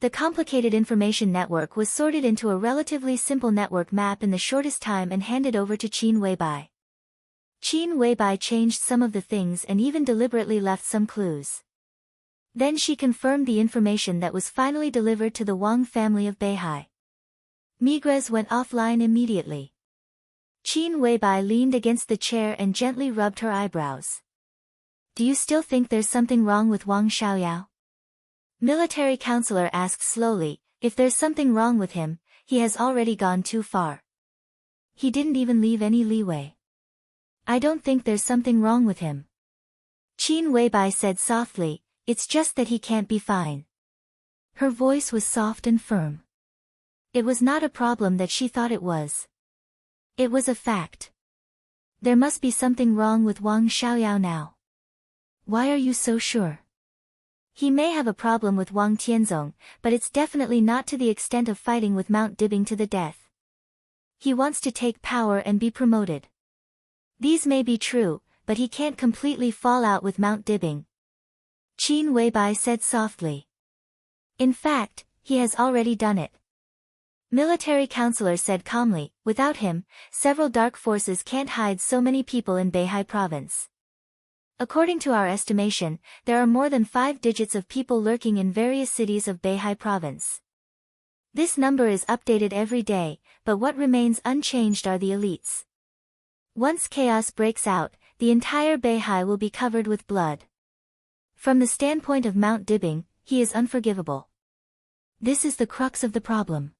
The complicated information network was sorted into a relatively simple network map in the shortest time and handed over to Qin Weibai. Qin Weibai changed some of the things and even deliberately left some clues. Then she confirmed the information that was finally delivered to the Wang family of Beihai. Migres went offline immediately. Qin Weibai leaned against the chair and gently rubbed her eyebrows. Do you still think there's something wrong with Wang Xiaoyao? Military counselor asked slowly. If there's something wrong with him, he has already gone too far. He didn't even leave any leeway. I don't think there's something wrong with him. Qin Weibai said softly, it's just that he can't be fine. Her voice was soft and firm. It was not a problem that she thought it was. It was a fact. There must be something wrong with Wang Xiaoyao now. Why are you so sure? He may have a problem with Wang Tianzong, but it's definitely not to the extent of fighting with Mount Dibing to the death. He wants to take power and be promoted. These may be true, but he can't completely fall out with Mount Dibing. Qin Weibai said softly. In fact, he has already done it. Military counselor said calmly, without him, several dark forces can't hide so many people in Beihai province. According to our estimation, there are more than 5 digits of people lurking in various cities of Beihai province. This number is updated every day, but what remains unchanged are the elites. Once chaos breaks out, the entire Beihai will be covered with blood. From the standpoint of Mount Dibing, he is unforgivable. This is the crux of the problem.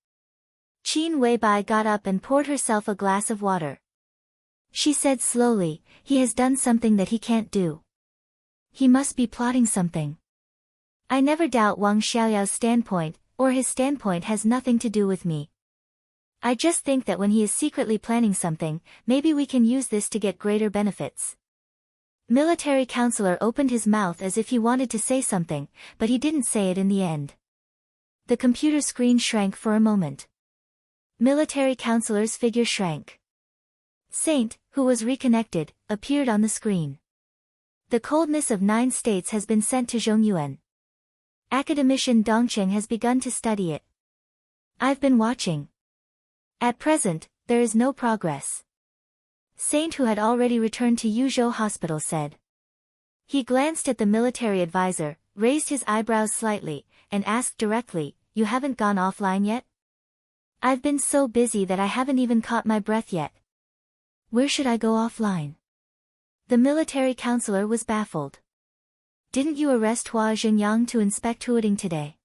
Qin Weibai got up and poured herself a glass of water. She said slowly, he has done something that he can't do. He must be plotting something. I never doubt Wang Xiaoyao's standpoint, or his standpoint has nothing to do with me. I just think that when he is secretly planning something, maybe we can use this to get greater benefits. Military counselor opened his mouth as if he wanted to say something, but he didn't say it in the end. The computer screen shrank for a moment. Military counselor's figure shrank. Saint, who was reconnected, appeared on the screen. The coldness of 9 states has been sent to Zhongyuan. Academician Dongcheng has begun to study it. I've been watching. At present, there is no progress. Saint, who had already returned to Yuzhou Hospital, said. He glanced at the military advisor, raised his eyebrows slightly, and asked directly, you haven't gone offline yet? I've been so busy that I haven't even caught my breath yet. Where should I go offline? The military counselor was baffled. Didn't you arrest Hua Zhenyang to inspect Huading today?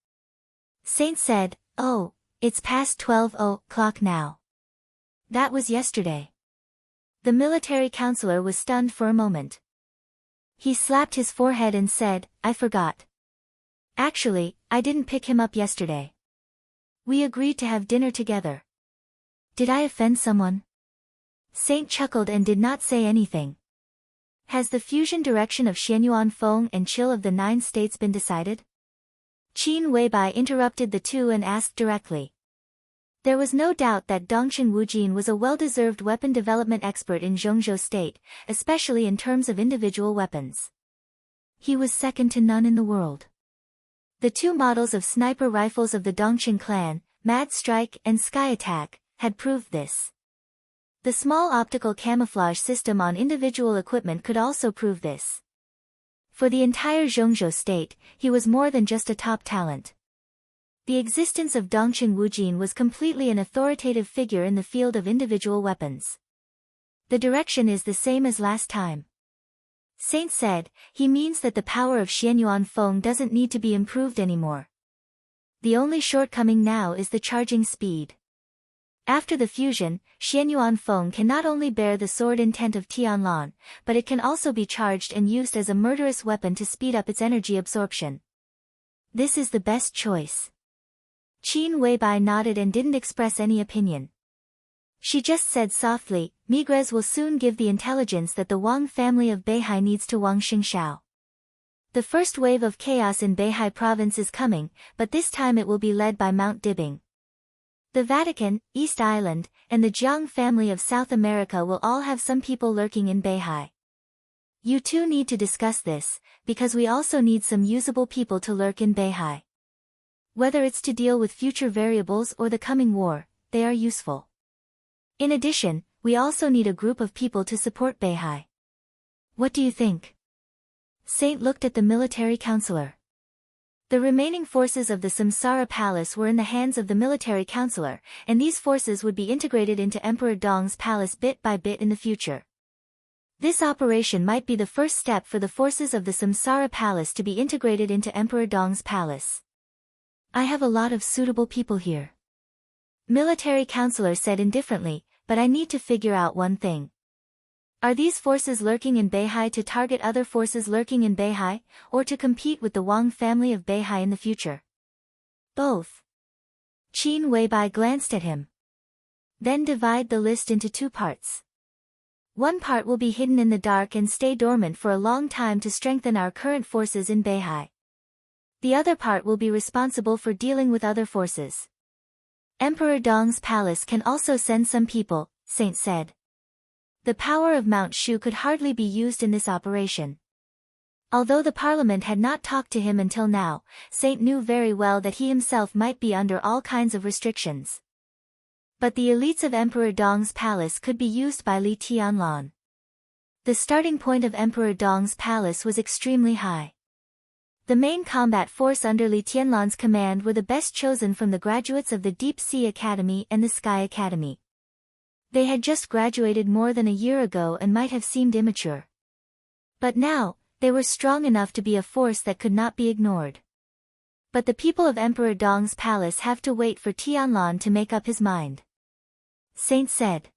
Saint said, oh, it's past 12 o'clock now. That was yesterday. The military counselor was stunned for a moment. He slapped his forehead and said, I forgot. Actually, I didn't pick him up yesterday. We agreed to have dinner together. Did I offend someone? Saint chuckled and did not say anything. Has the fusion direction of Xianyuan Feng and Chill of the 9 states been decided? Qin Weibai interrupted the two and asked directly. There was no doubt that Dongchen Wujin was a well-deserved weapon development expert in Zhongzhou State, especially in terms of individual weapons. He was second to none in the world. The 2 models of sniper rifles of the Dongchen clan, Mad Strike and Sky Attack, had proved this. The small optical camouflage system on individual equipment could also prove this. For the entire Zhongzhou state, he was more than just a top talent. The existence of Dongchen Wujin was completely an authoritative figure in the field of individual weapons. The direction is the same as last time. Saint said, he means that the power of Xianyuan Feng doesn't need to be improved anymore. The only shortcoming now is the charging speed. After the fusion, Xianyuan Feng can not only bear the sword intent of Tianlan, but it can also be charged and used as a murderous weapon to speed up its energy absorption. This is the best choice. Qin Weibai nodded and didn't express any opinion. She just said softly, Migres will soon give the intelligence that the Wang family of Beihai needs to Wang Xingshao. The first wave of chaos in Beihai province is coming, but this time it will be led by Mount Dibing. The Vatican, East Island, and the Jiang family of South America will all have some people lurking in Beihai. You two need to discuss this, because we also need some usable people to lurk in Beihai. Whether it's to deal with future variables or the coming war, they are useful. In addition, we also need a group of people to support Beihai. What do you think? Saint looked at the military counselor. The remaining forces of the Samsara Palace were in the hands of the military counselor, and these forces would be integrated into Emperor Dong's palace bit by bit in the future. This operation might be the first step for the forces of the Samsara Palace to be integrated into Emperor Dong's palace. I have a lot of suitable people here. Military counselor said indifferently, but I need to figure out one thing. Are these forces lurking in Beihai to target other forces lurking in Beihai, or to compete with the Wang family of Beihai in the future? Both. Qin Weibai glanced at him. Then divide the list into two parts. One part will be hidden in the dark and stay dormant for a long time to strengthen our current forces in Beihai. The other part will be responsible for dealing with other forces. Emperor Dong's palace can also send some people, Saint said. The power of Mount Shu could hardly be used in this operation. Although the parliament had not talked to him until now, Saint knew very well that he himself might be under all kinds of restrictions. But the elites of Emperor Dong's palace could be used by Li Tianlan. The starting point of Emperor Dong's palace was extremely high. The main combat force under Li Tianlan's command were the best chosen from the graduates of the Deep Sea Academy and the Sky Academy. They had just graduated more than a year ago and might have seemed immature. But now, they were strong enough to be a force that could not be ignored. But the people of Emperor Dong's palace have to wait for Tianlan to make up his mind. Saint said.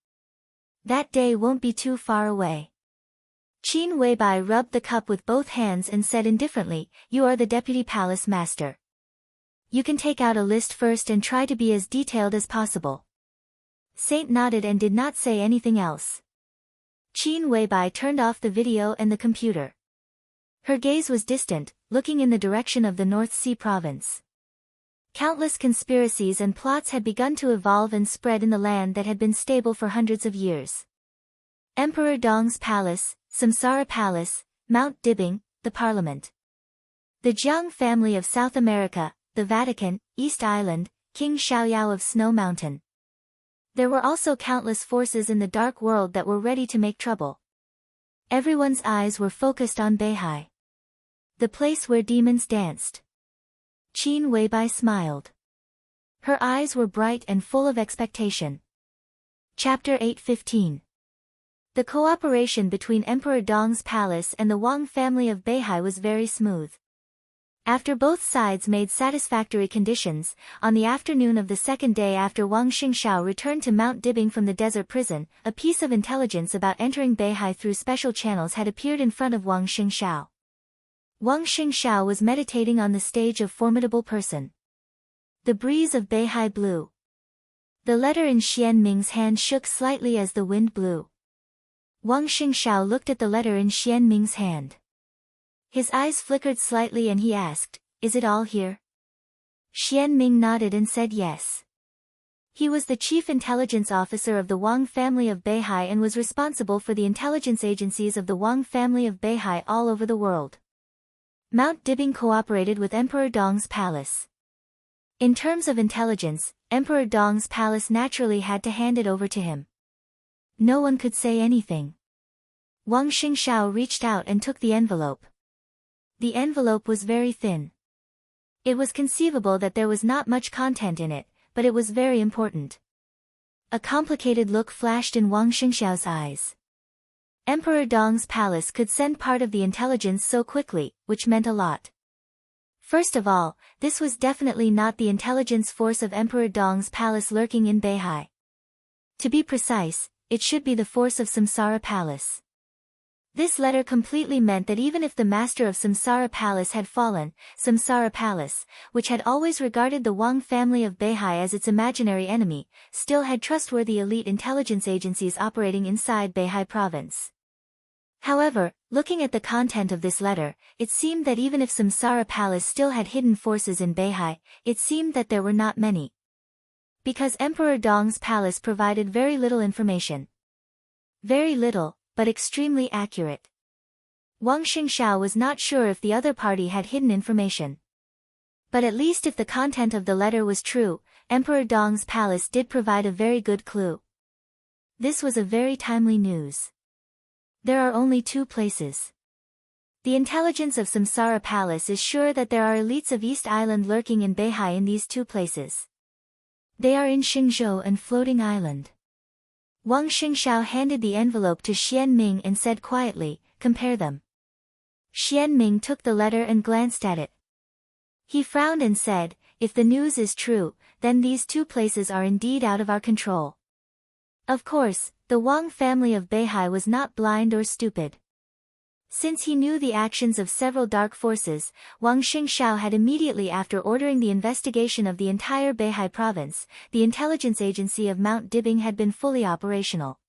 That day won't be too far away. Qin Weibai rubbed the cup with both hands and said indifferently, you are the deputy palace master. You can take out a list first and try to be as detailed as possible. Saint nodded and did not say anything else. Qin Weibai turned off the video and the computer. Her gaze was distant, looking in the direction of the North Sea province. Countless conspiracies and plots had begun to evolve and spread in the land that had been stable for hundreds of years. Emperor Dong's palace, Samsara Palace, Mount Dibing, the Parliament. The Jiang family of South America, the Vatican, East Island, King Xiaoyao of Snow Mountain. There were also countless forces in the dark world that were ready to make trouble. Everyone's eyes were focused on Beihai. The place where demons danced. Qin Weibai smiled. Her eyes were bright and full of expectation. Chapter 8:15. The cooperation between Emperor Dong's palace and the Wang family of Beihai was very smooth. After both sides made satisfactory conditions, on the afternoon of the second day after Wang Xingshao returned to Mount Dibing from the desert prison, a piece of intelligence about entering Beihai through special channels had appeared in front of Wang Xingshao. Wang Xingshao was meditating on the stage of formidable person. The breeze of Beihai blew. The letter in Xian Ming's hand shook slightly as the wind blew. Wang Xingshao looked at the letter in Xian Ming's hand. His eyes flickered slightly and he asked, "Is it all here?" Xian Ming nodded and said yes. He was the chief intelligence officer of the Wang family of Beihai and was responsible for the intelligence agencies of the Wang family of Beihai all over the world. Mount Dibing cooperated with Emperor Dong's palace. In terms of intelligence, Emperor Dong's palace naturally had to hand it over to him. No one could say anything. Wang Xingshao reached out and took the envelope. The envelope was very thin. It was conceivable that there was not much content in it, but it was very important. A complicated look flashed in Wang Xingshao's eyes. Emperor Dong's palace could send part of the intelligence so quickly, which meant a lot. First of all, this was definitely not the intelligence force of Emperor Dong's palace lurking in Beihai. To be precise, it should be the force of Samsara Palace. This letter completely meant that even if the master of Samsara Palace had fallen, Samsara Palace, which had always regarded the Wang family of Beihai as its imaginary enemy, still had trustworthy elite intelligence agencies operating inside Beihai province. However, looking at the content of this letter, it seemed that even if Samsara Palace still had hidden forces in Beihai, it seemed that there were not many. Because Emperor Dong's palace provided very little information. Very little, but extremely accurate. Wang Xingshao was not sure if the other party had hidden information. But at least if the content of the letter was true, Emperor Dong's palace did provide a very good clue. This was a very timely news. There are only 2 places. The intelligence of Samsara Palace is sure that there are elites of East Island lurking in Beihai in these 2 places. They are in Xingzhou and Floating Island. Wang Xingxiao handed the envelope to Xian Ming and said quietly, "Compare them." Xian Ming took the letter and glanced at it. He frowned and said, "If the news is true, then these 2 places are indeed out of our control." Of course, the Wang family of Beihai was not blind or stupid. Since he knew the actions of several dark forces, Wang Xingxiao had immediately after ordering the investigation of the entire Beihai province, the intelligence agency of Mount Dibing had been fully operational.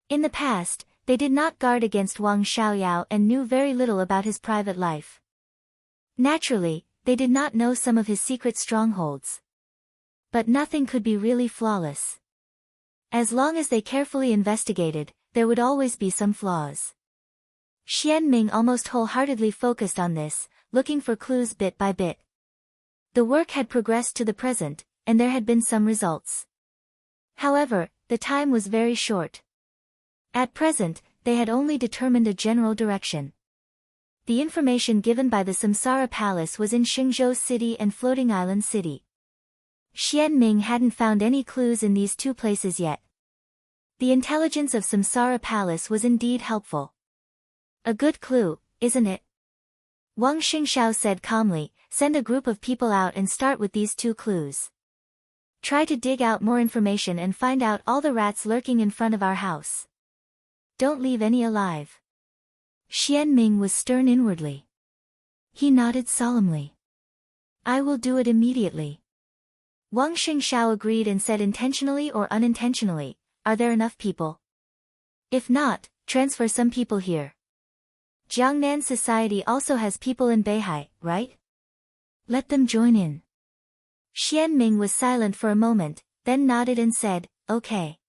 In the past, they did not guard against Wang Xiaoyao and knew very little about his private life. Naturally, they did not know some of his secret strongholds. But nothing could be really flawless. As long as they carefully investigated, there would always be some flaws. Xian Ming almost wholeheartedly focused on this, looking for clues bit by bit. The work had progressed to the present, and there had been some results. However, the time was very short. At present, they had only determined a general direction. The information given by the Samsara Palace was in Xingzhou City and Floating Island City. Xian Ming hadn't found any clues in these 2 places yet. The intelligence of Samsara Palace was indeed helpful. A good clue, isn't it? Wang Xingxiao said calmly, "Send a group of people out and start with these 2 clues. Try to dig out more information and find out all the rats lurking in front of our house. Don't leave any alive." Xian Ming was stern inwardly. He nodded solemnly. "I will do it immediately." Wang Xingxiao agreed and said, "Intentionally or unintentionally, are there enough people? If not, transfer some people here. Jiangnan Society also has people in Beihai, right? Let them join in." Xian Ming was silent for a moment, then nodded and said, "Okay."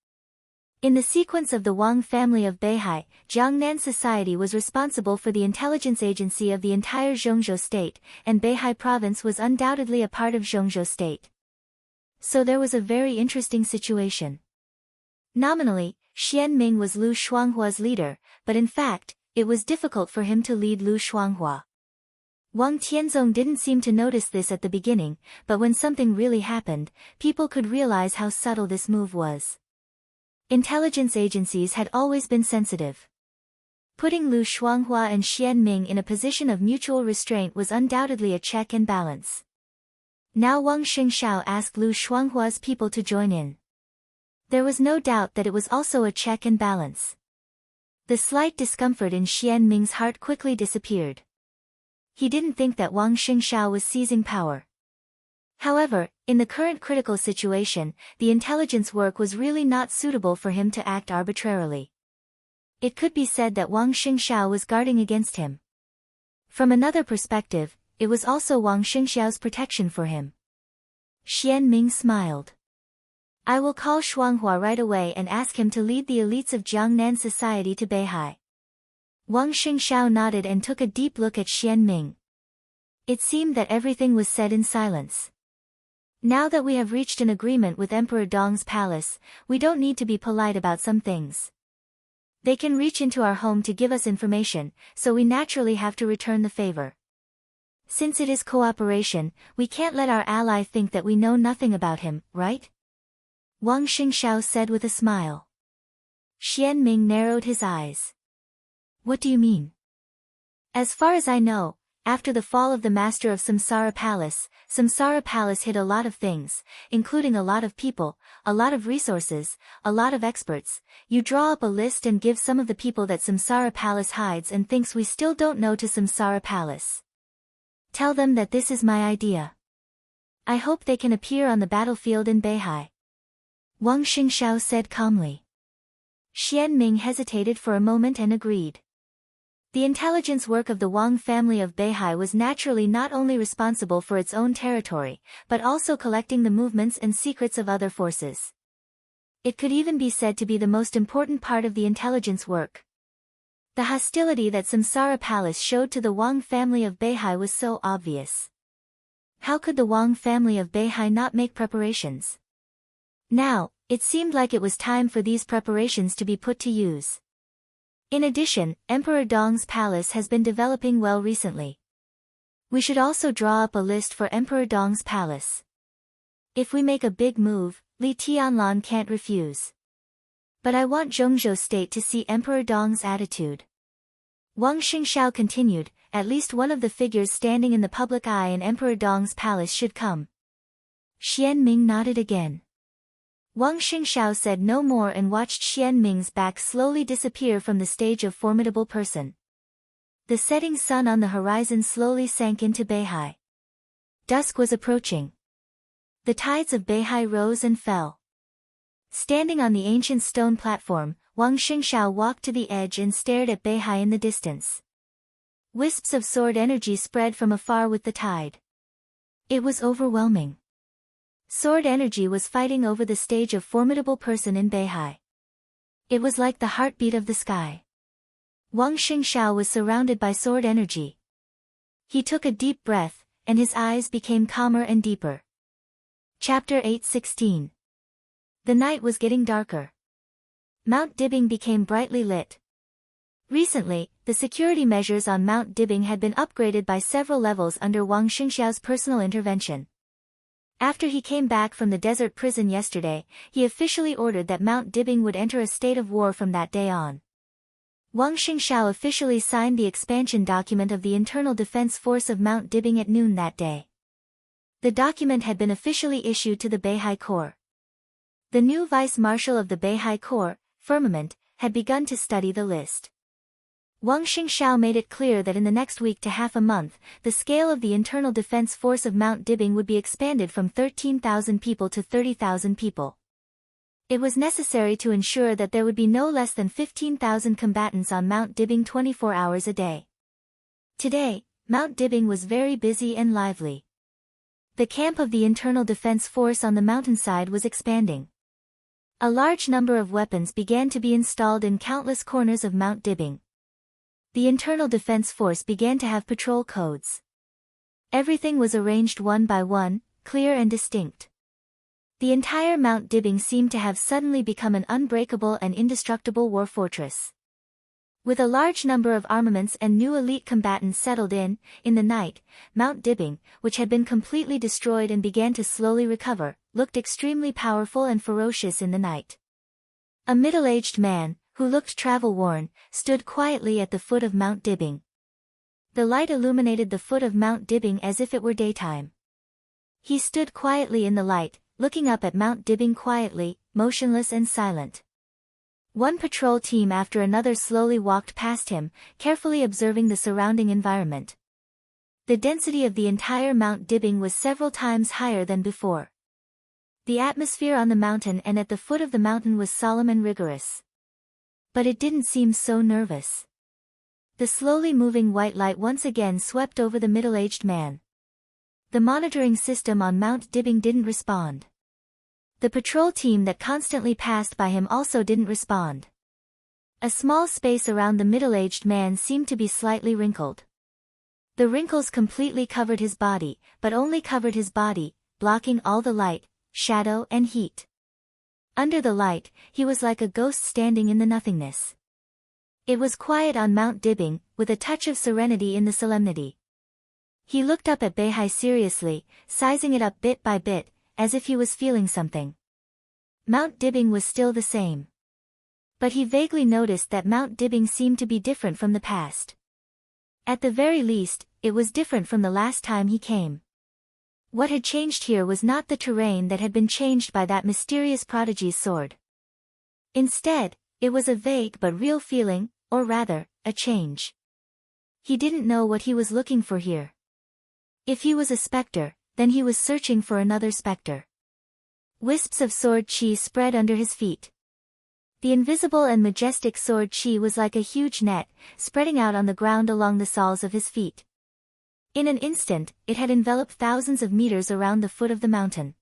In the sequence of the Wang family of Beihai, Jiangnan Society was responsible for the intelligence agency of the entire Zhongzhou state, and Beihai province was undoubtedly a part of Zhongzhou state. So there was a very interesting situation. Nominally, Xian Ming was Lu Shuanghua's leader, but in fact, it was difficult for him to lead Lu Shuanghua. Wang Tianzong didn't seem to notice this at the beginning, but when something really happened, people could realize how subtle this move was. Intelligence agencies had always been sensitive. Putting Lu Shuanghua and Xian Ming in a position of mutual restraint was undoubtedly a check and balance. Now Wang Xingxiao asked Lu Shuanghua's people to join in. There was no doubt that it was also a check and balance. The slight discomfort in Xian Ming's heart quickly disappeared. He didn't think that Wang Xingxiao was seizing power. However, in the current critical situation, the intelligence work was really not suitable for him to act arbitrarily. It could be said that Wang Xingxiao was guarding against him. From another perspective, it was also Wang Xingxiao's protection for him. Xian Ming smiled. "I will call Shuanghua right away and ask him to lead the elites of Jiangnan Society to Beihai." Wang Xingxiao nodded and took a deep look at Xian Ming. It seemed that everything was said in silence. Now that we have reached an agreement with Emperor Dong's palace, we don't need to be polite about some things. They can reach into our home to give us information, so we naturally have to return the favor. Since it is cooperation, we can't let our ally think that we know nothing about him, right? Wang Xingxiao said with a smile. Xian Ming narrowed his eyes. "What do you mean?" "As far as I know, after the fall of the master of Samsara Palace hid a lot of things, including a lot of people, a lot of resources, a lot of experts. You draw up a list and give some of the people that Samsara Palace hides and thinks we still don't know to Samsara Palace. Tell them that this is my idea. I hope they can appear on the battlefield in Beihai." Wang Xingxiao said calmly. Xian Ming hesitated for a moment and agreed. The intelligence work of the Wang family of Beihai was naturally not only responsible for its own territory, but also collecting the movements and secrets of other forces. It could even be said to be the most important part of the intelligence work. The hostility that Samsara Palace showed to the Wang family of Beihai was so obvious. How could the Wang family of Beihai not make preparations? Now, It seemed like it was time for these preparations to be put to use. In addition, Emperor Dong's palace has been developing well recently. We should also draw up a list for Emperor Dong's palace. If we make a big move, Li Tianlan can't refuse. But I want Zhongzhou State to see Emperor Dong's attitude. Wang Xingxiao continued, at least one of the figures standing in the public eye in Emperor Dong's palace should come. Xian Ming nodded again. Wang Xingxiao said no more and watched Xian Ming's back slowly disappear from the stage of formidable person. The setting sun on the horizon slowly sank into Beihai. Dusk was approaching. The tides of Beihai rose and fell. Standing on the ancient stone platform, Wang Xingxiao walked to the edge and stared at Beihai in the distance. Wisps of sword energy spread from afar with the tide. It was overwhelming. Sword energy was fighting over the stage of formidable person in Beihai. It was like the heartbeat of the sky. Wang Xingxiao was surrounded by sword energy. He took a deep breath, and his eyes became calmer and deeper. Chapter 8:16. The night was getting darker. Mount Dibing became brightly lit. Recently, the security measures on Mount Dibing had been upgraded by several levels under Wang Xingxiao's personal intervention. After he came back from the desert prison yesterday, he officially ordered that Mount Dibing would enter a state of war from that day on. Wang Xingxiao officially signed the expansion document of the Internal Defense Force of Mount Dibing at noon that day. The document had been officially issued to the Beihai Corps. The new vice-marshal of the Beihai Corps, Firmament, had begun to study the list. Wang Xingxiao made it clear that in the next week to half a month, the scale of the internal defense force of Mount Dibing would be expanded from 13,000 people to 30,000 people. It was necessary to ensure that there would be no less than 15,000 combatants on Mount Dibing 24 hours a day. Today, Mount Dibing was very busy and lively. The camp of the internal defense force on the mountainside was expanding. A large number of weapons began to be installed in countless corners of Mount Dibing. The internal defense force began to have patrol codes. Everything was arranged one by one, clear and distinct. The entire Mount Dibing seemed to have suddenly become an unbreakable and indestructible war fortress. With a large number of armaments and new elite combatants settled in the night, Mount Dibing, which had been completely destroyed and began to slowly recover, looked extremely powerful and ferocious in the night. A middle-aged man, who looked travel-worn, stood quietly at the foot of Mount Dibing. The light illuminated the foot of Mount Dibing as if it were daytime. He stood quietly in the light, looking up at Mount Dibing quietly, motionless and silent. One patrol team after another slowly walked past him, carefully observing the surrounding environment. The density of the entire Mount Dibing was several times higher than before. The atmosphere on the mountain and at the foot of the mountain was solemn and rigorous. But it didn't seem so nervous. The slowly moving white light once again swept over the middle-aged man. The monitoring system on Mount Dibing didn't respond. The patrol team that constantly passed by him also didn't respond. A small space around the middle-aged man seemed to be slightly wrinkled. The wrinkles completely covered his body, but only covered his body, blocking all the light, shadow and heat. Under the light, he was like a ghost standing in the nothingness. It was quiet on Mount Dibing, with a touch of serenity in the solemnity. He looked up at Beihai seriously, sizing it up bit by bit, as if he was feeling something. Mount Dibing was still the same. But he vaguely noticed that Mount Dibing seemed to be different from the past. At the very least, it was different from the last time he came. What had changed here was not the terrain that had been changed by that mysterious prodigy's sword. Instead, it was a vague but real feeling, or rather, a change. He didn't know what he was looking for here. If he was a specter, then he was searching for another specter. Wisps of sword chi spread under his feet. The invisible and majestic sword chi was like a huge net, spreading out on the ground along the soles of his feet. In an instant, it had enveloped thousands of meters around the foot of the mountain.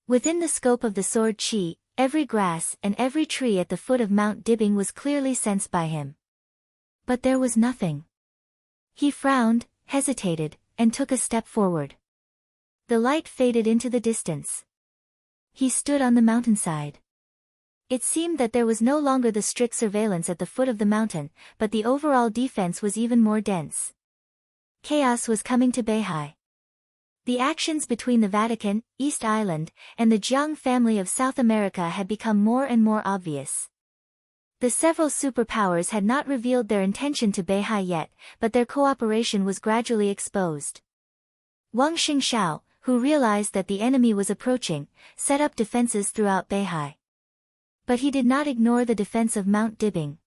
Within the scope of the sword chi, every grass and every tree at the foot of Mount Dibing was clearly sensed by him. But there was nothing. He frowned, hesitated, and took a step forward. The light faded into the distance. He stood on the mountainside. It seemed that there was no longer the strict surveillance at the foot of the mountain, but the overall defense was even more dense. Chaos was coming to Beihai. The actions between the Vatican, East Island, and the Jiang family of South America had become more and more obvious. The several superpowers had not revealed their intention to Beihai yet, but their cooperation was gradually exposed. Wang Xingxiao, who realized that the enemy was approaching, set up defenses throughout Beihai. But he did not ignore the defense of Mount Dibing.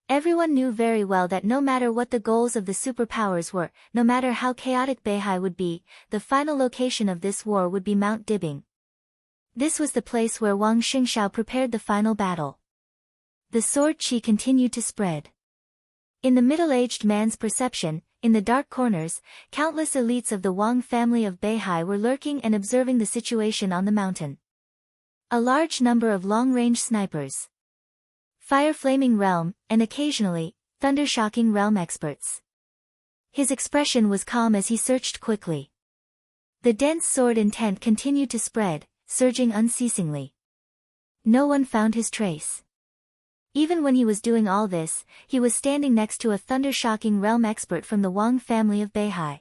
Everyone knew very well that no matter what the goals of the superpowers were, no matter how chaotic Beihai would be, the final location of this war would be Mount Dibing. This was the place where Wang Xingxiao prepared the final battle. The sword qi continued to spread. In the middle-aged man's perception, in the dark corners, countless elites of the Wang family of Beihai were lurking and observing the situation on the mountain. A large number of long-range snipers, fire-flaming realm, and occasionally, thunder-shocking realm experts. His expression was calm as he searched quickly. The dense sword intent continued to spread, surging unceasingly. No one found his trace. Even when he was doing all this, he was standing next to a thunder-shocking realm expert from the Wang family of Beihai.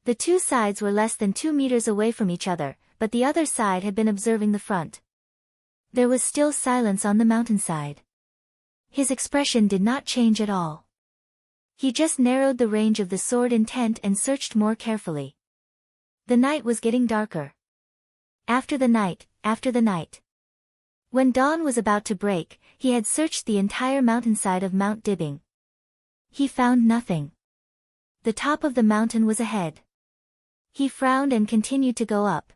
The two sides were less than 2 meters away from each other, but the other side had been observing the front. There was still silence on the mountainside. His expression did not change at all. He just narrowed the range of the sword intent and searched more carefully. The night was getting darker. After the night. When dawn was about to break, he had searched the entire mountainside of Mount Dibing. He found nothing. The top of the mountain was ahead. He frowned and continued to go up.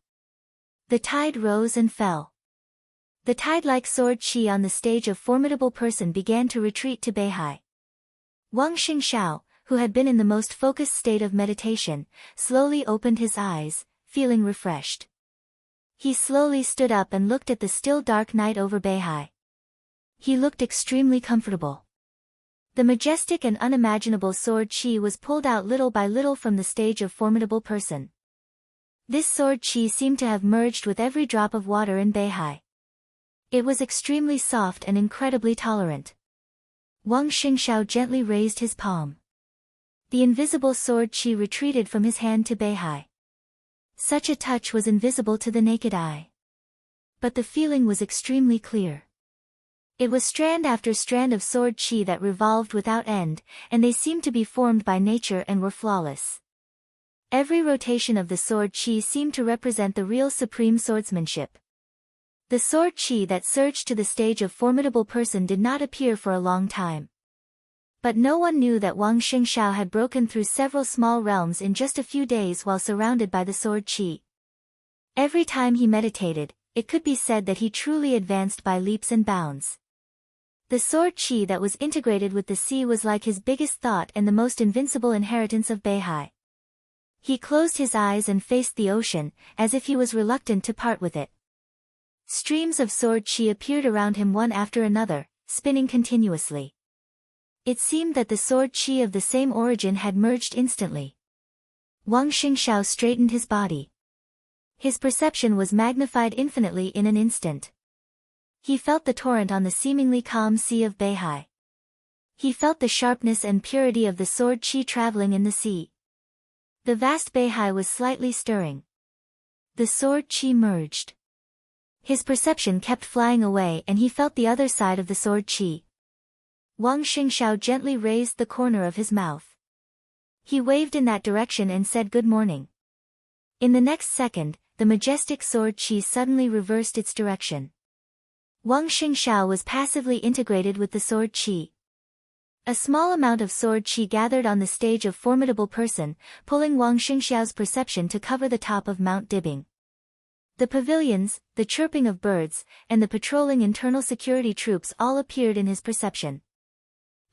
The tide rose and fell. The tide-like sword qi on the stage of formidable person began to retreat to Beihai. Wang Xingxiao, who had been in the most focused state of meditation, slowly opened his eyes, feeling refreshed. He slowly stood up and looked at the still dark night over Beihai. He looked extremely comfortable. The majestic and unimaginable sword qi was pulled out little by little from the stage of formidable person. This sword qi seemed to have merged with every drop of water in Beihai. It was extremely soft and incredibly tolerant. Wang Xingxiao gently raised his palm. The invisible sword qi retreated from his hand to Beihai. Such a touch was invisible to the naked eye. But the feeling was extremely clear. It was strand after strand of sword qi that revolved without end, and they seemed to be formed by nature and were flawless. Every rotation of the sword qi seemed to represent the real supreme swordsmanship. The sword qi that surged to the stage of formidable person did not appear for a long time. But no one knew that Wang Xingxiao had broken through several small realms in just a few days while surrounded by the sword qi. Every time he meditated, it could be said that he truly advanced by leaps and bounds. The sword qi that was integrated with the sea was like his biggest thought and the most invincible inheritance of Beihai. He closed his eyes and faced the ocean, as if he was reluctant to part with it. Streams of sword qi appeared around him one after another, spinning continuously. It seemed that the sword qi of the same origin had merged instantly. Wang Xingxiao straightened his body. His perception was magnified infinitely in an instant. He felt the torrent on the seemingly calm sea of Beihai. He felt the sharpness and purity of the sword qi traveling in the sea. The vast Beihai was slightly stirring. The sword qi merged. His perception kept flying away and he felt the other side of the sword qi. Wang Xingxiao gently raised the corner of his mouth. He waved in that direction and said good morning. In the next second, the majestic sword qi suddenly reversed its direction. Wang Xingxiao was passively integrated with the sword qi. A small amount of sword qi gathered on the stage of formidable person, pulling Wang Xingxiao's perception to cover the top of Mount Dibing. The pavilions, the chirping of birds, and the patrolling internal security troops all appeared in his perception.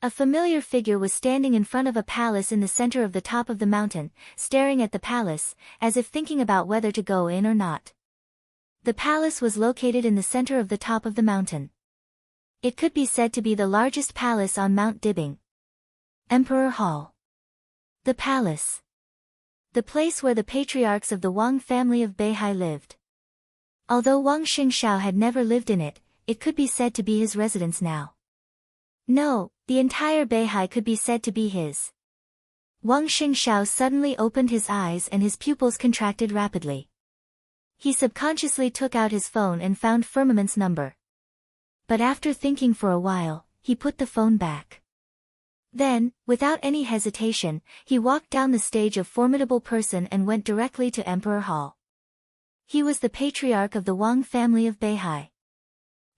A familiar figure was standing in front of a palace in the center of the top of the mountain, staring at the palace, as if thinking about whether to go in or not. The palace was located in the center of the top of the mountain. It could be said to be the largest palace on Mount Dibing. Emperor Hall. The palace. The place where the patriarchs of the Wang family of Beihai lived. Although Wang Xingxiao had never lived in it, it could be said to be his residence now. No, the entire Beihai could be said to be his. Wang Xingxiao suddenly opened his eyes and his pupils contracted rapidly. He subconsciously took out his phone and found Firmament's number. But after thinking for a while, he put the phone back. Then, without any hesitation, he walked down the stage of Formidable Person and went directly to Emperor Hall. He was the patriarch of the Wang family of Beihai.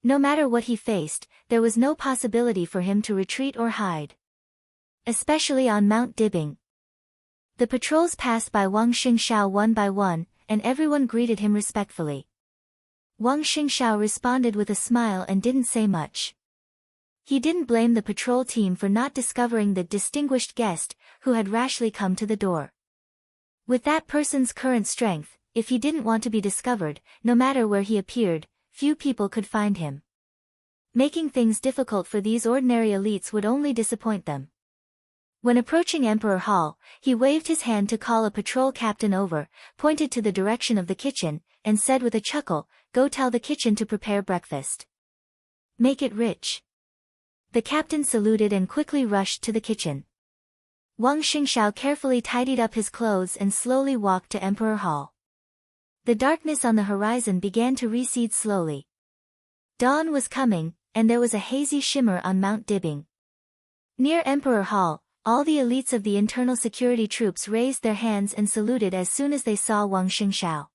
No matter what he faced, there was no possibility for him to retreat or hide. Especially on Mount Dibing. The patrols passed by Wang Xingxiao one by one, and everyone greeted him respectfully. Wang Xingxiao responded with a smile and didn't say much. He didn't blame the patrol team for not discovering the distinguished guest, who had rashly come to the door. With that person's current strength, if he didn't want to be discovered, no matter where he appeared, few people could find him. Making things difficult for these ordinary elites would only disappoint them. When approaching Emperor Hall, he waved his hand to call a patrol captain over, pointed to the direction of the kitchen, and said with a chuckle, "Go tell the kitchen to prepare breakfast. Make it rich." The captain saluted and quickly rushed to the kitchen. Wang Xingxiao carefully tidied up his clothes and slowly walked to Emperor Hall. The darkness on the horizon began to recede slowly. Dawn was coming, and there was a hazy shimmer on Mount Dibing. Near Emperor Hall, all the elites of the internal security troops raised their hands and saluted as soon as they saw Wang Xingxiao.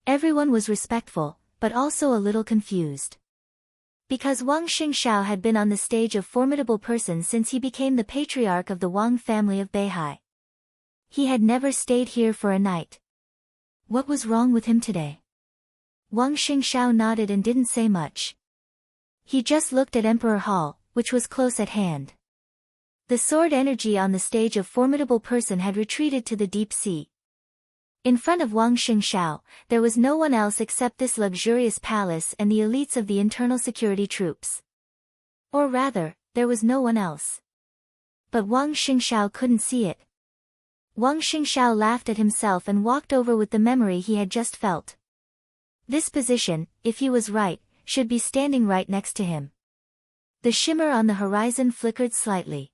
Everyone was respectful, but also a little confused. Because Wang Xingxiao had been on the stage of Formidable Person since he became the patriarch of the Wang family of Beihai. He had never stayed here for a night. What was wrong with him today? Wang Xingxiao nodded and didn't say much. He just looked at Emperor Hall, which was close at hand. The sword energy on the stage of Formidable Person had retreated to the deep sea. In front of Wang Xingxiao, there was no one else except this luxurious palace and the elites of the internal security troops. Or rather, there was no one else. But Wang Xingxiao couldn't see it. Wang Xingxiao laughed at himself and walked over with the memory he had just felt. This position, if he was right, should be standing right next to him. The shimmer on the horizon flickered slightly.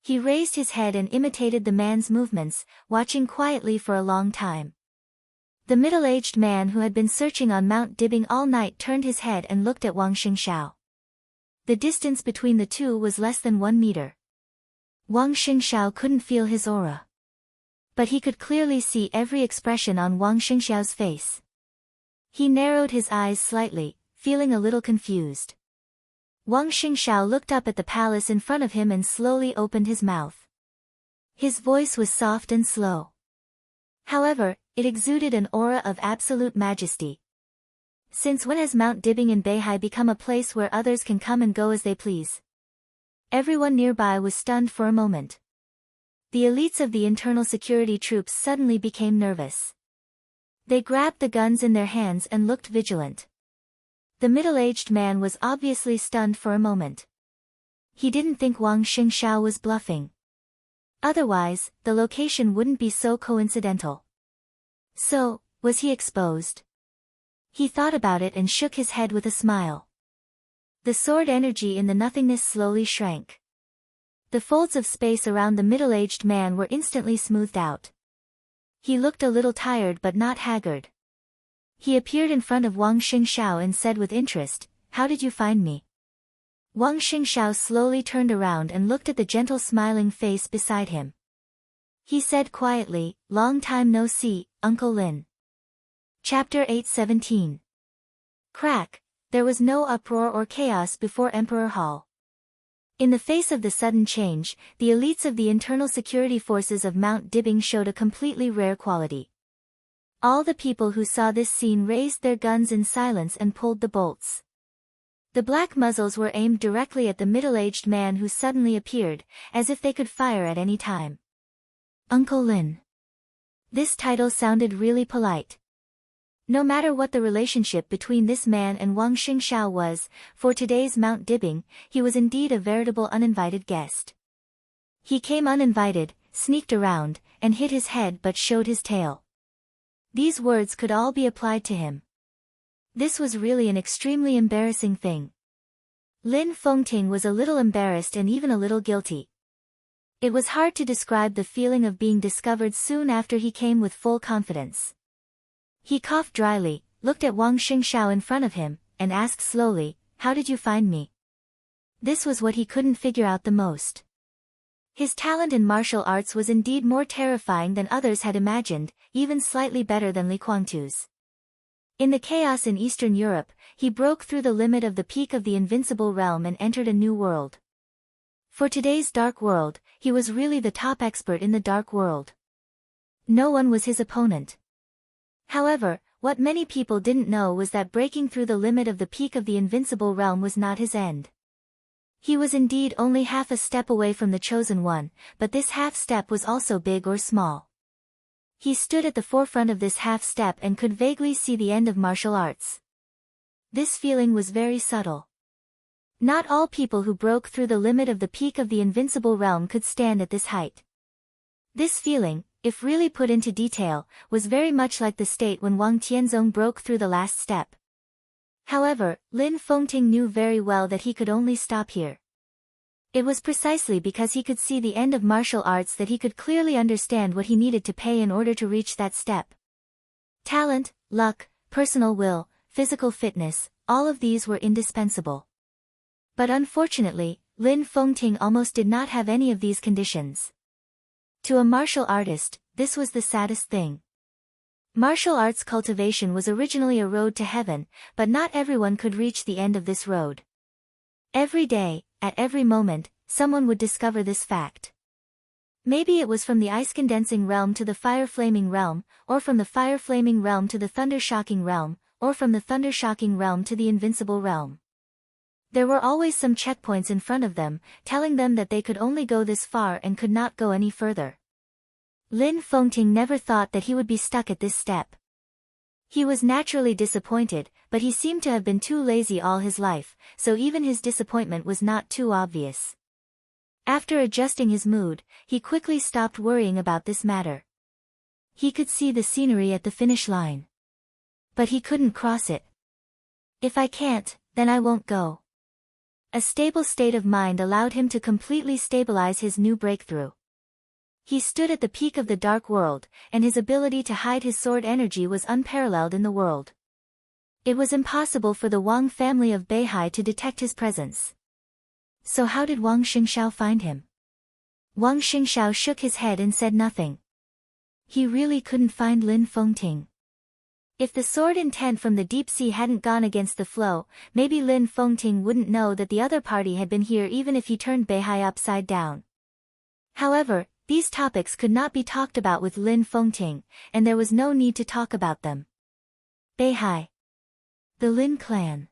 He raised his head and imitated the man's movements, watching quietly for a long time. The middle-aged man who had been searching on Mount Dibing all night turned his head and looked at Wang Xingxiao. The distance between the two was less than 1 meter. Wang Xingxiao couldn't feel his aura. But he could clearly see every expression on Wang Xingxiao's face. He narrowed his eyes slightly, feeling a little confused. Wang Xingxiao looked up at the palace in front of him and slowly opened his mouth. His voice was soft and slow. However, it exuded an aura of absolute majesty. Since when has Mount Dibing in Beihai become a place where others can come and go as they please? Everyone nearby was stunned for a moment. The elites of the internal security troops suddenly became nervous. They grabbed the guns in their hands and looked vigilant. The middle-aged man was obviously stunned for a moment. He didn't think Wang Xingxiao was bluffing. Otherwise, the location wouldn't be so coincidental. So, was he exposed? He thought about it and shook his head with a smile. The sword energy in the nothingness slowly shrank. The folds of space around the middle-aged man were instantly smoothed out. He looked a little tired but not haggard. He appeared in front of Wang Xingxiao and said with interest, "How did you find me?" Wang Xingxiao slowly turned around and looked at the gentle smiling face beside him. He said quietly, "Long time no see, Uncle Lin." Chapter 8:17. Crack. There was no uproar or chaos before Emperor Hall. In the face of the sudden change, the elites of the internal security forces of Mount Dibing showed a completely rare quality. All the people who saw this scene raised their guns in silence and pulled the bolts. The black muzzles were aimed directly at the middle-aged man who suddenly appeared, as if they could fire at any time. Uncle Lin. This title sounded really polite. No matter what the relationship between this man and Wang Xingxiao was, for today's Mount Dibing, he was indeed a veritable uninvited guest. He came uninvited, sneaked around, and hid his head but showed his tail. These words could all be applied to him. This was really an extremely embarrassing thing. Lin Fengting was a little embarrassed and even a little guilty. It was hard to describe the feeling of being discovered soon after he came with full confidence. He coughed dryly, looked at Wang Xingxiao in front of him, and asked slowly, "How did you find me?" This was what he couldn't figure out the most. His talent in martial arts was indeed more terrifying than others had imagined, even slightly better than Li Guangtu's. In the chaos in Eastern Europe, he broke through the limit of the peak of the invincible realm and entered a new world. For today's dark world, he was really the top expert in the dark world. No one was his opponent. However, what many people didn't know was that breaking through the limit of the peak of the invincible realm was not his end. He was indeed only half a step away from the chosen one, but this half step was also big or small. He stood at the forefront of this half step and could vaguely see the end of martial arts. This feeling was very subtle. Not all people who broke through the limit of the peak of the invincible realm could stand at this height. This feeling, if really put into detail, was very much like the state when Wang Tianzong broke through the last step. However, Lin Fengting knew very well that he could only stop here. It was precisely because he could see the end of martial arts that he could clearly understand what he needed to pay in order to reach that step. Talent, luck, personal will, physical fitness, all of these were indispensable. But unfortunately, Lin Fengting almost did not have any of these conditions. To a martial artist, this was the saddest thing. Martial arts cultivation was originally a road to heaven, but not everyone could reach the end of this road. Every day, at every moment, someone would discover this fact. Maybe it was from the ice-condensing realm to the fire-flaming realm, or from the fire-flaming realm to the thunder-shocking realm, or from the thunder-shocking realm to the invincible realm. There were always some checkpoints in front of them, telling them that they could only go this far and could not go any further. Lin Fengting never thought that he would be stuck at this step. He was naturally disappointed, but he seemed to have been too lazy all his life, so even his disappointment was not too obvious. After adjusting his mood, he quickly stopped worrying about this matter. He could see the scenery at the finish line. But he couldn't cross it. If I can't, then I won't go. A stable state of mind allowed him to completely stabilize his new breakthrough. He stood at the peak of the dark world, and his ability to hide his sword energy was unparalleled in the world. It was impossible for the Wang family of Beihai to detect his presence. So how did Wang Xingxiao find him? Wang Xingxiao shook his head and said nothing. He really couldn't find Lin Fengting. If the sword intent from the deep sea hadn't gone against the flow, maybe Lin Fengting wouldn't know that the other party had been here even if he turned Beihai upside down. However, these topics could not be talked about with Lin Fengting, and there was no need to talk about them. Beihai. The Lin clan.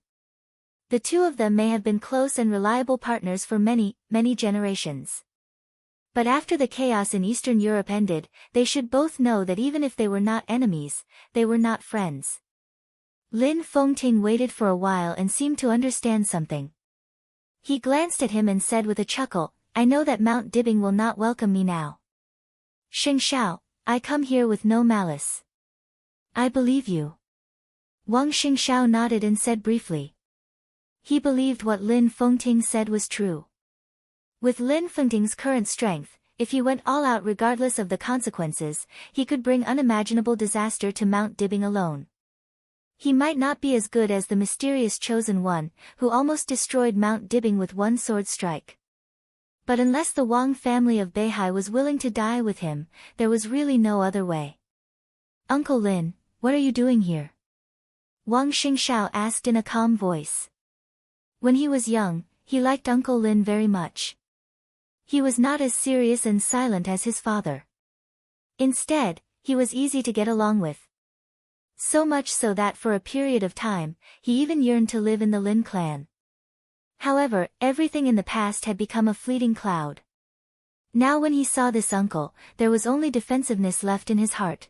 The two of them may have been close and reliable partners for many, many generations. But after the chaos in Eastern Europe ended, they should both know that even if they were not enemies, they were not friends. Lin Fengting waited for a while and seemed to understand something. He glanced at him and said with a chuckle, "I know that Mount Dibbing will not welcome me now. Xingxiao, I come here with no malice." "I believe you." Wang Xingxiao nodded and said briefly. He believed what Lin Fengting said was true. With Lin Fengting's current strength, if he went all out regardless of the consequences, he could bring unimaginable disaster to Mount Dibbing alone. He might not be as good as the mysterious Chosen One, who almost destroyed Mount Dibbing with one sword strike. But unless the Wang family of Beihai was willing to die with him, there was really no other way. "Uncle Lin, what are you doing here?" Wang Xingxiao asked in a calm voice. When he was young, he liked Uncle Lin very much. He was not as serious and silent as his father. Instead, he was easy to get along with. So much so that for a period of time, he even yearned to live in the Lin clan. However, everything in the past had become a fleeting cloud. Now when he saw this uncle, there was only defensiveness left in his heart.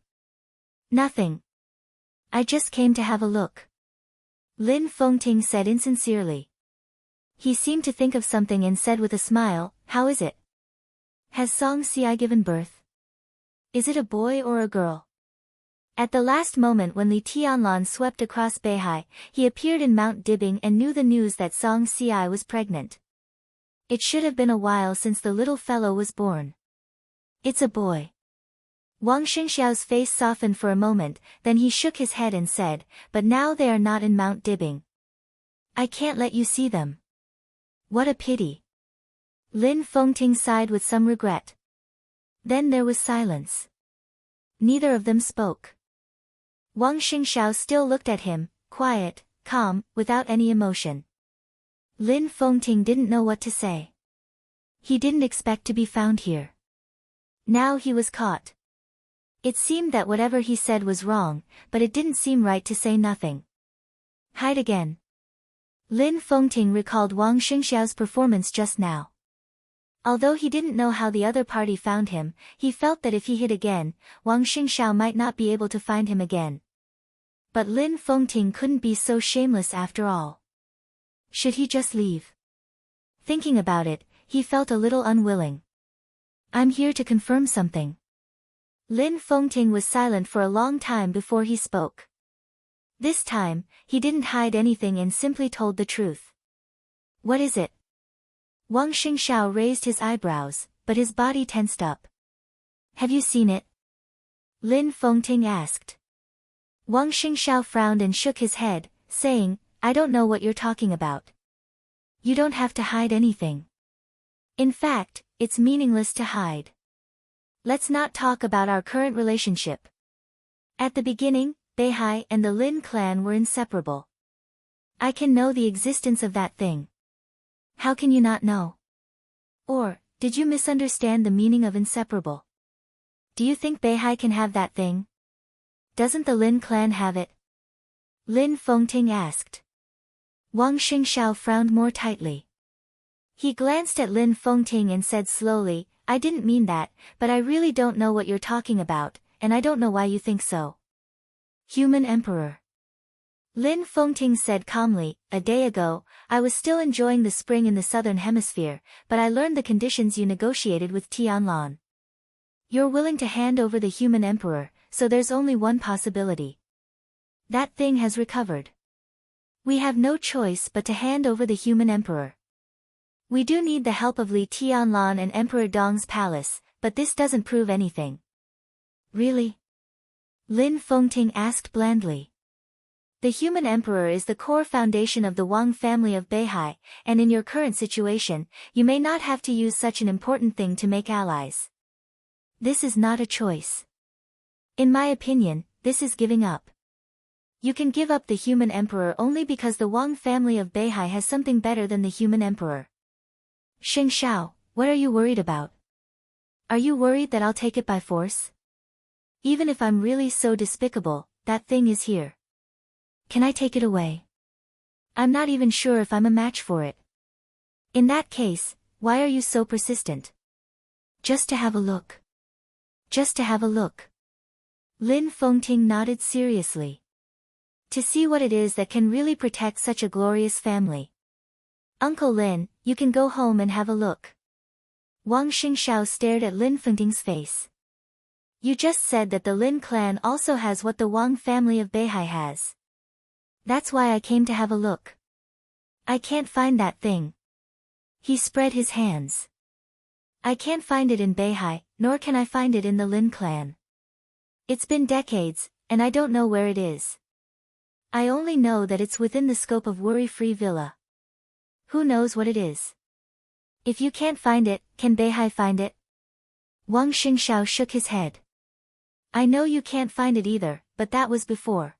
"Nothing. I just came to have a look," Lin Fengting said insincerely. He seemed to think of something and said with a smile, "How is it? Has Song Si given birth? Is it a boy or a girl?" At the last moment when Li Tianlan swept across Beihai, he appeared in Mount Dibing and knew the news that Song Xiai was pregnant. It should have been a while since the little fellow was born. It's a boy. Wang Xingxiao's face softened for a moment, then he shook his head and said, but now they are not in Mount Dibing. I can't let you see them. What a pity. Lin Fengting sighed with some regret. Then there was silence. Neither of them spoke. Wang Xingxiao still looked at him, quiet, calm, without any emotion. Lin Fengting didn't know what to say. He didn't expect to be found here. Now he was caught. It seemed that whatever he said was wrong, but it didn't seem right to say nothing. Hide again. Lin Fengting recalled Wang Xingxiao's performance just now. Although he didn't know how the other party found him, he felt that if he hid again, Wang Xingxiao might not be able to find him again. But Lin Fengting couldn't be so shameless after all. Should he just leave? Thinking about it, he felt a little unwilling. I'm here to confirm something. Lin Fengting was silent for a long time before he spoke. This time, he didn't hide anything and simply told the truth. What is it? Wang Xingxiao raised his eyebrows, but his body tensed up. Have you seen it? Lin Fengting asked. Wang Xingxiao frowned and shook his head, saying, I don't know what you're talking about. You don't have to hide anything. In fact, it's meaningless to hide. Let's not talk about our current relationship. At the beginning, Beihai and the Lin clan were inseparable. I can know the existence of that thing. How can you not know? Or, did you misunderstand the meaning of inseparable? Do you think Beihai can have that thing? Doesn't the Lin clan have it? Lin Fengting asked. Wang Xingxiao frowned more tightly. He glanced at Lin Fengting and said slowly, I didn't mean that, but I really don't know what you're talking about, and I don't know why you think so. Human Emperor. Lin Fengting said calmly, a day ago, I was still enjoying the spring in the southern hemisphere, but I learned the conditions you negotiated with Tianlan. You're willing to hand over the Human Emperor, so there's only one possibility. That thing has recovered. We have no choice but to hand over the Human Emperor. We do need the help of Li Tianlan and Emperor Dong's palace, but this doesn't prove anything. Really? Lin Fengting asked blandly. The Human Emperor is the core foundation of the Wang family of Beihai, and in your current situation, you may not have to use such an important thing to make allies. This is not a choice. In my opinion, this is giving up. You can give up the Human Emperor only because the Wang family of Beihai has something better than the Human Emperor. Xingxiao, what are you worried about? Are you worried that I'll take it by force? Even if I'm really so despicable, that thing is here. Can I take it away? I'm not even sure if I'm a match for it. In that case, why are you so persistent? Just to have a look. Just to have a look. Lin Fengting nodded seriously. To see what it is that can really protect such a glorious family. Uncle Lin, you can go home and have a look. Wang Xingxiao stared at Lin Fengting's face. You just said that the Lin clan also has what the Wang family of Beihai has. That's why I came to have a look. I can't find that thing. He spread his hands. I can't find it in Beihai, nor can I find it in the Lin clan. It's been decades, and I don't know where it is. I only know that it's within the scope of Worry-Free Villa. Who knows what it is? If you can't find it, can Beihai find it? Wang Xingxiao shook his head. I know you can't find it either, but that was before.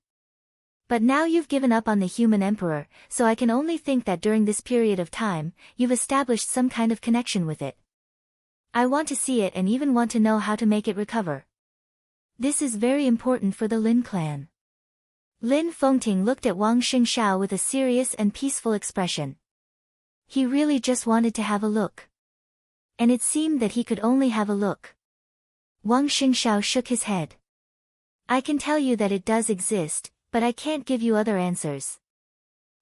But now you've given up on the Human Emperor, so I can only think that during this period of time, you've established some kind of connection with it. I want to see it and even want to know how to make it recover. This is very important for the Lin clan. Lin Fengting looked at Wang Xingxiao with a serious and peaceful expression. He really just wanted to have a look. And it seemed that he could only have a look. Wang Xingxiao shook his head. I can tell you that it does exist, but I can't give you other answers.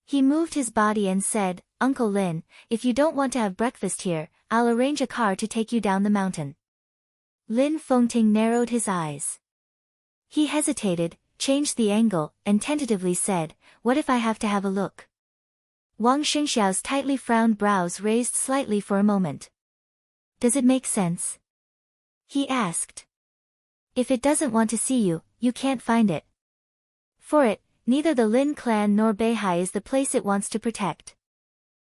He moved his body and said, Uncle Lin, if you don't want to have breakfast here, I'll arrange a car to take you down the mountain. Lin Fengting narrowed his eyes. He hesitated, changed the angle, and tentatively said, "What if I have to have a look?" Wang Xingxiao's tightly frowned brows raised slightly for a moment. "Does it make sense?" he asked. "If it doesn't want to see you, you can't find it. For it, neither the Lin clan nor Beihai is the place it wants to protect.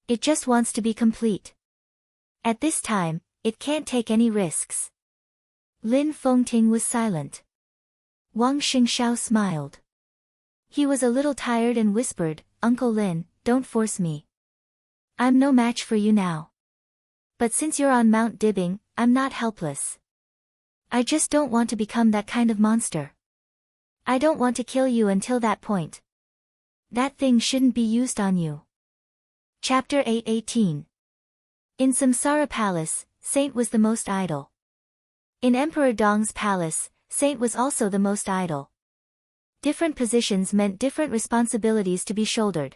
It just wants to be complete. At this time, it can't take any risks." Lin Fengting was silent. Wang Xingxiao smiled. He was a little tired and whispered, "Uncle Lin, don't force me. I'm no match for you now. But since you're on Mount Dibbing, I'm not helpless. I just don't want to become that kind of monster. I don't want to kill you until that point. That thing shouldn't be used on you." Chapter 8:18. In Samsara Palace, Saint was the most idle. In Emperor Dong's palace, Saint was also the most idle. Different positions meant different responsibilities to be shouldered.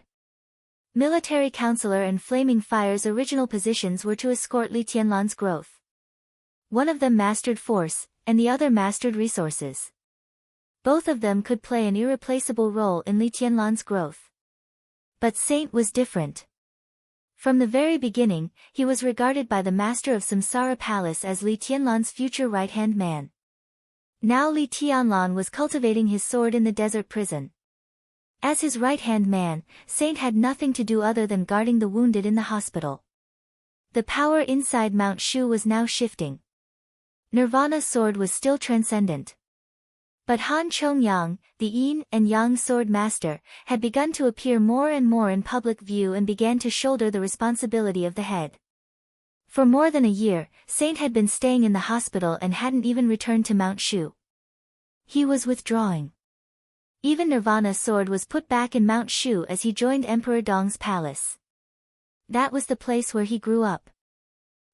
Military counselor and Flaming Fire's original positions were to escort Li Tianlan's growth. One of them mastered force, and the other mastered resources. Both of them could play an irreplaceable role in Li Tianlan's growth. But Saint was different. From the very beginning, he was regarded by the master of Samsara Palace as Li Tianlan's future right-hand man. Now Li Tianlan was cultivating his sword in the desert prison. As his right-hand man, Saint had nothing to do other than guarding the wounded in the hospital. The power inside Mount Shu was now shifting. Nirvana's sword was still transcendent. But Han Chongyang, the Yin and Yang sword master, had begun to appear more and more in public view and began to shoulder the responsibility of the head. For more than a year, Saint had been staying in the hospital and hadn't even returned to Mount Shu. He was withdrawing. Even Nirvana's sword was put back in Mount Shu as he joined Emperor Dong's palace. That was the place where he grew up.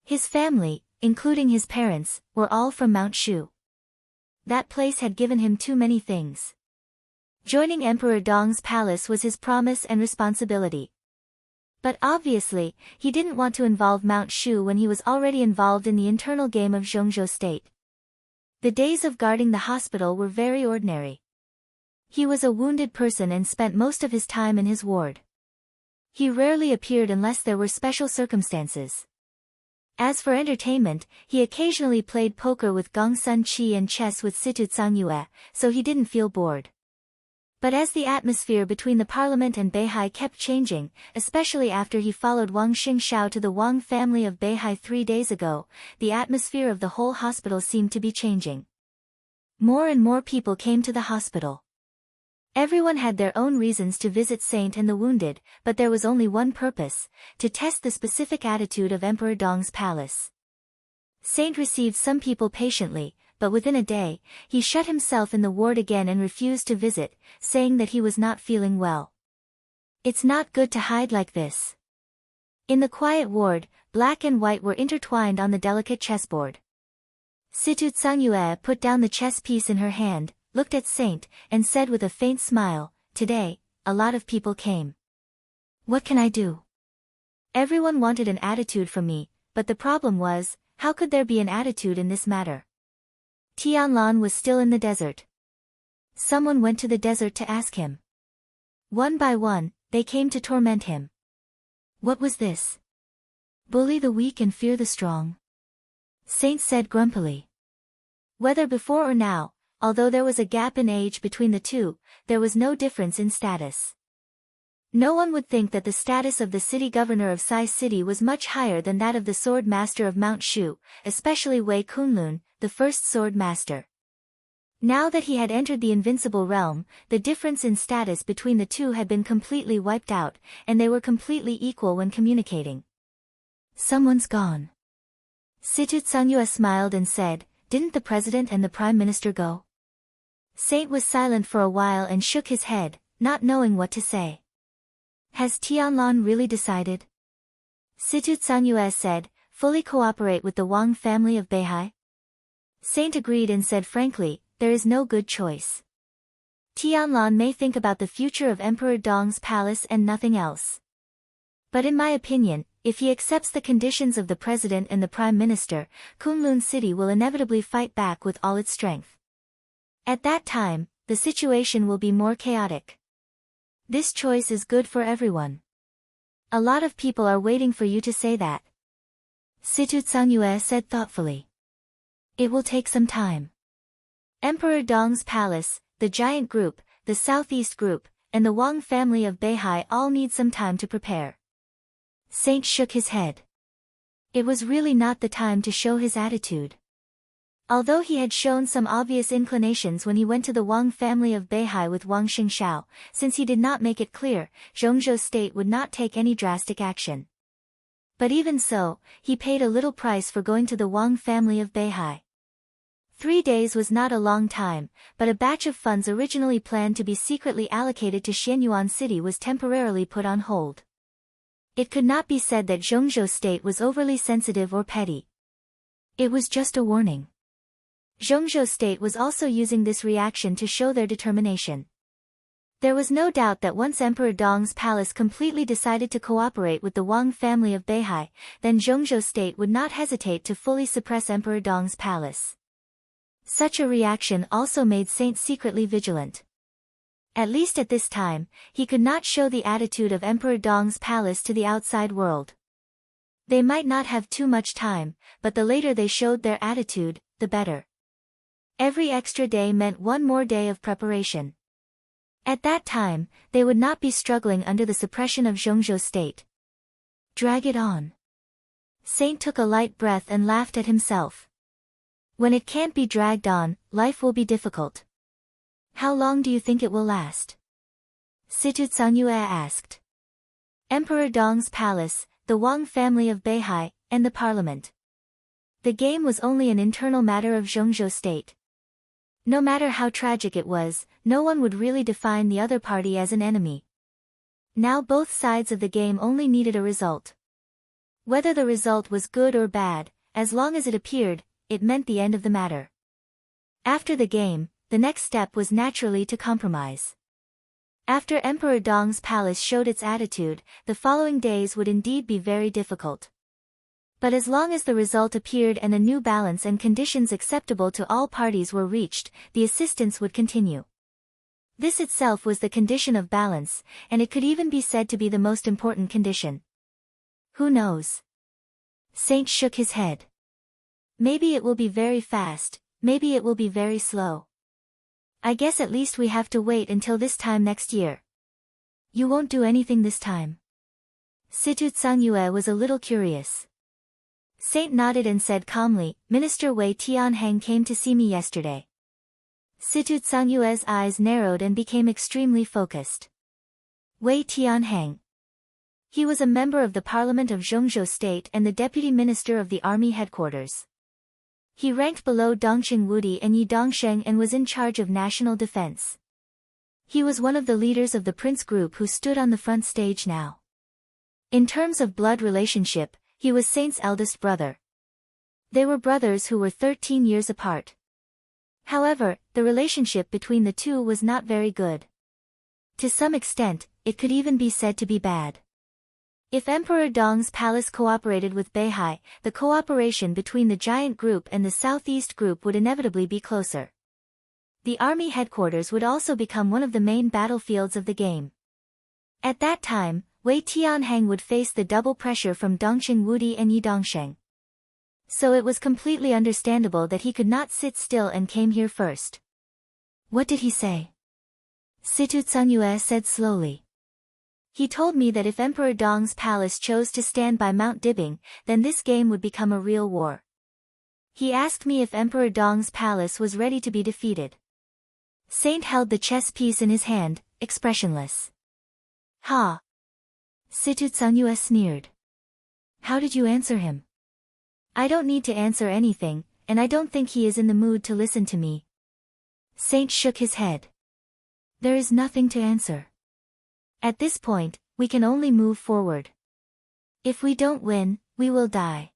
His family, including his parents, were all from Mount Shu. That place had given him too many things. Joining Emperor Dong's palace was his promise and responsibility. But obviously, he didn't want to involve Mount Shu when he was already involved in the internal game of Zhongzhou State. The days of guarding the hospital were very ordinary. He was a wounded person and spent most of his time in his ward. He rarely appeared unless there were special circumstances. As for entertainment, he occasionally played poker with Gong Sun Qi and chess with Situ Tsangyue, so he didn't feel bored. But as the atmosphere between the parliament and Beihai kept changing, especially after he followed Wang Xingxiao to the Wang family of Beihai 3 days ago, the atmosphere of the whole hospital seemed to be changing. More and more people came to the hospital. Everyone had their own reasons to visit Saint and the wounded, but there was only one purpose: to test the specific attitude of Emperor Dong's palace. Saint received some people patiently, but within a day, he shut himself in the ward again and refused to visit, saying that he was not feeling well. It's not good to hide like this. In the quiet ward, black and white were intertwined on the delicate chessboard. Situ Tsangyue put down the chess piece in her hand, looked at Saint, and said with a faint smile, "Today, a lot of people came. What can I do? Everyone wanted an attitude from me, but the problem was, how could there be an attitude in this matter?" Tianlan was still in the desert. Someone went to the desert to ask him. One by one, they came to torment him. What was this? Bully the weak and fear the strong? Saint said grumpily. Whether before or now, although there was a gap in age between the two, there was no difference in status. No one would think that the status of the city governor of Sai City was much higher than that of the sword master of Mount Shu, especially Wei Kunlun, the first sword master. Now that he had entered the invincible realm, the difference in status between the two had been completely wiped out, and they were completely equal when communicating. Someone's gone. Situ Tsangyue smiled and said, "Didn't the president and the prime minister go?" Saint was silent for a while and shook his head, not knowing what to say. Has Tianlan really decided? Situ Tsangyue said, "Fully cooperate with the Wang family of Beihai?" Saint agreed and said frankly, "There is no good choice. Tianlan may think about the future of Emperor Dong's palace and nothing else. But in my opinion, if he accepts the conditions of the president and the prime minister, Kunlun City will inevitably fight back with all its strength. At that time, the situation will be more chaotic. This choice is good for everyone. A lot of people are waiting for you to say that. Situ Tsangyue said thoughtfully. It will take some time. Emperor Dong's palace, the giant group, the southeast group, and the Wang family of Beihai all need some time to prepare. Saint shook his head. It was really not the time to show his attitude. Although he had shown some obvious inclinations when he went to the Wang family of Beihai with Wang Xingxiao, since he did not make it clear, Zhongzhou state would not take any drastic action. But even so, he paid a little price for going to the Wang family of Beihai. 3 days was not a long time, but a batch of funds originally planned to be secretly allocated to Xianyuan City was temporarily put on hold. It could not be said that Zhongzhou state was overly sensitive or petty. It was just a warning. Zhongzhou state was also using this reaction to show their determination. There was no doubt that once Emperor Dong's palace completely decided to cooperate with the Wang family of Beihai, then Zhongzhou state would not hesitate to fully suppress Emperor Dong's palace. Such a reaction also made Saint secretly vigilant. At least at this time, he could not show the attitude of Emperor Dong's palace to the outside world. They might not have too much time, but the later they showed their attitude, the better. Every extra day meant one more day of preparation. At that time, they would not be struggling under the suppression of Zhongzhou state. Drag it on. Saint took a light breath and laughed at himself. When it can't be dragged on, life will be difficult. How long do you think it will last? Situ Tsangyue asked. Emperor Dong's palace, the Wang family of Beihai, and the parliament. The game was only an internal matter of Zhongzhou state. No matter how tragic it was, no one would really define the other party as an enemy. Now both sides of the game only needed a result. Whether the result was good or bad, as long as it appeared, it meant the end of the matter. After the game, the next step was naturally to compromise. After Emperor Dong's palace showed its attitude, the following days would indeed be very difficult. But as long as the result appeared and a new balance and conditions acceptable to all parties were reached, the assistance would continue. This itself was the condition of balance, and it could even be said to be the most important condition. Who knows? Saint shook his head. Maybe it will be very fast, maybe it will be very slow. I guess at least we have to wait until this time next year. You won't do anything this time? Situ Tsangyue was a little curious. Saint nodded and said calmly, Minister Wei Tianheng came to see me yesterday. Situ Tsangyue's eyes narrowed and became extremely focused. Wei Tianheng. He was a member of the Parliament of Zhongzhou State and the Deputy Minister of the Army Headquarters. He ranked below Dongqing Wudi and Yi Dongsheng and was in charge of national defense. He was one of the leaders of the Prince Group who stood on the front stage now. In terms of blood relationship, he was Saint's eldest brother. They were brothers who were 13 years apart. However, the relationship between the two was not very good. To some extent, it could even be said to be bad. If Emperor Dong's palace cooperated with Beihai, the cooperation between the giant group and the southeast group would inevitably be closer. The army headquarters would also become one of the main battlefields of the game. At that time, Wei Tianheng would face the double pressure from Dongqing Wudi and Yi Dongsheng. So it was completely understandable that he could not sit still and came here first. What did he say? Situ Tsangyue said slowly. He told me that if Emperor Dong's palace chose to stand by Mount Dibing, then this game would become a real war. He asked me if Emperor Dong's palace was ready to be defeated. Saint held the chess piece in his hand, expressionless. Ha! Situ Tsangyue sneered. How did you answer him? I don't need to answer anything, and I don't think he is in the mood to listen to me. Saint shook his head. There is nothing to answer. At this point, we can only move forward. If we don't win, we will die.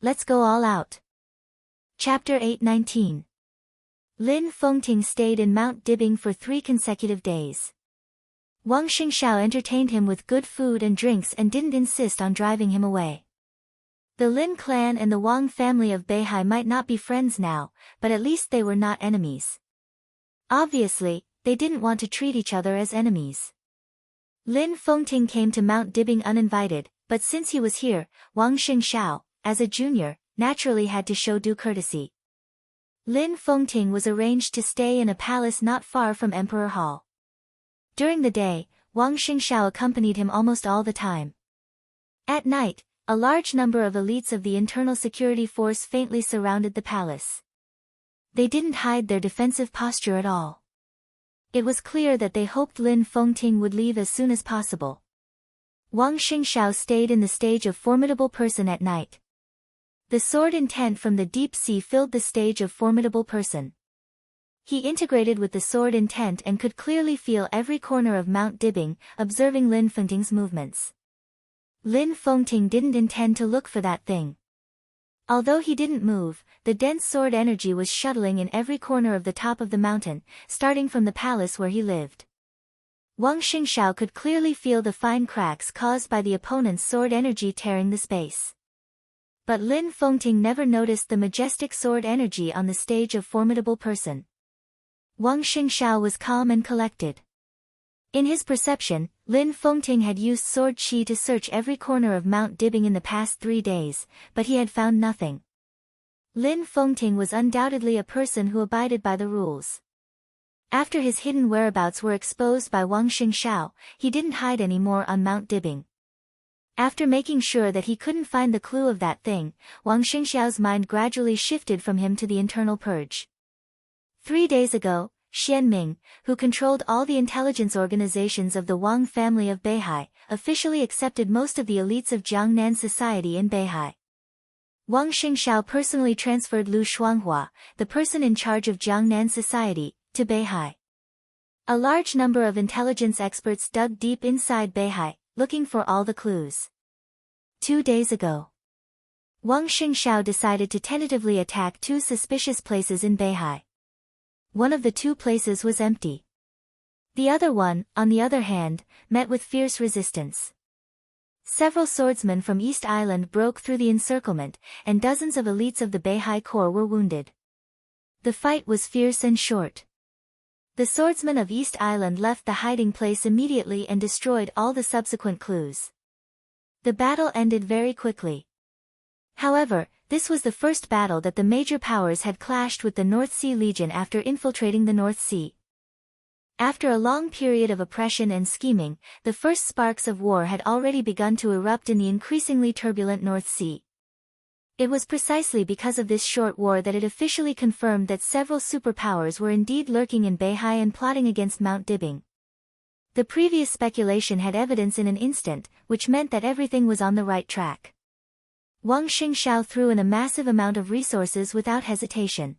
Let's go all out. Chapter 8:19. Lin Fengting stayed in Mount Dibing for 3 consecutive days. Wang Xingxiao entertained him with good food and drinks and didn't insist on driving him away. The Lin clan and the Wang family of Beihai might not be friends now, but at least they were not enemies. Obviously, they didn't want to treat each other as enemies. Lin Fengting came to Mount Dibbing uninvited, but since he was here, Wang Xingxiao, as a junior, naturally had to show due courtesy. Lin Fengting was arranged to stay in a palace not far from Emperor Hall. During the day, Wang Xingxiao accompanied him almost all the time. At night, a large number of elites of the internal security force faintly surrounded the palace. They didn't hide their defensive posture at all. It was clear that they hoped Lin Fengting would leave as soon as possible. Wang Xingxiao stayed in the stage of Formidable Person at night. The sword intent from the deep sea filled the stage of Formidable Person. He integrated with the sword intent and could clearly feel every corner of Mount Dibbing, observing Lin Fengting's movements. Lin Fengting didn't intend to look for that thing. Although he didn't move, the dense sword energy was shuttling in every corner of the top of the mountain, starting from the palace where he lived. Wang Xingxiao could clearly feel the fine cracks caused by the opponent's sword energy tearing the space. But Lin Fengting never noticed the majestic sword energy on the stage of Formidable Person. Wang Xingxiao was calm and collected. In his perception, Lin Fengting had used sword qi to search every corner of Mount Dibbing in the past 3 days, but he had found nothing. Lin Fengting was undoubtedly a person who abided by the rules. After his hidden whereabouts were exposed by Wang Xingxiao, he didn't hide any more on Mount Dibbing. After making sure that he couldn't find the clue of that thing, Wang Xingxiao's mind gradually shifted from him to the internal purge. 3 days ago, Xian Ming, who controlled all the intelligence organizations of the Wang family of Beihai, officially accepted most of the elites of Jiangnan society in Beihai. Wang Xingxiao personally transferred Lu Shuanghua, the person in charge of Jiangnan society, to Beihai. A large number of intelligence experts dug deep inside Beihai, looking for all the clues. 2 days ago, Wang Xingxiao decided to tentatively attack 2 suspicious places in Beihai. One of the 2 places was empty. The other one, on the other hand, met with fierce resistance. Several swordsmen from East Island broke through the encirclement, and dozens of elites of the Beihai Corps were wounded. The fight was fierce and short. The swordsmen of East Island left the hiding place immediately and destroyed all the subsequent clues. The battle ended very quickly. However, this was the first battle that the major powers had clashed with the North Sea Legion after infiltrating the North Sea. After a long period of oppression and scheming, the first sparks of war had already begun to erupt in the increasingly turbulent North Sea. It was precisely because of this short war that it officially confirmed that several superpowers were indeed lurking in Beihai and plotting against Mount Dibbing. The previous speculation had evidence in an instant, which meant that everything was on the right track. Wang Xingxiao threw in a massive amount of resources without hesitation.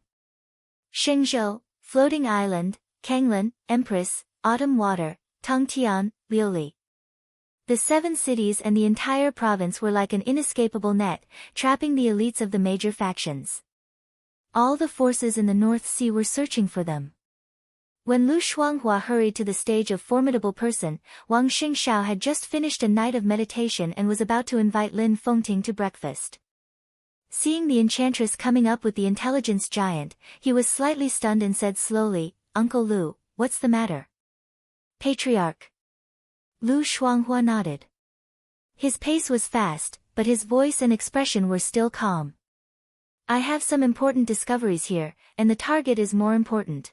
Shenzhou, Floating Island, Kanglan, Empress, Autumn Water, Tongtian, Liuli. The 7 cities and the entire province were like an inescapable net, trapping the elites of the major factions. All the forces in the North Sea were searching for them. When Lu Shuanghua hurried to the stage of Formidable Person, Wang Xingxiao had just finished a night of meditation and was about to invite Lin Fengting to breakfast. Seeing the enchantress coming up with the intelligence giant, he was slightly stunned and said slowly, "Uncle Lu, what's the matter?" "Patriarch." Lu Shuanghua nodded. His pace was fast, but his voice and expression were still calm. "I have some important discoveries here, and the target is more important.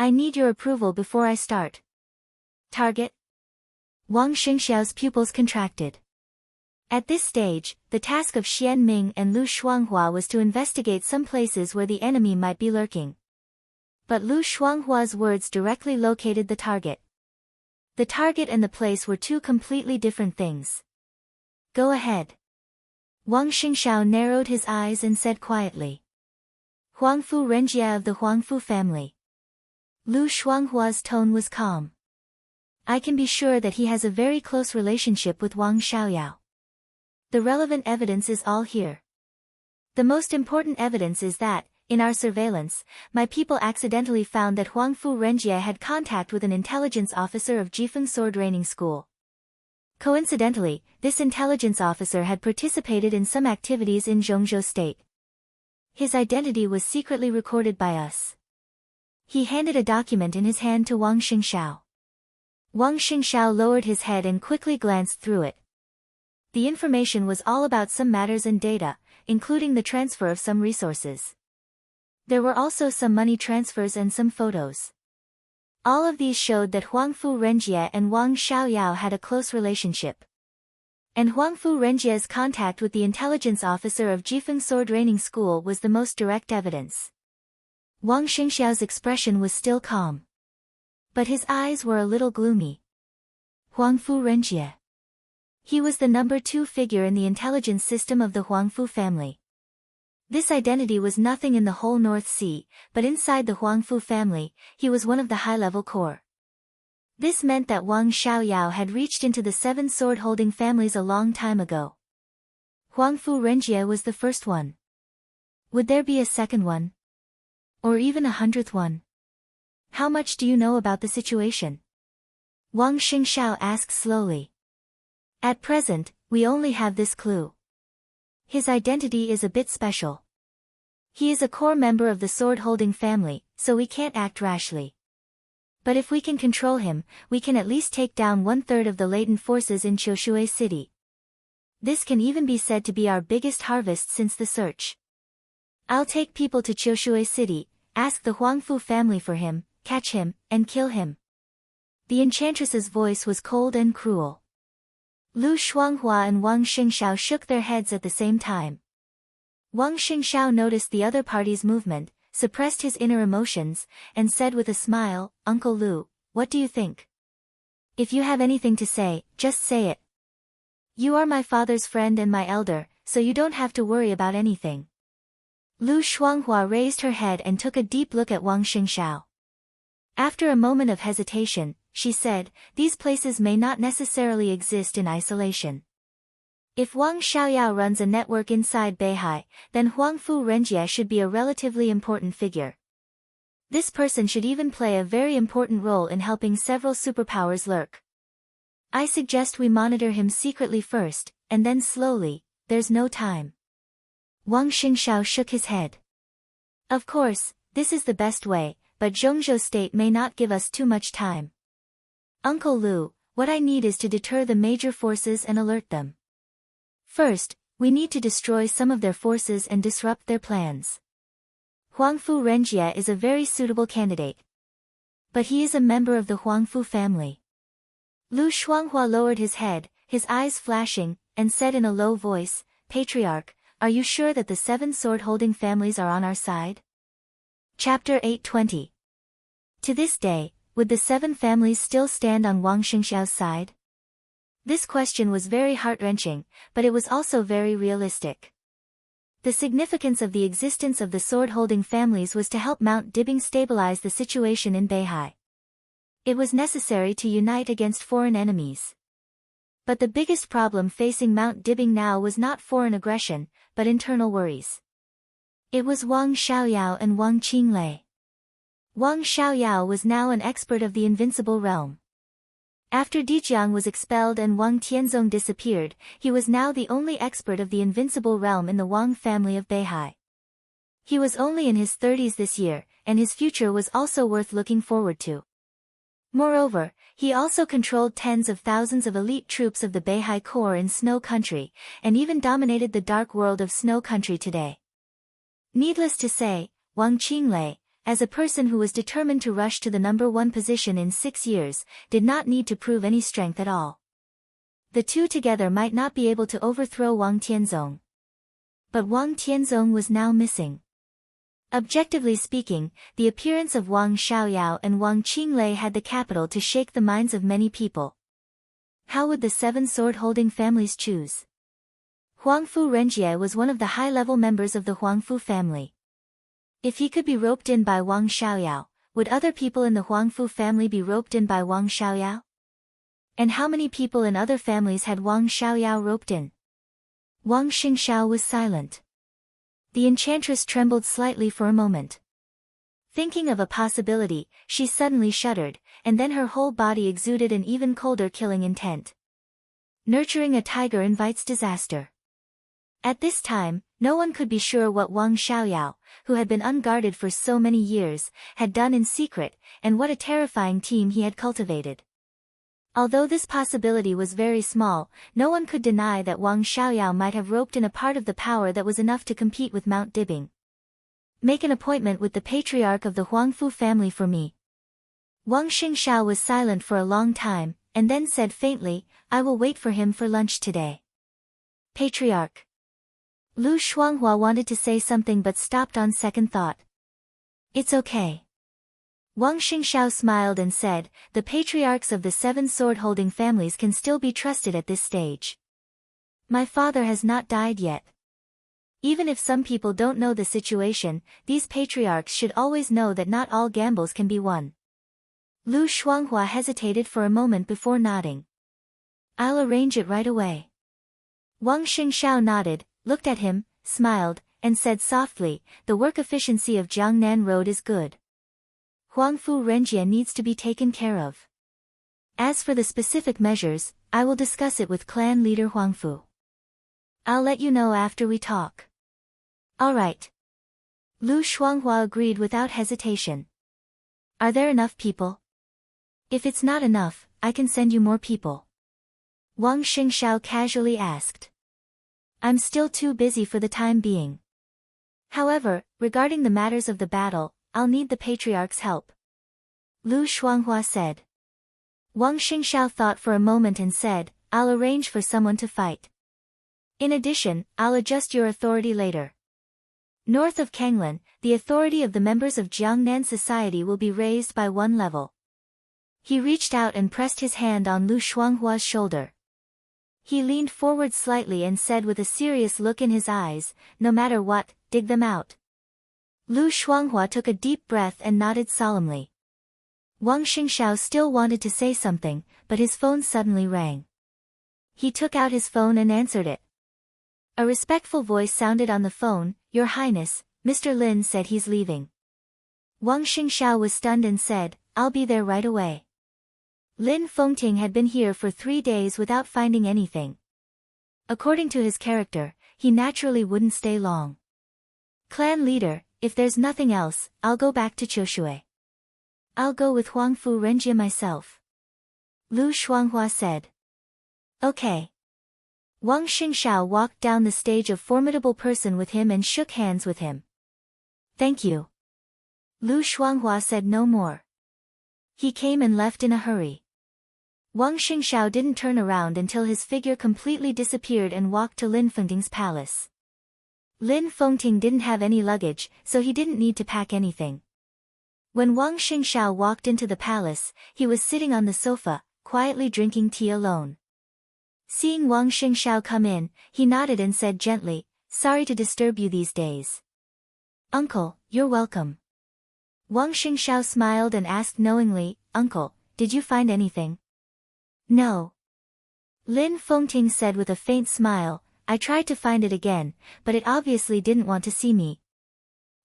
I need your approval before I start." "Target?" Wang Xingxiao's pupils contracted. At this stage, the task of Xian Ming and Lu Shuanghua was to investigate some places where the enemy might be lurking. But Lu Shuanghua's words directly located the target. The target and the place were 2 completely different things. "Go ahead." Wang Xingxiao narrowed his eyes and said quietly. "Huangfu Renjia of the Huangfu family." Lu Shuanghua's tone was calm. "I can be sure that he has a very close relationship with Wang Xiaoyao. The relevant evidence is all here. The most important evidence is that, in our surveillance, my people accidentally found that Huangfu Renjie had contact with an intelligence officer of Jifeng Sword Training School. Coincidentally, this intelligence officer had participated in some activities in Zhongzhou State. His identity was secretly recorded by us. He handed a document in his hand to Wang Xingxiao. Wang Xingxiao lowered his head and quickly glanced through it. The information was all about some matters and data, including the transfer of some resources. There were also some money transfers and some photos. All of these showed that Huangfu Renjie and Wang Xiaoyao had a close relationship. And Huangfu Renjie's contact with the intelligence officer of Jifeng Sword Training School was the most direct evidence. Wang Xingxiao's expression was still calm. But his eyes were a little gloomy. Huangfu Renjie. He was the number 2 figure in the intelligence system of the Huangfu family. This identity was nothing in the whole North Sea, but inside the Huangfu family, he was one of the high-level core. This meant that Wang Xiaoyao had reached into the 7 sword-holding families a long time ago. Huangfu Renjie was the first one. Would there be a second one? Or even a 100th one? How much do you know about the situation? Wang Xingxiao asked slowly. At present, we only have this clue. His identity is a bit special. He is a core member of the sword-holding family, so we can't act rashly. But if we can control him, we can at least take down 1/3 of the latent forces in Qiushui City. This can even be said to be our biggest harvest since the search. I'll take people to Qiushui City, ask the Huangfu family for him, catch him, and kill him. The enchantress's voice was cold and cruel. Lu Shuanghua and Wang Xingxiao shook their heads at the same time. Wang Xingxiao noticed the other party's movement, suppressed his inner emotions, and said with a smile, "Uncle Lu, what do you think? If you have anything to say, just say it. You are my father's friend and my elder, so you don't have to worry about anything." Lu Shuanghua raised her head and took a deep look at Wang Xingxiao. After a moment of hesitation, she said, "These places may not necessarily exist in isolation. If Wang Xiaoyao runs a network inside Beihai, then Huangfu Renjie should be a relatively important figure. This person should even play a very important role in helping several superpowers lurk. I suggest we monitor him secretly first, and then slowly, there's no time." Wang Xingxiao shook his head. "Of course, this is the best way, but Zhongzhou State may not give us too much time. Uncle Lu, what I need is to deter the major forces and alert them. First, we need to destroy some of their forces and disrupt their plans. Huangfu Renjie is a very suitable candidate. But he is a member of the Huangfu family." Lu Shuanghua lowered his head, his eyes flashing, and said in a low voice, "Patriarch, are you sure that the 7 sword-holding families are on our side?" Chapter 820. To this day, would the 7 families still stand on Wang Xingxiao's side? This question was very heart-wrenching, but it was also very realistic. The significance of the existence of the sword-holding families was to help Mount Dibing stabilize the situation in Beihai. It was necessary to unite against foreign enemies. But the biggest problem facing Mount Dibing now was not foreign aggression, but internal worries. It was Wang Xiaoyao and Wang Qinglei. Wang Xiaoyao was now an expert of the invincible realm. After Dijiang was expelled and Wang Tianzong disappeared, he was now the only expert of the invincible realm in the Wang family of Beihai. He was only in his 30s this year, and his future was also worth looking forward to. Moreover, he also controlled tens of thousands of elite troops of the Beihai Corps in Snow Country, and even dominated the dark world of Snow Country today. Needless to say, Wang Qinglei, as a person who was determined to rush to the number 1 position in 6 years, did not need to prove any strength at all. The two together might not be able to overthrow Wang Tianzong. But Wang Tianzong was now missing. Objectively speaking, the appearance of Wang Xiaoyao and Wang Qinglei had the capital to shake the minds of many people. How would the 7 sword-holding families choose? Huangfu Renjie was one of the high-level members of the Huangfu family. If he could be roped in by Wang Xiaoyao, would other people in the Huangfu family be roped in by Wang Xiaoyao? And how many people in other families had Wang Xiaoyao roped in? Wang Xingxiao was silent. The enchantress trembled slightly for a moment. Thinking of a possibility, she suddenly shuddered, and then her whole body exuded an even colder killing intent. Nurturing a tiger invites disaster. At this time, No one could be sure what Wang Xiaoyao, who had been unguarded for so many years, had done in secret, and what a terrifying team he had cultivated. Although this possibility was very small, no one could deny that Wang Xiaoyao might have roped in a part of the power that was enough to compete with Mount Dibing. Make an appointment with the patriarch of the Huangfu family for me. Wang Xingxiao was silent for a long time, and then said faintly, I will wait for him for lunch today. Patriarch. Lu Shuanghua wanted to say something but stopped on second thought. It's okay. Wang Xingxiao smiled and said, the patriarchs of the 7 sword-holding families can still be trusted at this stage. My father has not died yet. Even if some people don't know the situation, these patriarchs should always know that not all gambles can be won. Lu Shuanghua hesitated for a moment before nodding. I'll arrange it right away. Wang Xingxiao nodded, looked at him, smiled, and said softly, the work efficiency of Jiangnan Road is good. Huangfu Renjie needs to be taken care of. As for the specific measures, I will discuss it with clan leader Huangfu. I'll let you know after we talk. All right. Lu Shuanghua agreed without hesitation. Are there enough people? If it's not enough, I can send you more people. Wang Xingxiao casually asked. I'm still too busy for the time being. However, regarding the matters of the battle, I'll need the patriarch's help. Lu Shuanghua said. Wang Xingxiao thought for a moment and said, I'll arrange for someone to fight. In addition, I'll adjust your authority later. North of Kanglan, the authority of the members of Jiangnan society will be raised by 1 level. He reached out and pressed his hand on Lu Shuanghua's shoulder. He leaned forward slightly and said with a serious look in his eyes, no matter what, dig them out. Lu Shuanghua took a deep breath and nodded solemnly. Wang Xingxiao still wanted to say something, but his phone suddenly rang. He took out his phone and answered it. A respectful voice sounded on the phone, Your Highness, Mr. Lin said he's leaving. Wang Xingxiao was stunned and said, I'll be there right away. Lin Fengting had been here for 3 days without finding anything. According to his character, he naturally wouldn't stay long. Clan leader, if there's nothing else, I'll go back to Qiushui. I'll go with Huangfu Renjie myself. Lu Shuanghua said. Okay. Wang Xingxiao walked down the stage of formidable person with him and shook hands with him. Thank you. Lu Shuanghua said no more. He came and left in a hurry. Wang Xingxiao didn't turn around until his figure completely disappeared and walked to Lin Fengting's palace. Lin Fengting didn't have any luggage, so he didn't need to pack anything. When Wang Xingxiao walked into the palace, he was sitting on the sofa, quietly drinking tea alone. Seeing Wang Xingxiao come in, he nodded and said gently, Sorry to disturb you these days. Uncle, you're welcome. Wang Xingxiao smiled and asked knowingly, Uncle, did you find anything? No. Lin Fengting said with a faint smile, I tried to find it again, but it obviously didn't want to see me.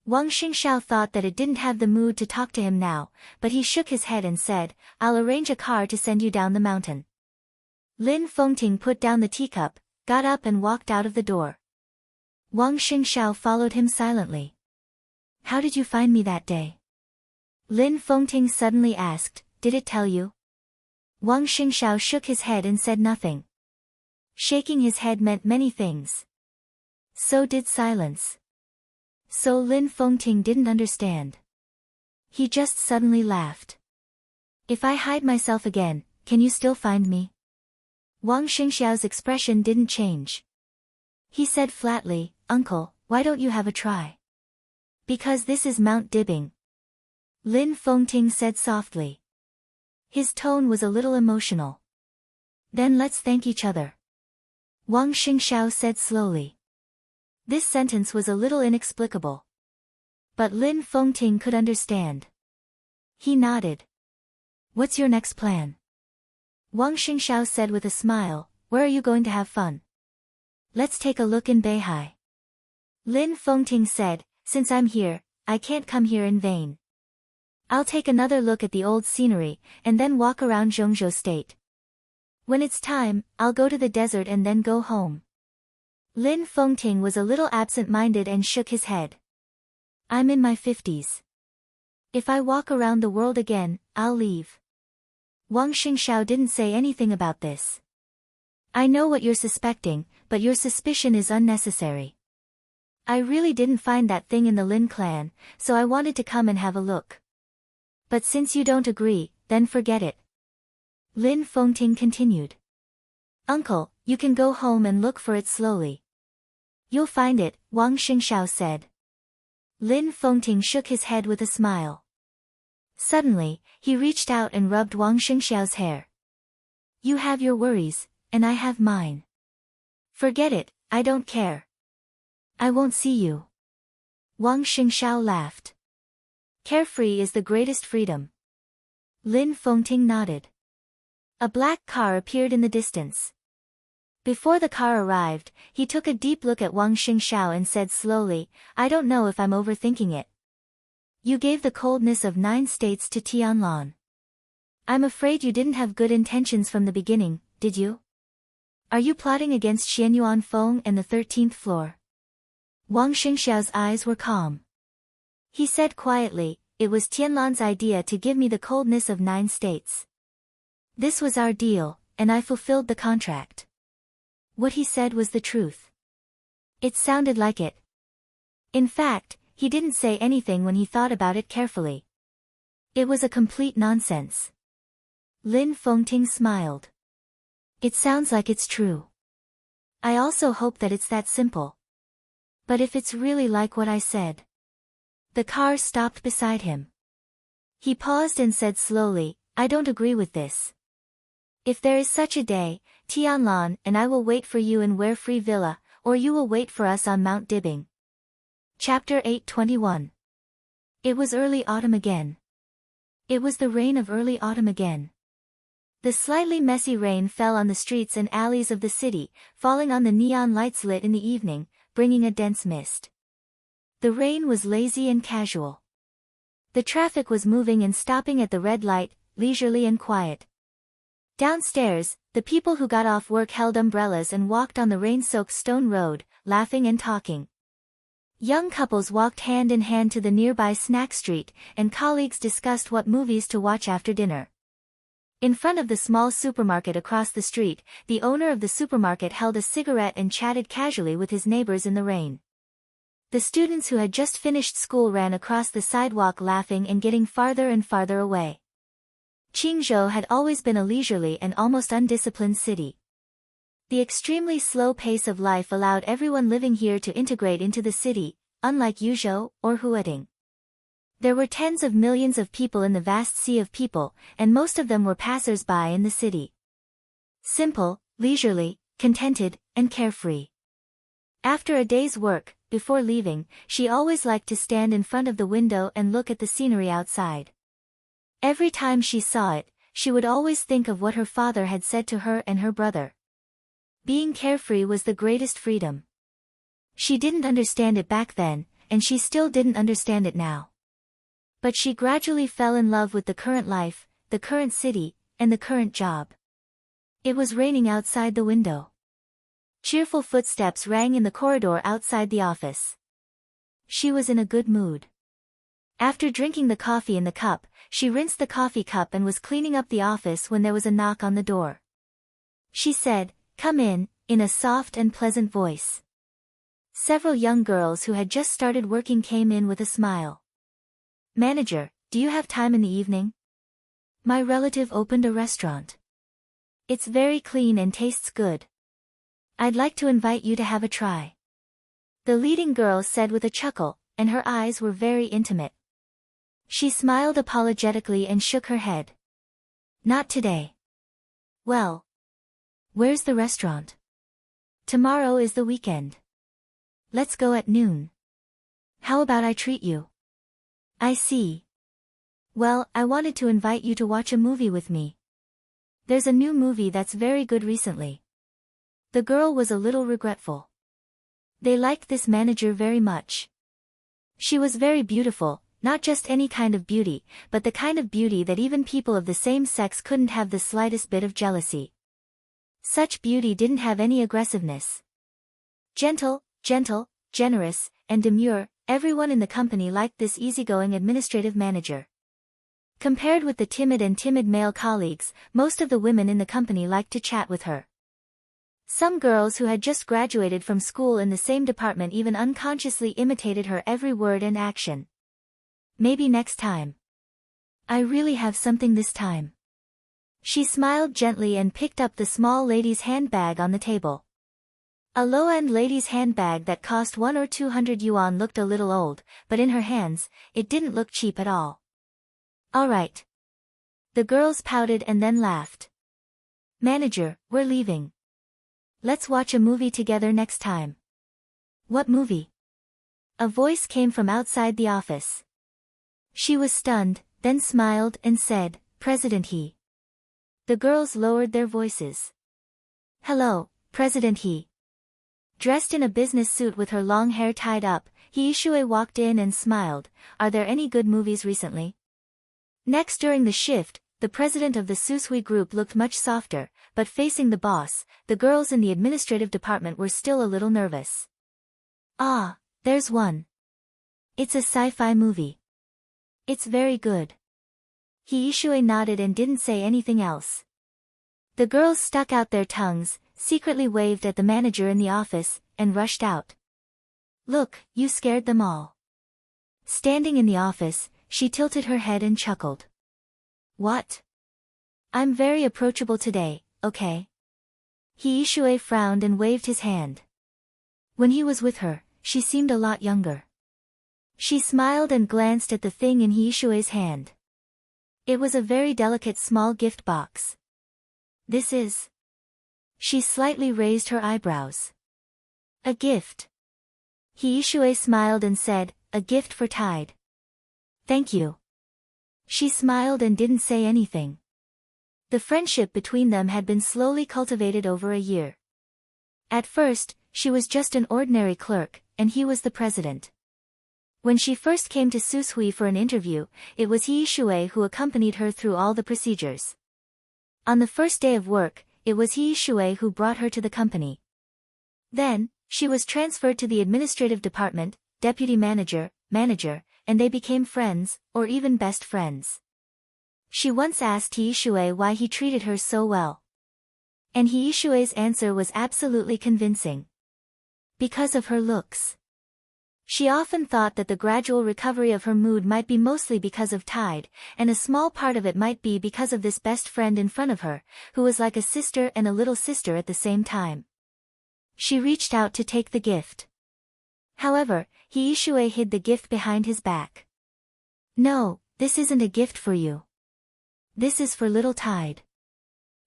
Wang Xingxiao thought that it didn't have the mood to talk to him now, but he shook his head and said, I'll arrange a car to send you down the mountain. Lin Fengting put down the teacup, got up and walked out of the door. Wang Xingxiao followed him silently. How did you find me that day? Lin Fengting suddenly asked, Did it tell you? Wang Xingxiao shook his head and said nothing. Shaking his head meant many things. So did silence. So Lin Fengting didn't understand. He just suddenly laughed. If I hide myself again, can you still find me? Wang Xingxiao's expression didn't change. He said flatly, Uncle, why don't you have a try? Because this is Mount Dibing. Lin Fengting said softly. His tone was a little emotional. Then let's thank each other. Wang Xingxiao said slowly. This sentence was a little inexplicable. But Lin Fengting could understand. He nodded. What's your next plan? Wang Xingxiao said with a smile, Where are you going to have fun? Let's take a look in Beihai. Lin Fengting said, Since I'm here, I can't come here in vain. I'll take another look at the old scenery, and then walk around Zhongzhou State. When it's time, I'll go to the desert and then go home. Lin Fengting was a little absent-minded and shook his head. I'm in my 50s. If I walk around the world again, I'll leave. Wang Xingxiao didn't say anything about this. I know what you're suspecting, but your suspicion is unnecessary. I really didn't find that thing in the Lin clan, so I wanted to come and have a look. But since you don't agree, then forget it. Lin Fengting continued. Uncle, you can go home and look for it slowly. You'll find it, Wang Xingxiao said. Lin Fengting shook his head with a smile. Suddenly, he reached out and rubbed Wang Xingxiao's hair. You have your worries, and I have mine. Forget it, I don't care. I won't see you. Wang Xingxiao laughed. Carefree is the greatest freedom. Lin Fengting nodded. A black car appeared in the distance. Before the car arrived, he took a deep look at Wang Xingxiao and said slowly, I don't know if I'm overthinking it. You gave the coldness of 9 states to Tianlan. I'm afraid you didn't have good intentions from the beginning, did you? Are you plotting against Xianyuan Feng and the 13th floor? Wang Xingxiao's eyes were calm. He said quietly, it was Tianlan's idea to give me the coldness of 9 states. This was our deal, and I fulfilled the contract. What he said was the truth. It sounded like it. In fact, he didn't say anything when he thought about it carefully. It was a complete nonsense. Lin Fengting smiled. It sounds like it's true. I also hope that it's that simple. But if it's really like what I said. The car stopped beside him. He paused and said slowly, I don't agree with this. If there is such a day, Tianlan and I will wait for you in Ware Free Villa, or you will wait for us on Mount Dibbing. Chapter 821. It was early autumn again. It was the rain of early autumn again. The slightly messy rain fell on the streets and alleys of the city, falling on the neon lights lit in the evening, bringing a dense mist. The rain was lazy and casual. The traffic was moving and stopping at the red light, leisurely and quiet. Downstairs, the people who got off work held umbrellas and walked on the rain-soaked stone road, laughing and talking. Young couples walked hand in hand to the nearby snack street, and colleagues discussed what movies to watch after dinner. In front of the small supermarket across the street, the owner of the supermarket held a cigarette and chatted casually with his neighbors in the rain. The students who had just finished school ran across the sidewalk laughing and getting farther and farther away. Qingzhou had always been a leisurely and almost undisciplined city. The extremely slow pace of life allowed everyone living here to integrate into the city, unlike Yuzhou or Huading. There were tens of millions of people in the vast sea of people, and most of them were passers-by in the city. Simple, leisurely, contented, and carefree. After a day's work, before leaving, she always liked to stand in front of the window and look at the scenery outside. Every time she saw it, she would always think of what her father had said to her and her brother. Being carefree was the greatest freedom. She didn't understand it back then, and she still didn't understand it now. But she gradually fell in love with the current life, the current city, and the current job. It was raining outside the window. Cheerful footsteps rang in the corridor outside the office. She was in a good mood. After drinking the coffee in the cup, she rinsed the coffee cup and was cleaning up the office when there was a knock on the door. She said, "Come in," in a soft and pleasant voice. Several young girls who had just started working came in with a smile. "Manager, do you have time in the evening? My relative opened a restaurant. It's very clean and tastes good. I'd like to invite you to have a try." The leading girl said with a chuckle, and her eyes were very intimate. She smiled apologetically and shook her head. "Not today." "Well, where's the restaurant? Tomorrow is the weekend. Let's go at noon. How about I treat you?" "I see. Well, I wanted to invite you to watch a movie with me. There's a new movie that's very good recently." The girl was a little regretful. They liked this manager very much. She was very beautiful, not just any kind of beauty, but the kind of beauty that even people of the same sex couldn't have the slightest bit of jealousy. Such beauty didn't have any aggressiveness. Gentle, generous, and demure, everyone in the company liked this easygoing administrative manager. Compared with the timid male colleagues, most of the women in the company liked to chat with her. Some girls who had just graduated from school in the same department even unconsciously imitated her every word and action. Maybe next time. I really have something this time. She smiled gently and picked up the small lady's handbag on the table. A low-end lady's handbag that cost 100 or 200 yuan looked a little old, but in her hands, it didn't look cheap at all. All right. The girls pouted and then laughed. Manager, we're leaving. Let's watch a movie together next time. What movie? A voice came from outside the office. She was stunned, then smiled and said, President He. The girls lowered their voices. Hello, President He. Dressed in a business suit with her long hair tied up, He Shui walked in and smiled. Are there any good movies recently? Next during the shift, the president of the Susui group looked much softer, but facing the boss, the girls in the administrative department were still a little nervous. Ah, there's one. It's a sci-fi movie. It's very good. He Shui nodded and didn't say anything else. The girls stuck out their tongues, secretly waved at the manager in the office, and rushed out. Look, you scared them all. Standing in the office, she tilted her head and chuckled. What? I'm very approachable today, okay? He Shui frowned and waved his hand. When he was with her, she seemed a lot younger. She smiled and glanced at the thing in He Shui's hand. It was a very delicate small gift box. This is... She slightly raised her eyebrows. A gift. He Shui smiled and said, a gift for Tide. Thank you. She smiled and didn't say anything. The friendship between them had been slowly cultivated over a year. At first, she was just an ordinary clerk, and he was the president. When she first came to Susui for an interview, it was He Shui who accompanied her through all the procedures. On the first day of work, it was He Shui who brought her to the company. Then, she was transferred to the administrative department, deputy manager, and they became friends, or even best friends. She once asked He Shui why he treated her so well. And He Shui's answer was absolutely convincing. Because of her looks. She often thought that the gradual recovery of her mood might be mostly because of Tide, and a small part of it might be because of this best friend in front of her, who was like a sister and a little sister at the same time. She reached out to take the gift. However, He Shui hid the gift behind his back. No, this isn't a gift for you. This is for little Tide.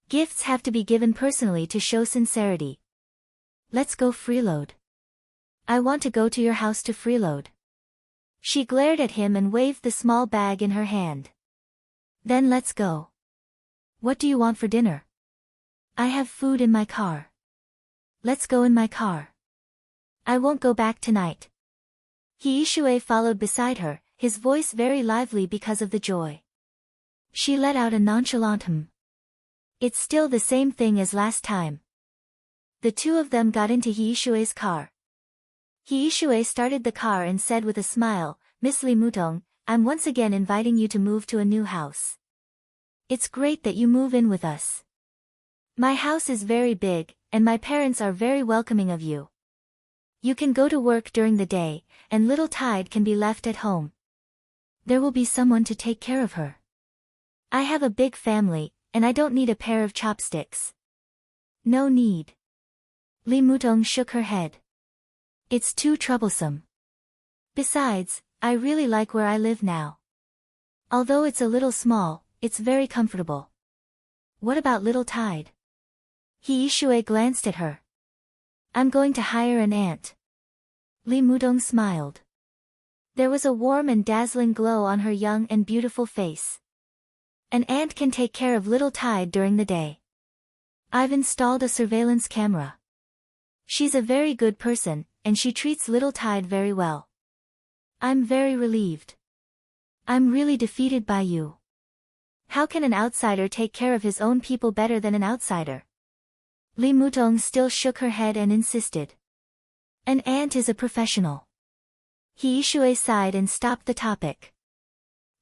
Gifts have to be given personally to show sincerity. Let's go freeload. I want to go to your house to freeload. She glared at him and waved the small bag in her hand. Then let's go. What do you want for dinner? I have food in my car. Let's go in my car. I won't go back tonight. He Shui followed beside her, his voice very lively because of the joy. She let out a nonchalant It's still the same thing as last time. The two of them got into He Shui's car. He Shui started the car and said with a smile, Miss Li Mutong, I'm once again inviting you to move to a new house. It's great that you move in with us. My house is very big, and my parents are very welcoming of you. You can go to work during the day, and little Tide can be left at home. There will be someone to take care of her. I have a big family, and I don't need a pair of chopsticks. No need. Li Mutong shook her head. It's too troublesome. Besides, I really like where I live now. Although it's a little small, it's very comfortable. What about little Tide? He Shui glanced at her. I'm going to hire an aunt. Li Mutong smiled. There was a warm and dazzling glow on her young and beautiful face. An aunt can take care of little Tide during the day. I've installed a surveillance camera. She's a very good person, and she treats little Tide very well. I'm very relieved. I'm really defeated by you. How can an outsider take care of his own people better than an outsider? Li Mutong still shook her head and insisted. An aunt is a professional. Hiisue sighed and stopped the topic.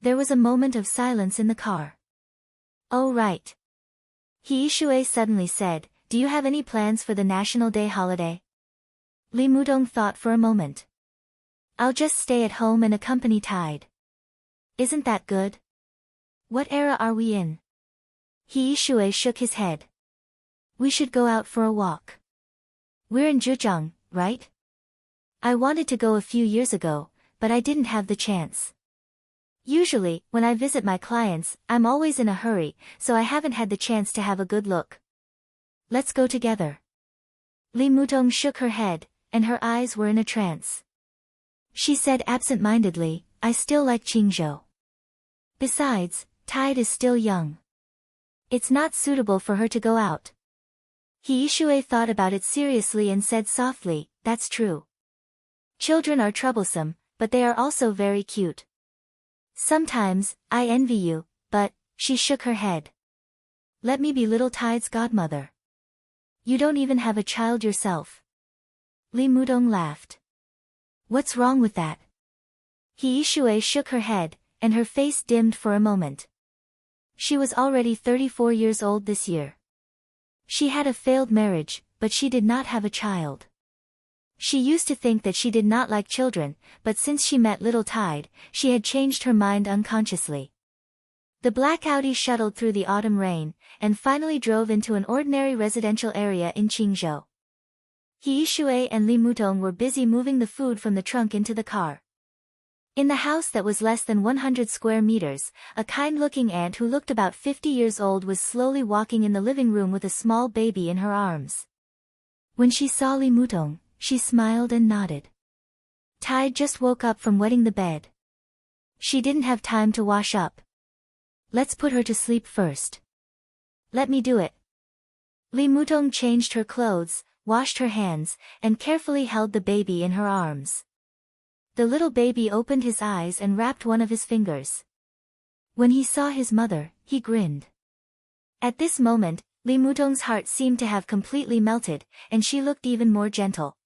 There was a moment of silence in the car. Oh right. Hiisue suddenly said, do you have any plans for the National Day holiday? Lee Mudong thought for a moment. I'll just stay at home and accompany Tide. Isn't that good? What era are we in? Hiisue shook his head. We should go out for a walk. We're in Zhejiang, right? I wanted to go a few years ago, but I didn't have the chance. Usually, when I visit my clients, I'm always in a hurry, so I haven't had the chance to have a good look. Let's go together. Lee Mudong shook her head, and her eyes were in a trance. She said absent-mindedly, I still like Qingzhou. Besides, Tide is still young. It's not suitable for her to go out. Hiisue thought about it seriously and said softly, that's true. Children are troublesome, but they are also very cute. Sometimes, I envy you, but, she shook her head. Let me be little Tide's godmother. You don't even have a child yourself. Lee Mudong laughed. What's wrong with that? Hiisue shook her head, and her face dimmed for a moment. She was already 34 years old this year. She had a failed marriage, but she did not have a child. She used to think that she did not like children, but since she met little Tide, she had changed her mind unconsciously. The black Audi shuttled through the autumn rain, and finally drove into an ordinary residential area in Qingzhou. Hiisue and Lee Mudong were busy moving the food from the trunk into the car. In the house that was less than 100 square meters, a kind-looking aunt who looked about 50 years old was slowly walking in the living room with a small baby in her arms. When she saw Lee Mudong, she smiled and nodded. Tide just woke up from wetting the bed. She didn't have time to wash up. Let's put her to sleep first. Let me do it. Lee Mudong changed her clothes, washed her hands, and carefully held the baby in her arms. The little baby opened his eyes and wrapped one of his fingers. When he saw his mother, he grinned. At this moment, Lee Mudong's heart seemed to have completely melted, and she looked even more gentle.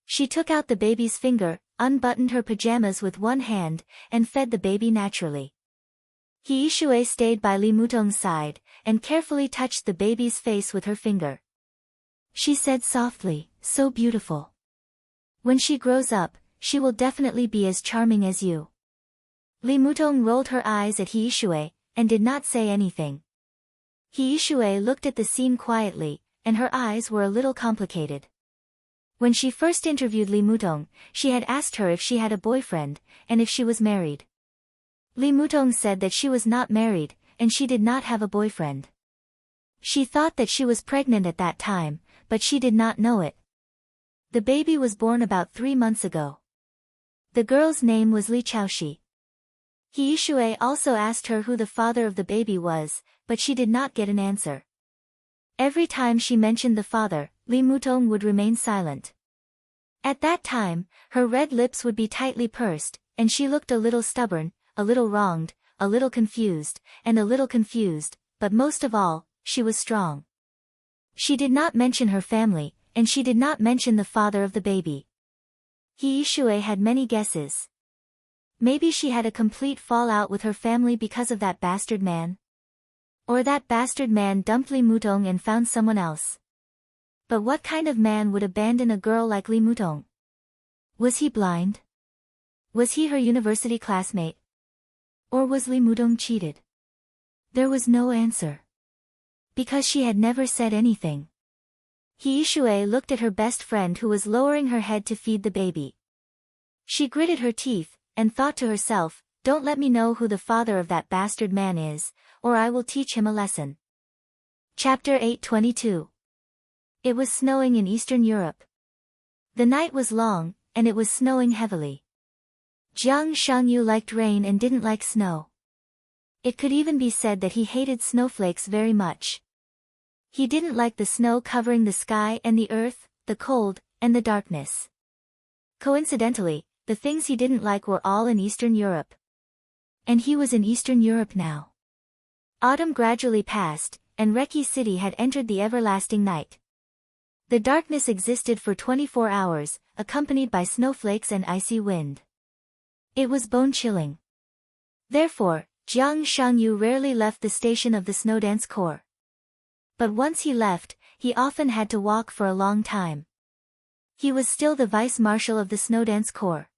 She took out the baby's finger, unbuttoned her pajamas with one hand, and fed the baby naturally. Hiisue stayed by Lee Mudong's side, and carefully touched the baby's face with her finger. She said softly, so beautiful. When she grows up, she will definitely be as charming as you. Lee Mudong rolled her eyes at Hiisue, and did not say anything. Hiisue looked at the scene quietly, and her eyes were a little complicated. When she first interviewed Lee Mudong, she had asked her if she had a boyfriend, and if she was married. Lee Mudong said that she was not married, and she did not have a boyfriend. She thought that she was pregnant at that time, but she did not know it. The baby was born about 3 months ago. The girl's name was Li Chaoshi. Hiisue also asked her who the father of the baby was, but she did not get an answer. Every time she mentioned the father, Lee Mudong would remain silent. At that time, her red lips would be tightly pursed, and she looked a little stubborn, a little wronged, a little confused, but most of all, she was strong. She did not mention her family, and she did not mention the father of the baby. Hiisue had many guesses. Maybe she had a complete fallout with her family because of that bastard man. Or that bastard man dumped Lee Mudong and found someone else. But what kind of man would abandon a girl like Lee Mudong? Was he blind? Was he her university classmate? Or was Lee Mudong cheated? There was no answer. Because she had never said anything. Hiisue looked at her best friend who was lowering her head to feed the baby. She gritted her teeth, and thought to herself, don't let me know who the father of that bastard man is, or I will teach him a lesson. Chapter 822. It was snowing in Eastern Europe. The night was long, and it was snowing heavily. Jiang Shangyu liked rain and didn't like snow. It could even be said that he hated snowflakes very much. He didn't like the snow covering the sky and the earth, the cold, and the darkness. Coincidentally, the things he didn't like were all in Eastern Europe. And he was in Eastern Europe now. Autumn gradually passed, and Reki City had entered the everlasting night. The darkness existed for 24 hours, accompanied by snowflakes and icy wind. It was bone-chilling. Therefore, Jiang Shangyu rarely left the station of the Snowdance Corps. But once he left, he often had to walk for a long time. He was still the vice-marshal of the Snowdance Corps.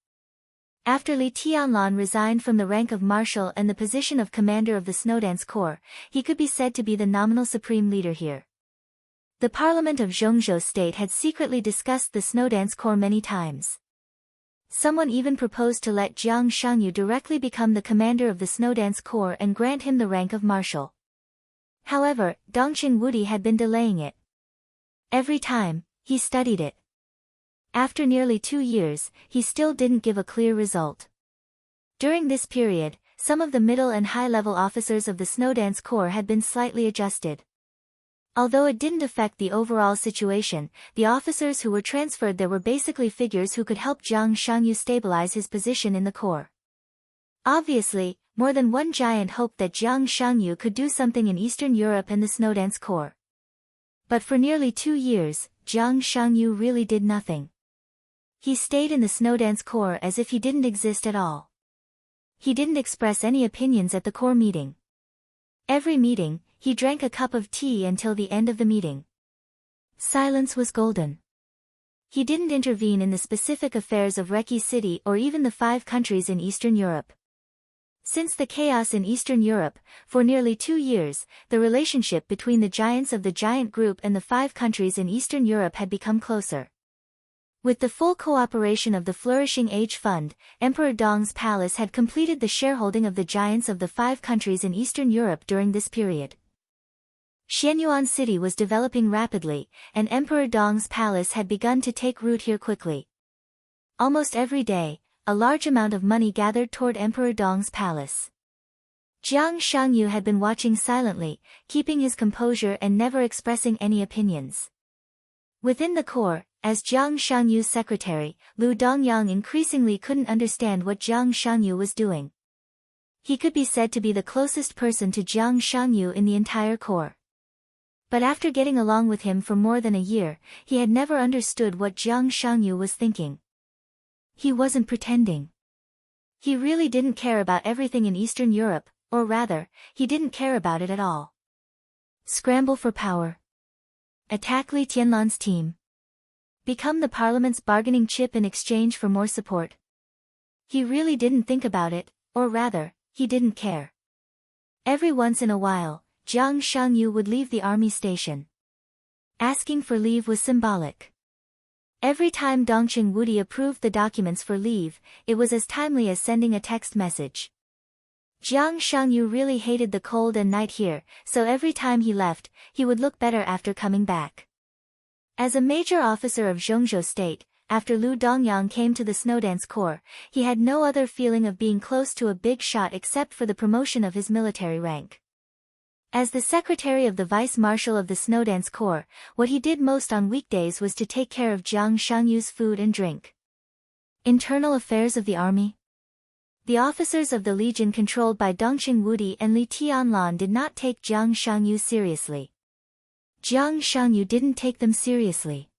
After Li Tianlan resigned from the rank of marshal and the position of commander of the Snowdance Corps, he could be said to be the nominal supreme leader here. The parliament of Zhongzhou state had secretly discussed the Snowdance Corps many times. Someone even proposed to let Jiang Shangyu directly become the commander of the Snowdance Corps and grant him the rank of marshal. However, Dongqing Wudi had been delaying it. Every time, he studied it. After nearly 2 years, he still didn't give a clear result. During this period, some of the middle and high-level officers of the Snowdance Corps had been slightly adjusted. Although it didn't affect the overall situation, the officers who were transferred there were basically figures who could help Jiang Shangyu stabilize his position in the corps. Obviously, more than one giant hoped that Jiang Shangyu could do something in Eastern Europe and the Snowdance Corps. But for nearly 2 years, Jiang Shangyu really did nothing. He stayed in the Snowdance Corps as if he didn't exist at all. He didn't express any opinions at the corps meeting. Every meeting, he drank a cup of tea until the end of the meeting. Silence was golden. He didn't intervene in the specific affairs of Reki City or even the 5 countries in Eastern Europe. Since the chaos in Eastern Europe, for nearly 2 years, the relationship between the giants of the giant group and the 5 countries in Eastern Europe had become closer. With the full cooperation of the Flourishing Age Fund, Emperor Dong's palace had completed the shareholding of the giants of the 5 countries in Eastern Europe during this period. Xianyuan City was developing rapidly, and Emperor Dong's palace had begun to take root here quickly. Almost every day, a large amount of money gathered toward Emperor Dong's palace. Jiang Shangyu had been watching silently, keeping his composure and never expressing any opinions. Within the corps, as Jiang Shangyu's secretary, Lu Dongyang increasingly couldn't understand what Jiang Shangyu was doing. He could be said to be the closest person to Jiang Shangyu in the entire corps. But after getting along with him for more than a year, he had never understood what Jiang Shangyu was thinking. He wasn't pretending. He really didn't care about everything in Eastern Europe, or rather, he didn't care about it at all. Scramble for power. Attack Li Tianlan's team. Become the parliament's bargaining chip in exchange for more support. He really didn't think about it, or rather, he didn't care. Every once in a while, Jiang Shangyu would leave the army station. Asking for leave was symbolic. Every time Dongqing Wudi approved the documents for leave, it was as timely as sending a text message. Jiang Shangyu really hated the cold and night here, so every time he left, he would look better after coming back. As a major officer of Zhongzhou state, after Lu Dongyang came to the Snowdance Corps, he had no other feeling of being close to a big shot except for the promotion of his military rank. As the secretary of the vice-marshal of the Snowdance Corps, what he did most on weekdays was to take care of Jiang Shangyu's food and drink. Internal affairs of the army. The officers of the legion controlled by Dongqing Wudi and Li Tianlan did not take Jiang Shangyu seriously. Jiang Shangyu didn't take them seriously.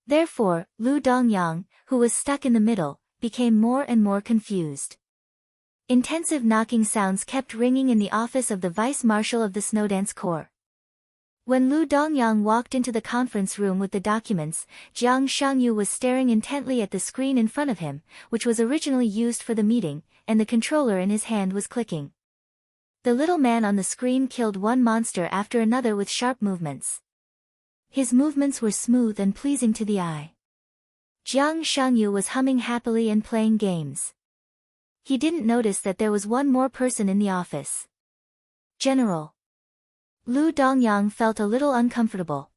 Therefore, Lu Dongyang, who was stuck in the middle, became more and more confused. Intensive knocking sounds kept ringing in the office of the vice-marshal of the Snowdance Corps. When Lu Dongyang walked into the conference room with the documents, Jiang Shangyu was staring intently at the screen in front of him, which was originally used for the meeting, and the controller in his hand was clicking. The little man on the screen killed one monster after another with sharp movements. His movements were smooth and pleasing to the eye. Jiang Shangyu was humming happily and playing games. He didn't notice that there was one more person in the office. General. Lu Dongyang felt a little uncomfortable.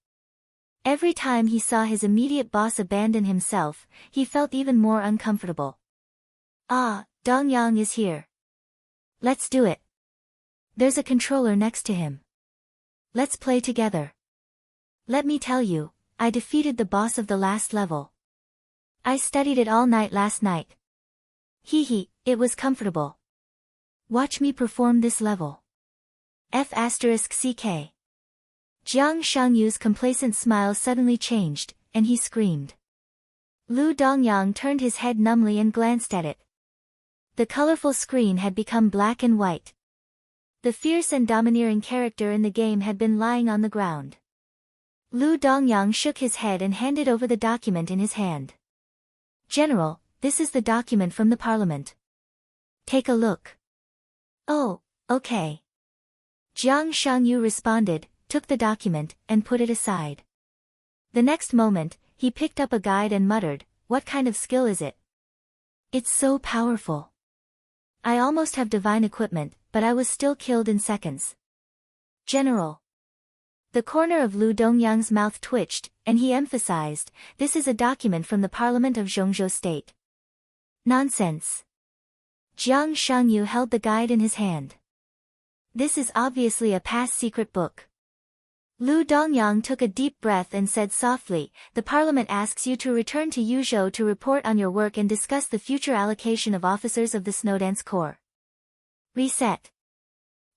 Every time he saw his immediate boss abandon himself, he felt even more uncomfortable. Ah, Dongyang is here. Let's do it. There's a controller next to him. Let's play together. Let me tell you, I defeated the boss of the last level. I studied it all night last night. It was comfortable. Watch me perform this level. F*CK. Jiang Shangyu's complacent smile suddenly changed, and he screamed. Lu Dongyang turned his head numbly and glanced at it. The colorful screen had become black and white. The fierce and domineering character in the game had been lying on the ground. Lu Dongyang shook his head and handed over the document in his hand. General, this is the document from the parliament. Take a look. Oh, okay. Jiang Shangyu responded, took the document, and put it aside. The next moment, he picked up a guide and muttered, what kind of skill is it? It's so powerful. I almost have divine equipment, but I was still killed in seconds. General. The corner of Lu Dongyang's mouth twitched, and he emphasized, this is a document from the Parliament of Zhongzhou State. Nonsense. Jiang Shangyu held the guide in his hand. This is obviously a past-secret book. Lu Dongyang took a deep breath and said softly, the Parliament asks you to return to Yuzhou to report on your work and discuss the future allocation of officers of the Snowdance Corps. Reset.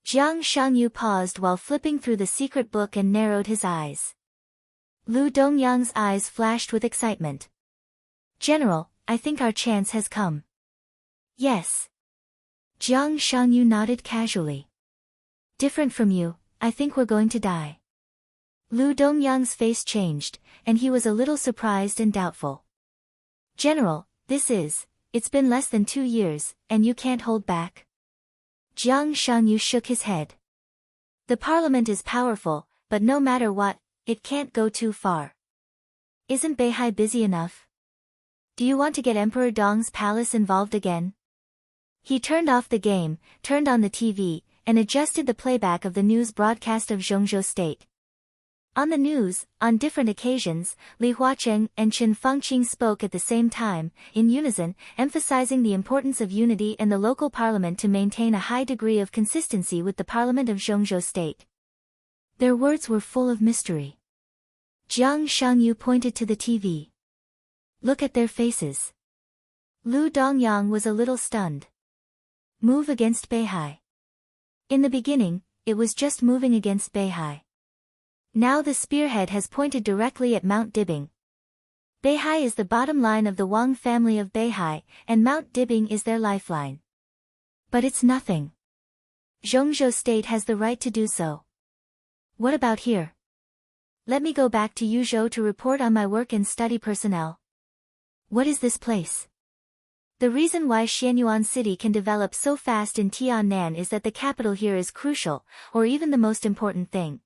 Jiang Shangyu paused while flipping through the secret book and narrowed his eyes. Lu Dongyang's eyes flashed with excitement. General, I think our chance has come. Yes. Jiang Shangyu nodded casually. Different from you, I think we're going to die. Lu Dongyang's face changed, and he was a little surprised and doubtful. General, it's been less than 2 years, and you can't hold back? Jiang Shangyu shook his head. The parliament is powerful, but no matter what, it can't go too far. Isn't Beihai busy enough? Do you want to get Emperor Dong's palace involved again? He turned off the game, turned on the TV, and adjusted the playback of the news broadcast of Zhongzhou State. On the news, on different occasions, Li Huacheng and Chen Fangqing spoke at the same time, in unison, emphasizing the importance of unity and the local parliament to maintain a high degree of consistency with the parliament of Zhongzhou State. Their words were full of mystery. Jiang Shangyu pointed to the TV. Look at their faces. Lu Dongyang was a little stunned. Move against Beihai. In the beginning, it was just moving against Beihai. Now the spearhead has pointed directly at Mount Dibing. Beihai is the bottom line of the Wang family of Beihai, and Mount Dibing is their lifeline. But it's nothing. Zhongzhou State has the right to do so. What about here? Let me go back to Yuzhou to report on my work and study personnel. What is this place? The reason why Xianyuan City can develop so fast in Tiannan is that the capital here is crucial, or even the most important thing.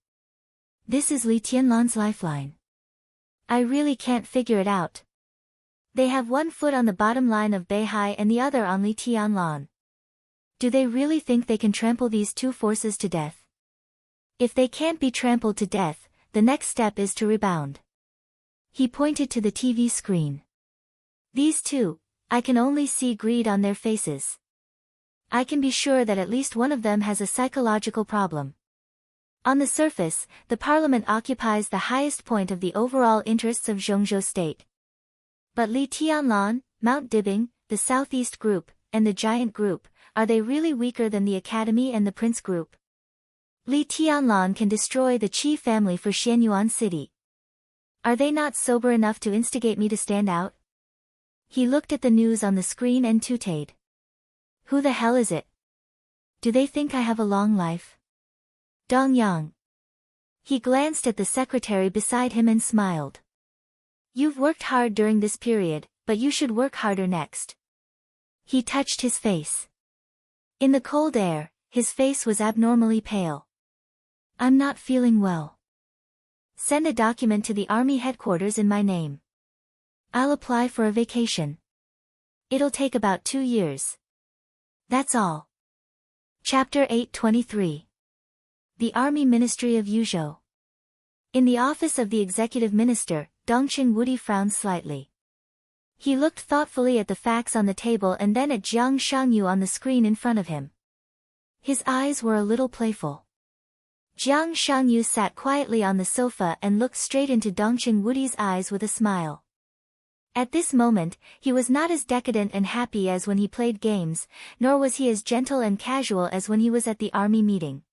This is Li Tianlan's lifeline. I really can't figure it out. They have one foot on the bottom line of Beihai and the other on Li Tianlan. Do they really think they can trample these two forces to death? If they can't be trampled to death, the next step is to rebound. He pointed to the TV screen. These two, I can only see greed on their faces. I can be sure that at least one of them has a psychological problem. On the surface, the parliament occupies the highest point of the overall interests of Zhongzhou State. But Li Tianlan, Mount Dibing, the Southeast Group, and the Giant Group, are they really weaker than the Academy and the Prince Group? Li Tianlan can destroy the Qi family for Xianyuan City. Are they not sober enough to instigate me to stand out? He looked at the news on the screen and tooted. Who the hell is it? Do they think I have a long life? Dongyang. He glanced at the secretary beside him and smiled. You've worked hard during this period, but you should work harder next. He touched his face. In the cold air, his face was abnormally pale. I'm not feeling well. Send a document to the army headquarters in my name. I'll apply for a vacation. It'll take about 2 years. That's all. Chapter 823. The Army Ministry of Yuzhou. In the office of the executive minister, Dongqing Wudi frowned slightly. He looked thoughtfully at the facts on the table and then at Jiang Shangyu on the screen in front of him. His eyes were a little playful. Jiang Shangyu sat quietly on the sofa and looked straight into Dongqing Wudi's eyes with a smile. At this moment, he was not as decadent and happy as when he played games, nor was he as gentle and casual as when he was at the army meeting.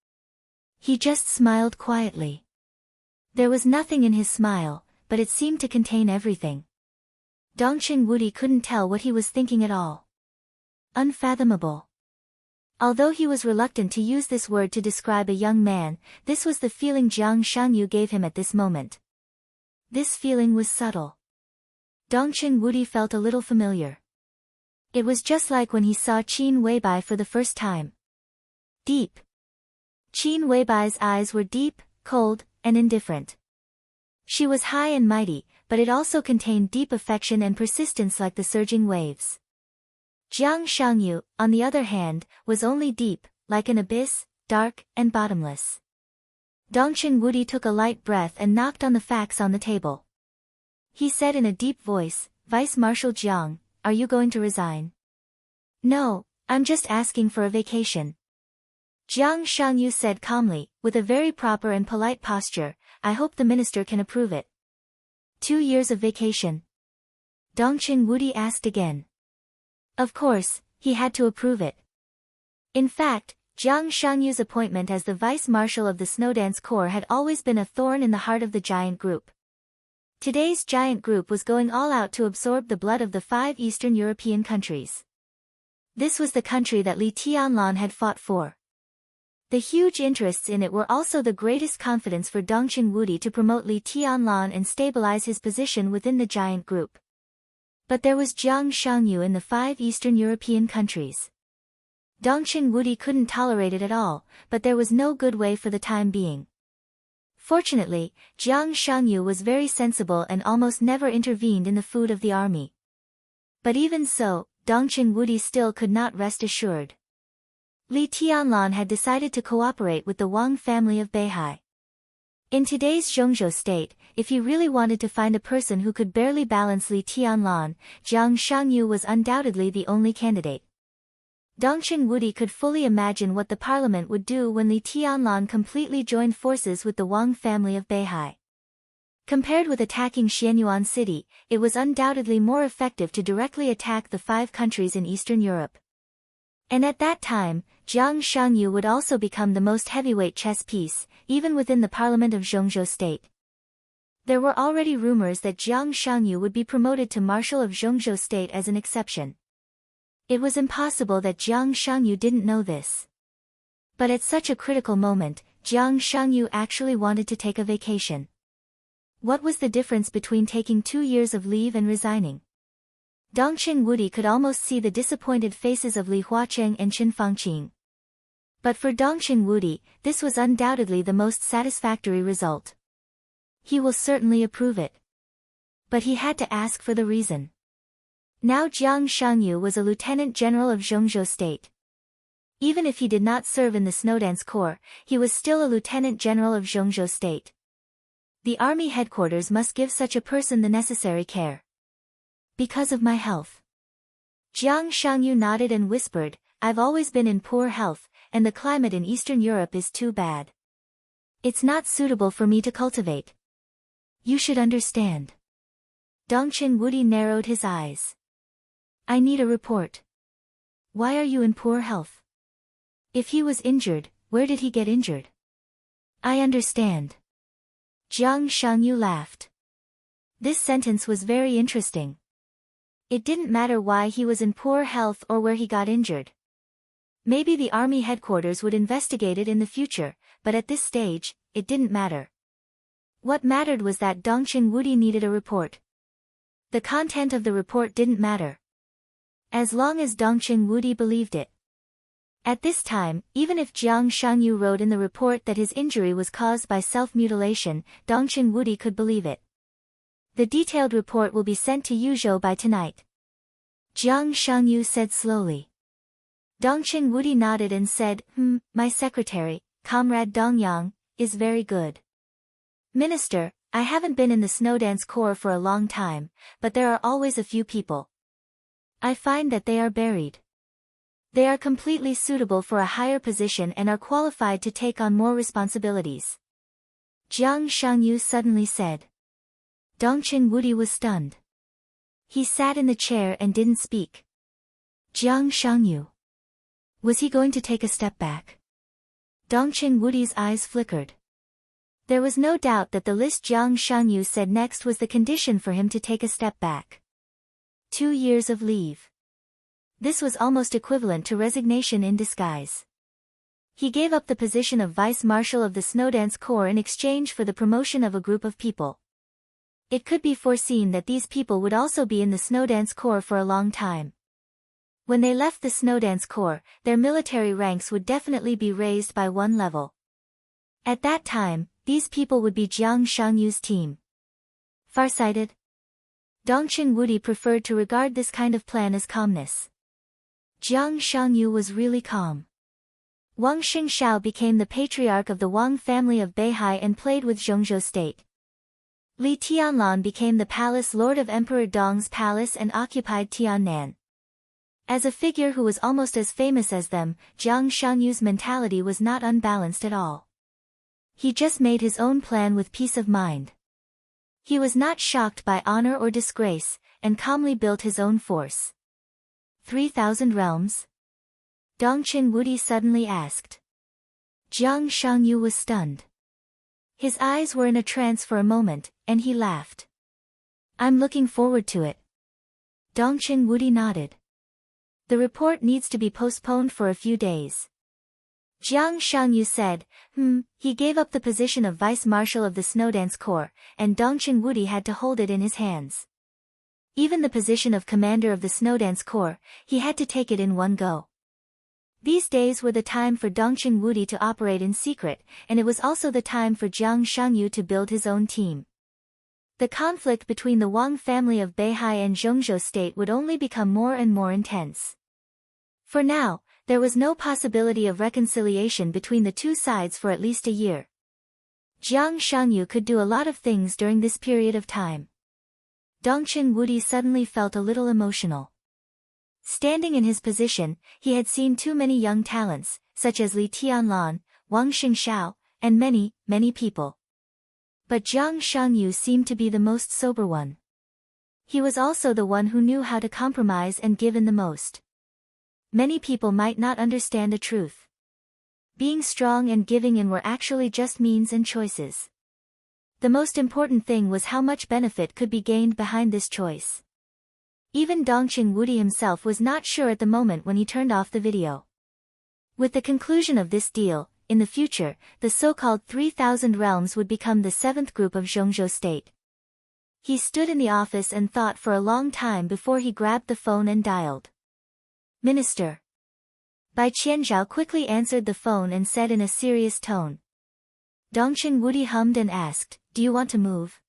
He just smiled quietly. There was nothing in his smile, but it seemed to contain everything. Dongqing Wudi couldn't tell what he was thinking at all. Unfathomable. Although he was reluctant to use this word to describe a young man, this was the feeling Jiang Shangyu gave him at this moment. This feeling was subtle. Dongqing Wudi felt a little familiar. It was just like when he saw Qin Weibai for the first time. Deep. Qin Weibai's eyes were deep, cold, and indifferent. She was high and mighty, but it also contained deep affection and persistence like the surging waves. Jiang Shangyu, on the other hand, was only deep, like an abyss, dark, and bottomless. Dongqing Wudi took a light breath and knocked on the facts on the table. He said in a deep voice, "Vice Marshal Jiang, are you going to resign?" "No, I'm just asking for a vacation." Jiang Shangyu said calmly, with a very proper and polite posture, "I hope the minister can approve it." 2 years of vacation? Dongqing Wudi asked again. Of course, he had to approve it. In fact, Jiang Shangyu's appointment as the vice marshal of the Snowdance Corps had always been a thorn in the heart of the giant group. Today's giant group was going all out to absorb the blood of the 5 Eastern European countries. This was the country that Li Tianlan had fought for. The huge interests in it were also the greatest confidence for Dongqing Wudi to promote Li Tianlan and stabilize his position within the giant group. But there was Jiang Shangyu in the 5 Eastern European countries. Dongqing Wudi couldn't tolerate it at all, but there was no good way for the time being. Fortunately, Jiang Shangyu was very sensible and almost never intervened in the food of the army. But even so, Dongqing Wudi still could not rest assured. Li Tianlan had decided to cooperate with the Wang family of Beihai. In today's Zhongzhou state, if he really wanted to find a person who could barely balance Li Tianlan, Jiang Shangyu was undoubtedly the only candidate. Dongqing Wudi could fully imagine what the parliament would do when Li Tianlan completely joined forces with the Wang family of Beihai. Compared with attacking Xianyuan City, it was undoubtedly more effective to directly attack the 5 countries in Eastern Europe. And at that time, Jiang Shangyu would also become the most heavyweight chess piece, even within the parliament of Zhongzhou state. There were already rumors that Jiang Shangyu would be promoted to Marshal of Zhongzhou state as an exception. It was impossible that Jiang Shangyu didn't know this. But at such a critical moment, Jiang Shangyu actually wanted to take a vacation. What was the difference between taking 2 years of leave and resigning? Dongqing Wudi could almost see the disappointed faces of Li Huacheng and Qin Fangqing. But for Dongqing Wudi, this was undoubtedly the most satisfactory result. He will certainly approve it. But he had to ask for the reason. Now Jiang Shangyu was a lieutenant general of Zhongzhou state. Even if he did not serve in the Snowdance Corps, he was still a lieutenant general of Zhongzhou state. The army headquarters must give such a person the necessary care. Because of my health. Jiang Shangyu nodded and whispered, "I've always been in poor health, and the climate in Eastern Europe is too bad. It's not suitable for me to cultivate. You should understand." Dongqing Wudi narrowed his eyes. "I need a report. Why are you in poor health? If he was injured, where did he get injured?" "I understand." Jiang Shangyu laughed. This sentence was very interesting. It didn't matter why he was in poor health or where he got injured. Maybe the army headquarters would investigate it in the future, but at this stage, it didn't matter. What mattered was that Dongqing Wudi needed a report. The content of the report didn't matter. As long as Dongqing Wudi believed it. At this time, even if Jiang Shangyu wrote in the report that his injury was caused by self-mutilation, Dongqing Wudi could believe it. "The detailed report will be sent to Yuzhou by tonight," Jiang Shangyu said slowly. Dongqing Wudi nodded and said, My secretary, Comrade Dongyang, is very good. Minister, I haven't been in the Snowdance Corps for a long time, but there are always a few people. I find that they are buried. They are completely suitable for a higher position and are qualified to take on more responsibilities." Jiang Shangyu suddenly said. Dongqing Wudi was stunned. He sat in the chair and didn't speak. Jiang Shangyu. Was he going to take a step back? Dongqing Wudi's eyes flickered. There was no doubt that the list Jiang Shangyu said next was the condition for him to take a step back. 2 years of leave. This was almost equivalent to resignation in disguise. He gave up the position of Vice Marshal of the Snowdance Corps in exchange for the promotion of a group of people. It could be foreseen that these people would also be in the Snowdance Corps for a long time. When they left the Snowdance Corps, their military ranks would definitely be raised by 1 level. At that time, these people would be Jiang Shangyu's team. Farsighted? Dongqing Wudi preferred to regard this kind of plan as calmness. Jiang Shangyu was really calm. Wang Xingxiao became the patriarch of the Wang family of Beihai and played with Zhongzhou state. Li Tianlan became the palace lord of Emperor Dong's palace and occupied Tiannan. As a figure who was almost as famous as them, Jiang Shangyu's mentality was not unbalanced at all. He just made his own plan with peace of mind. He was not shocked by honor or disgrace, and calmly built his own force. 3,000 realms? Dongqing Wudi suddenly asked. Jiang Shangyu was stunned. His eyes were in a trance for a moment, and he laughed. I'm looking forward to it. Dongqing Wudi nodded. The report needs to be postponed for a few days. Jiang Shangyu said, he gave up the position of Vice Marshal of the Snowdance Corps, and Dongqing Wudi had to hold it in his hands. Even the position of Commander of the Snowdance Corps, he had to take it in one go. These days were the time for Dongqing Wudi to operate in secret, and it was also the time for Jiang Shangyu to build his own team. The conflict between the Wang family of Beihai and Zhongzhou state would only become more and more intense. For now, there was no possibility of reconciliation between the two sides for at least a year. Jiang Shangyu could do a lot of things during this period of time. Dongqing Wudi suddenly felt a little emotional. Standing in his position, he had seen too many young talents, such as Li Tianlan, Wang Xingxiao, and many, many people. But Jiang Shangyu seemed to be the most sober one. He was also the one who knew how to compromise and give in the most. Many people might not understand the truth. Being strong and giving in were actually just means and choices. The most important thing was how much benefit could be gained behind this choice. Even Dongqing Wudi himself was not sure at the moment when he turned off the video. With the conclusion of this deal, in the future, the so-called 3,000 realms would become the 7th group of Zhongzhou state. He stood in the office and thought for a long time before he grabbed the phone and dialed. Minister. Bai Qianzhao quickly answered the phone and said in a serious tone. Dongqing Wudi hummed and asked, "Do you want to move?"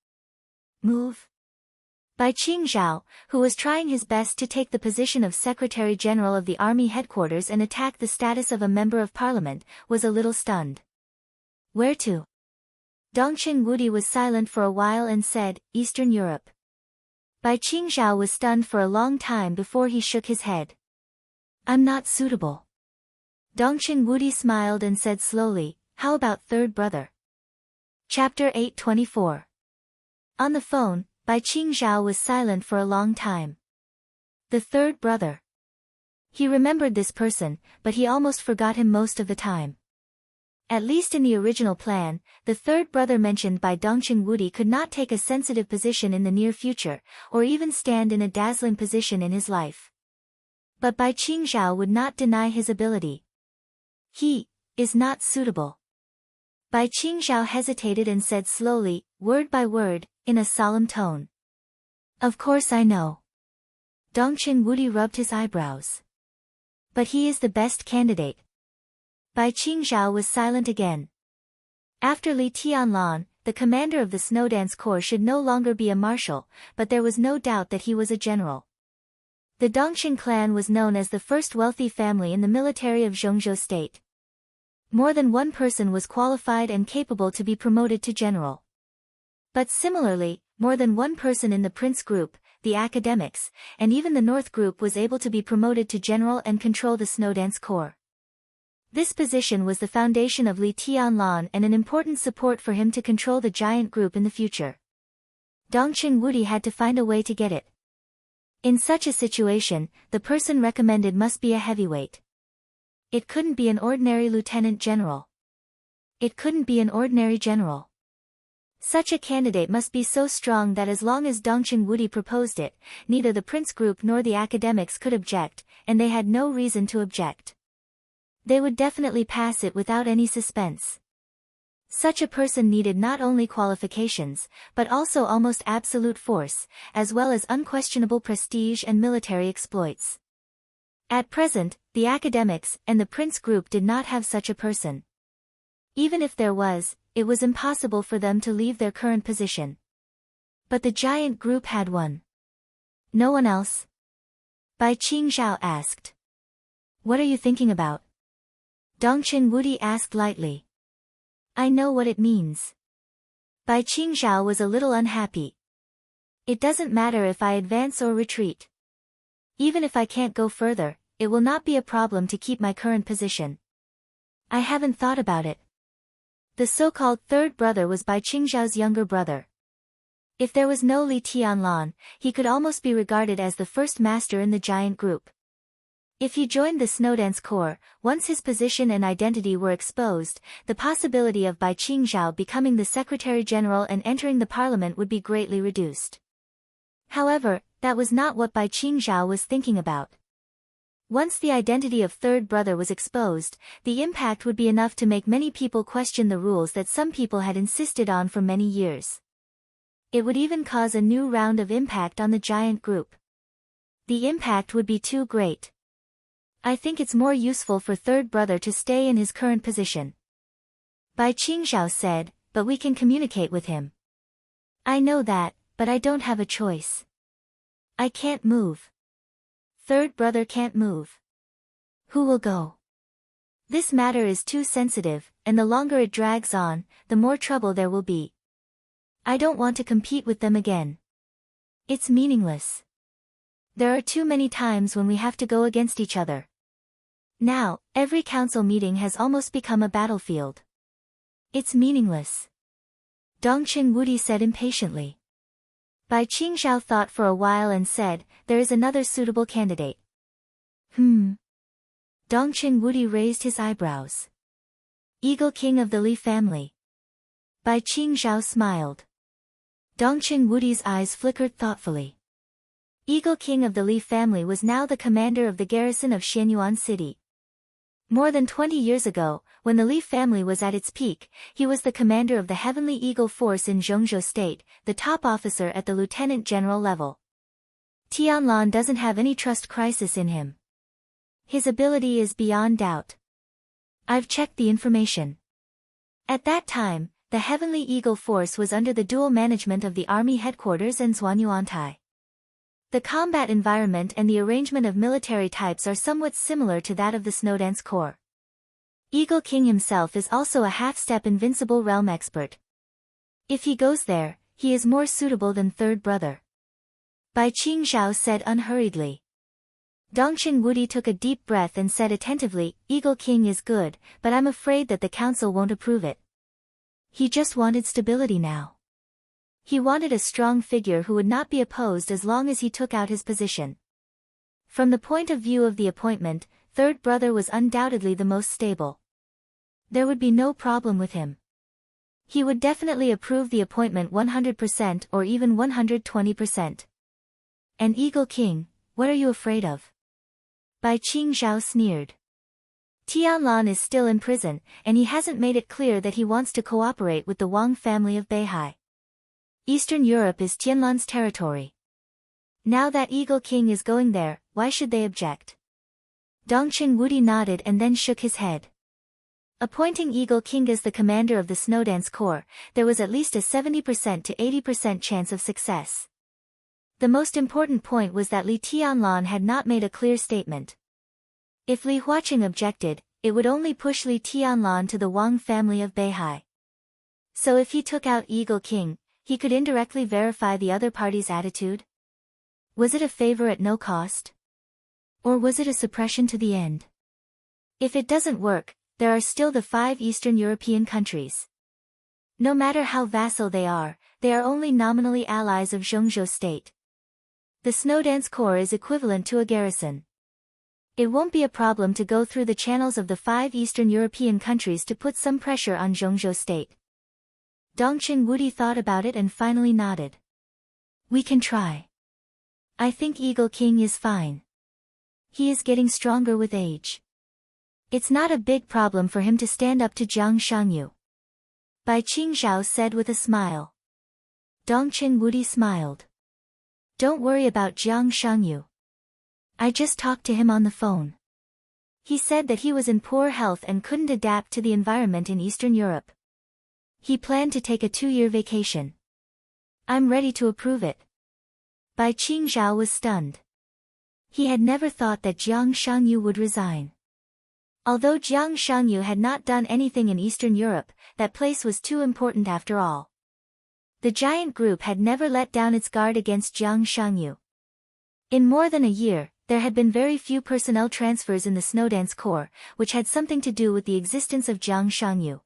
Move? Bai Qianzhao, who was trying his best to take the position of Secretary General of the Army headquarters and attack the status of a member of parliament, was a little stunned. Where to? Dongqing Wudi was silent for a while and said, Eastern Europe. Bai Qianzhao was stunned for a long time before he shook his head. I'm not suitable. Dongqing Wudi smiled and said slowly, how about third brother? Chapter 824. On the phone, Bai Qianzhao was silent for a long time. The third brother. He remembered this person, but he almost forgot him most of the time. At least in the original plan, the third brother mentioned by Dongqing Wudi could not take a sensitive position in the near future, or even stand in a dazzling position in his life. But Bai Qianzhao would not deny his ability. He is not suitable. Bai Qianzhao hesitated and said slowly, word by word, in a solemn tone. Of course I know. Dongqing Wudi rubbed his eyebrows. But he is the best candidate. Bai Qianzhao was silent again. After Li Tianlan, the commander of the Snowdance Corps should no longer be a marshal, but there was no doubt that he was a general. The Dongqing clan was known as the first wealthy family in the military of Zhongzhou state. More than one person was qualified and capable to be promoted to general. But similarly, more than one person in the Prince group, the academics, and even the North group was able to be promoted to general and control the Snowdance Corps. This position was the foundation of Li Tianlan and an important support for him to control the giant group in the future. Dongqing Wudi had to find a way to get it. In such a situation, the person recommended must be a heavyweight. It couldn't be an ordinary lieutenant general. It couldn't be an ordinary general. Such a candidate must be so strong that as long as Dongchen Wudi proposed it, neither the prince group nor the academics could object, and they had no reason to object. They would definitely pass it without any suspense. Such a person needed not only qualifications, but also almost absolute force, as well as unquestionable prestige and military exploits. At present, the academics and the prince group did not have such a person. Even if there was, it was impossible for them to leave their current position. But the giant group had one. No one else? Bai Qingzhao asked. What are you thinking about? Dongchen Wudi asked lightly. I know what it means. Bai Qingzhao was a little unhappy. It doesn't matter if I advance or retreat. Even if I can't go further, it will not be a problem to keep my current position. I haven't thought about it. The so-called third brother was Bai Qingzhao's younger brother. If there was no Li Tianlan, he could almost be regarded as the first master in the giant group. If he joined the Snowdance Corps, once his position and identity were exposed, the possibility of Bai Qingzhao becoming the Secretary-General and entering the parliament would be greatly reduced. However, that was not what Bai Qingzhao was thinking about. Once the identity of third brother was exposed, the impact would be enough to make many people question the rules that some people had insisted on for many years. It would even cause a new round of impact on the giant group. The impact would be too great. I think it's more useful for third brother to stay in his current position. Bai Qingzhao said, but we can communicate with him. I know that, but I don't have a choice. I can't move. Third brother can't move. Who will go? This matter is too sensitive, and the longer it drags on, the more trouble there will be. I don't want to compete with them again. It's meaningless. There are too many times when we have to go against each other. Now, every council meeting has almost become a battlefield. It's meaningless. Dongchen Wudi said impatiently. Bai Qingzhao thought for a while and said, there is another suitable candidate. Dongchen Wudi raised his eyebrows. Eagle King of the Li family. Bai Qingzhao smiled. Dongchen Wudi's eyes flickered thoughtfully. Eagle King of the Li family was now the commander of the garrison of Xianyuan City. More than 20 years ago, when the Li family was at its peak, he was the commander of the Heavenly Eagle Force in Zhongzhou State, the top officer at the lieutenant general level. Tianlan doesn't have any trust crisis in him. His ability is beyond doubt. I've checked the information. At that time, the Heavenly Eagle Force was under the dual management of the Army Headquarters and Zhuanyuantai. The combat environment and the arrangement of military types are somewhat similar to that of the Snowdance Corps. Eagle King himself is also a half-step invincible realm expert. If he goes there, he is more suitable than third brother. Bai Qingzhao said unhurriedly. Dongchen Wudi took a deep breath and said attentively, Eagle King is good, but I'm afraid that the council won't approve it. He just wanted stability now. He wanted a strong figure who would not be opposed as long as he took out his position. From the point of view of the appointment, third brother was undoubtedly the most stable. There would be no problem with him. He would definitely approve the appointment 100% or even 120%. And Eagle King, what are you afraid of? Bai Qingzhao sneered. Tianlan is still in prison, and he hasn't made it clear that he wants to cooperate with the Wang family of Beihai. Eastern Europe is Tianlan's territory. Now that Eagle King is going there, why should they object? Dongchen Wudi nodded and then shook his head. Appointing Eagle King as the commander of the Snowdance Corps, there was at least a 70% to 80% chance of success. The most important point was that Li Tianlan had not made a clear statement. If Li Huaqing objected, it would only push Li Tianlan to the Wang family of Beihai. So if he took out Eagle King, he could indirectly verify the other party's attitude? Was it a favor at no cost? Or was it a suppression to the end? If it doesn't work, there are still the 5 Eastern European countries. No matter how vassal they are only nominally allies of Zhongzhou State. The Snowdance Corps is equivalent to a garrison. It won't be a problem to go through the channels of the 5 Eastern European countries to put some pressure on Zhongzhou State. Dongqing Wudi thought about it and finally nodded. We can try. I think Eagle King is fine. He is getting stronger with age. It's not a big problem for him to stand up to Jiang Shangyu. Bai Qingzhao said with a smile. Dongqing Wudi smiled. Don't worry about Jiang Shangyu. I just talked to him on the phone. He said that he was in poor health and couldn't adapt to the environment in Eastern Europe. He planned to take a 2-year vacation. I'm ready to approve it. Bai Qingzhao was stunned. He had never thought that Jiang Shangyu would resign. Although Jiang Shangyu had not done anything in Eastern Europe, that place was too important after all. The giant group had never let down its guard against Jiang Shangyu. In more than a year, there had been very few personnel transfers in the Snowdance Corps, which had something to do with the existence of Jiang Shangyu.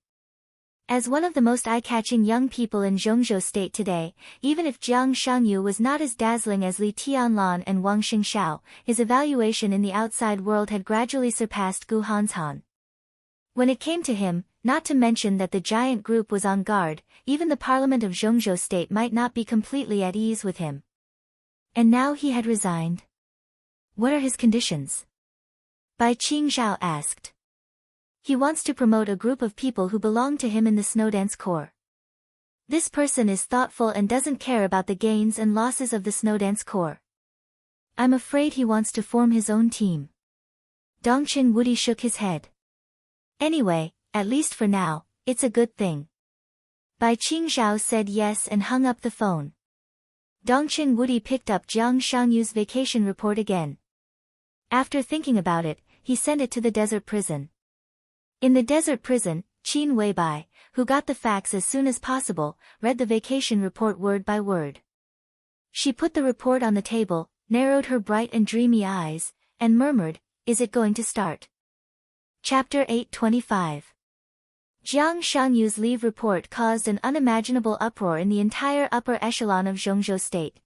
As one of the most eye-catching young people in Zhongzhou State today, even if Jiang Shangyu was not as dazzling as Li Tianlan and Wang Xingxiao, his evaluation in the outside world had gradually surpassed Gu Hanshan. When it came to him, not to mention that the giant group was on guard, even the parliament of Zhongzhou State might not be completely at ease with him. And now he had resigned. What are his conditions? Bai Qingzhao asked. He wants to promote a group of people who belong to him in the Snowdance Corps. This person is thoughtful and doesn't care about the gains and losses of the Snowdance Corps. I'm afraid he wants to form his own team. Dongqing Wudi shook his head. Anyway, at least for now, it's a good thing. Bai Qingzhao said yes and hung up the phone. Dongqing Wudi picked up Jiang Shangyu's vacation report again. After thinking about it, he sent it to the desert prison. In the desert prison, Qin Weibai, who got the facts as soon as possible, read the vacation report word by word. She put the report on the table, narrowed her bright and dreamy eyes, and murmured, "Is it going to start?" Chapter 825. Jiang Shangyu's leave report caused an unimaginable uproar in the entire upper echelon of Zhongzhou State.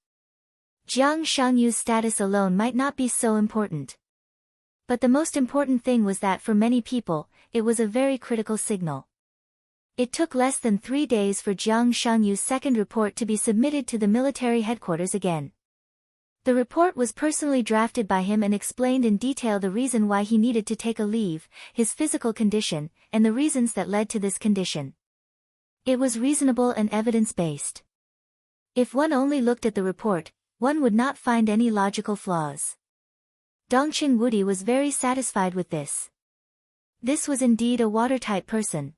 Jiang Shangyu's status alone might not be so important. But the most important thing was that for many people, it was a very critical signal. It took less than 3 days for Jiang Shangyu's second report to be submitted to the military headquarters again. The report was personally drafted by him and explained in detail the reason why he needed to take a leave, his physical condition, and the reasons that led to this condition. It was reasonable and evidence-based. If one only looked at the report, one would not find any logical flaws. Dongqing Wudi was very satisfied with this. This was indeed a watertight person.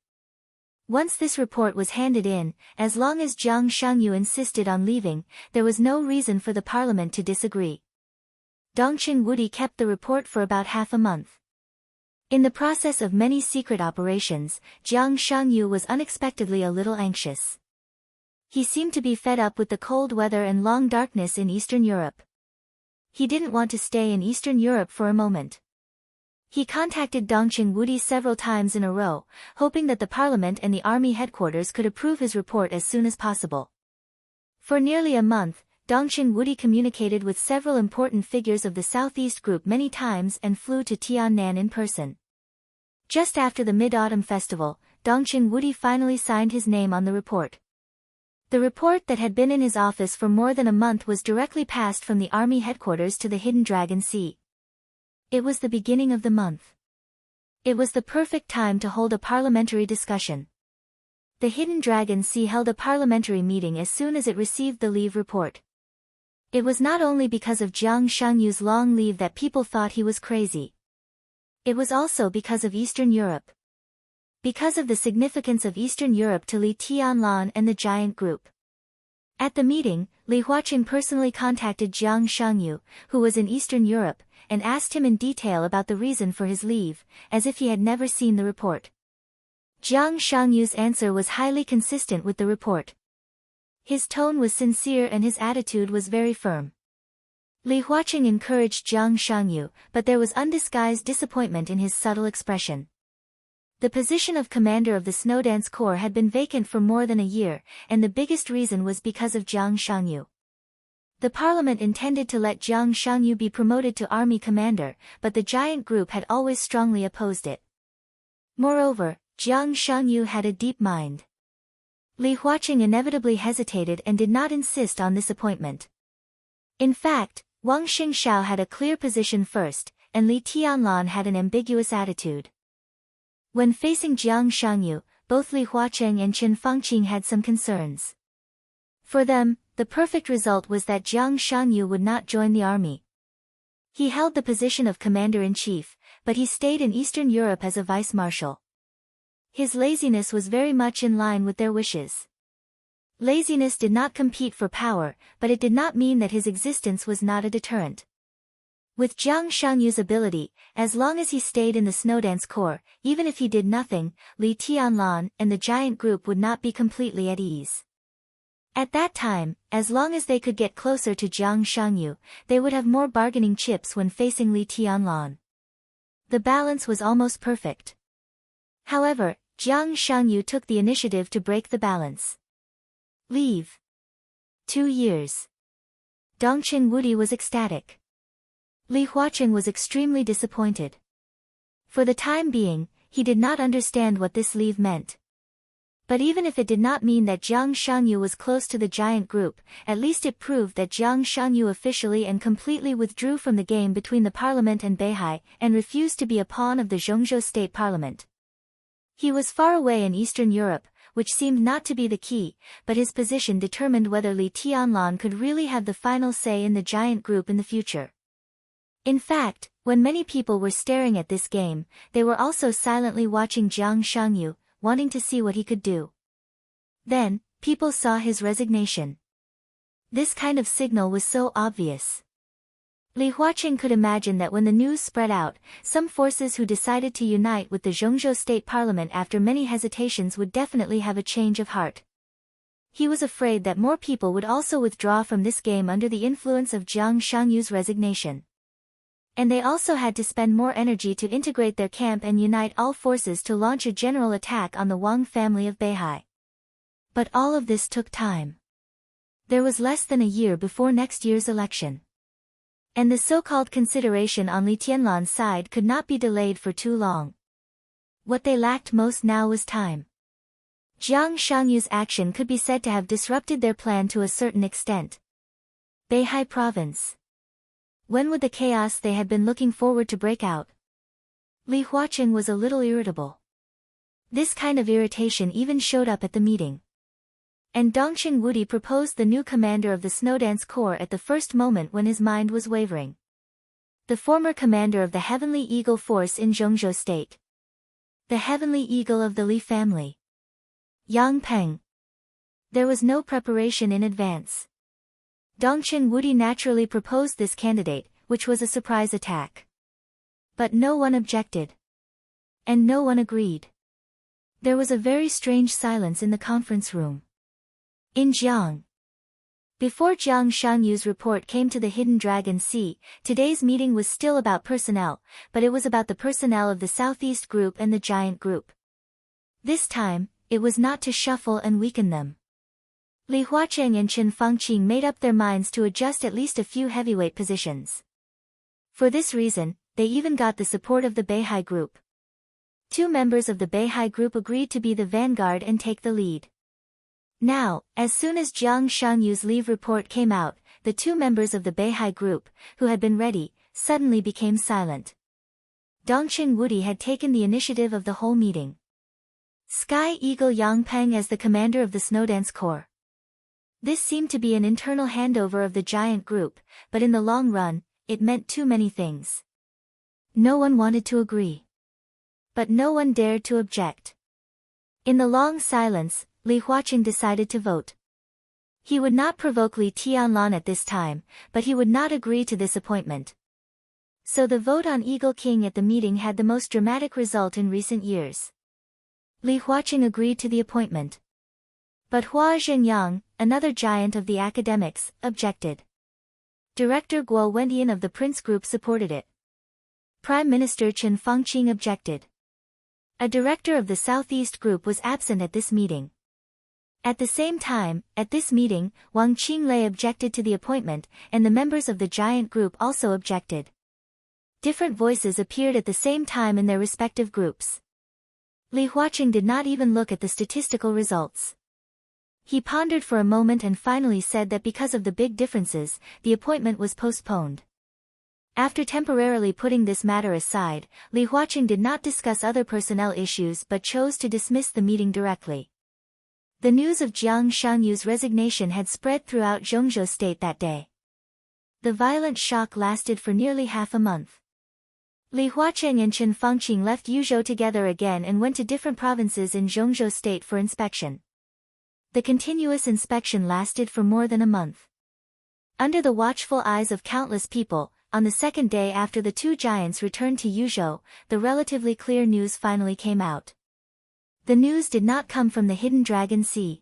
Once this report was handed in, as long as Jiang Shangyu insisted on leaving, there was no reason for the parliament to disagree. Dongqing Wudi kept the report for about half a month. In the process of many secret operations, Jiang Shangyu was unexpectedly a little anxious. He seemed to be fed up with the cold weather and long darkness in Eastern Europe. He didn't want to stay in Eastern Europe for a moment. He contacted Dongqing Wudi several times in a row, hoping that the parliament and the army headquarters could approve his report as soon as possible. For nearly a month, Dongqing Wudi communicated with several important figures of the Southeast Group many times and flew to Tiannan in person. Just after the Mid-Autumn Festival, Dongqing Wudi finally signed his name on the report. The report that had been in his office for more than a month was directly passed from the army headquarters to the Hidden Dragon Sea. It was the beginning of the month. It was the perfect time to hold a parliamentary discussion. The Hidden Dragon Sea held a parliamentary meeting as soon as it received the leave report. It was not only because of Jiang Shangyu's long leave that people thought he was crazy. It was also because of Eastern Europe. Because of the significance of Eastern Europe to Li Tianlan and the giant group. At the meeting, Li Huaqing personally contacted Jiang Shangyu, who was in Eastern Europe, and asked him in detail about the reason for his leave, as if he had never seen the report. Jiang Shangyu's answer was highly consistent with the report. His tone was sincere and his attitude was very firm. Li Huaqing encouraged Jiang Shangyu, but there was undisguised disappointment in his subtle expression. The position of commander of the Snowdance Corps had been vacant for more than a year, and the biggest reason was because of Jiang Shangyu. The parliament intended to let Jiang Shangyu be promoted to army commander, but the giant group had always strongly opposed it. Moreover, Jiang Shangyu had a deep mind. Li Huaqing inevitably hesitated and did not insist on this appointment. In fact, Wang Xingshao had a clear position first, and Li Tianlan had an ambiguous attitude. When facing Jiang Shangyu, both Li Huaqing and Chen Fangqing had some concerns. For them, the perfect result was that Jiang Shangyu would not join the army. He held the position of commander-in-chief, but he stayed in Eastern Europe as a vice-marshal. His laziness was very much in line with their wishes. Laziness did not compete for power, but it did not mean that his existence was not a deterrent. With Jiang Shangyu's ability, as long as he stayed in the Snowdance Corps, even if he did nothing, Li Tianlan and the giant group would not be completely at ease. At that time, as long as they could get closer to Jiang Shangyu, they would have more bargaining chips when facing Li Tianlan. The balance was almost perfect. However, Jiang Shangyu took the initiative to break the balance. Leave. 2 years. Dongqing Wudi was ecstatic. Li Huaqing was extremely disappointed. For the time being, he did not understand what this leave meant. But even if it did not mean that Jiang Shangyu was close to the giant group, at least it proved that Jiang Shangyu officially and completely withdrew from the game between the parliament and Beihai, and refused to be a pawn of the Zhongzhou state parliament. He was far away in Eastern Europe, which seemed not to be the key, but his position determined whether Li Tianlan could really have the final say in the giant group in the future. In fact, when many people were staring at this game, they were also silently watching Jiang Shangyu, wanting to see what he could do. Then, people saw his resignation. This kind of signal was so obvious. Li Huaqing could imagine that when the news spread out, some forces who decided to unite with the Zhongzhou state parliament after many hesitations would definitely have a change of heart. He was afraid that more people would also withdraw from this game under the influence of Jiang Shangyu's resignation. And they also had to spend more energy to integrate their camp and unite all forces to launch a general attack on the Wang family of Beihai. But all of this took time. There was less than a year before next year's election. And the so-called consideration on Li Tianlan's side could not be delayed for too long. What they lacked most now was time. Jiang Shangyu's action could be said to have disrupted their plan to a certain extent. Beihai Province. When would the chaos they had been looking forward to break out? Li Huaqing was a little irritable. This kind of irritation even showed up at the meeting. And Dongqing Wudi proposed the new commander of the Snowdance Corps at the first moment when his mind was wavering. The former commander of the Heavenly Eagle Force in Zhongzhou State. The Heavenly Eagle of the Li family. Yang Peng. There was no preparation in advance. Dongqing Wudi naturally proposed this candidate, which was a surprise attack. But no one objected. And no one agreed. There was a very strange silence in the conference room. In Jiang. Before Jiang Shangyu's report came to the Hidden Dragon Sea, today's meeting was still about personnel, but it was about the personnel of the Southeast Group and the Giant Group. This time, it was not to shuffle and weaken them. Li Huaqing and Chen Fangqing made up their minds to adjust at least a few heavyweight positions. For this reason, they even got the support of the Beihai Group. 2 members of the Beihai Group agreed to be the vanguard and take the lead. Now, as soon as Jiang Shangyu's leave report came out, the 2 members of the Beihai Group, who had been ready, suddenly became silent. Dongqing Wudi had taken the initiative of the whole meeting. Sky Eagle Yang Peng as the commander of the Snowdance Corps. This seemed to be an internal handover of the giant group, but in the long run, it meant too many things. No one wanted to agree. But no one dared to object. In the long silence, Li Huaqing decided to vote. He would not provoke Li Tianlan at this time, but he would not agree to this appointment. So the vote on Eagle King at the meeting had the most dramatic result in recent years. Li Huaqing agreed to the appointment. But Hua Zhenyang, another giant of the academics, objected. Director Guo Wendian of the Prince Group supported it. Prime Minister Chen Fangqing objected. A director of the Southeast Group was absent at this meeting. At the same time, at this meeting, Wang Qinglei objected to the appointment, and the members of the giant group also objected. Different voices appeared at the same time in their respective groups. Li Huaqing did not even look at the statistical results. He pondered for a moment and finally said that because of the big differences, the appointment was postponed. After temporarily putting this matter aside, Li Huaqing did not discuss other personnel issues but chose to dismiss the meeting directly. The news of Jiang Shangyu's resignation had spread throughout Zhongzhou state that day. The violent shock lasted for nearly half a month. Li Huaqing and Chen Fangqing left Yuzhou together again and went to different provinces in Zhongzhou state for inspection. The continuous inspection lasted for more than a month. Under the watchful eyes of countless people, on the second day after the two giants returned to Yuzhou, the relatively clear news finally came out. The news did not come from the hidden Dragon Sea.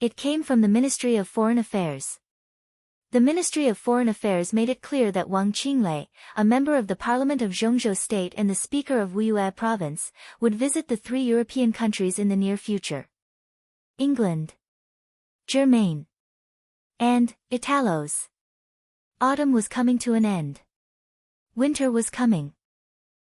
It came from the Ministry of Foreign Affairs. The Ministry of Foreign Affairs made it clear that Wang Qinglei, a member of the Parliament of Zhongzhou State and the Speaker of Wuyue Province, would visit the 3 European countries in the near future. England, Germany, and Italos. Autumn was coming to an end. Winter was coming.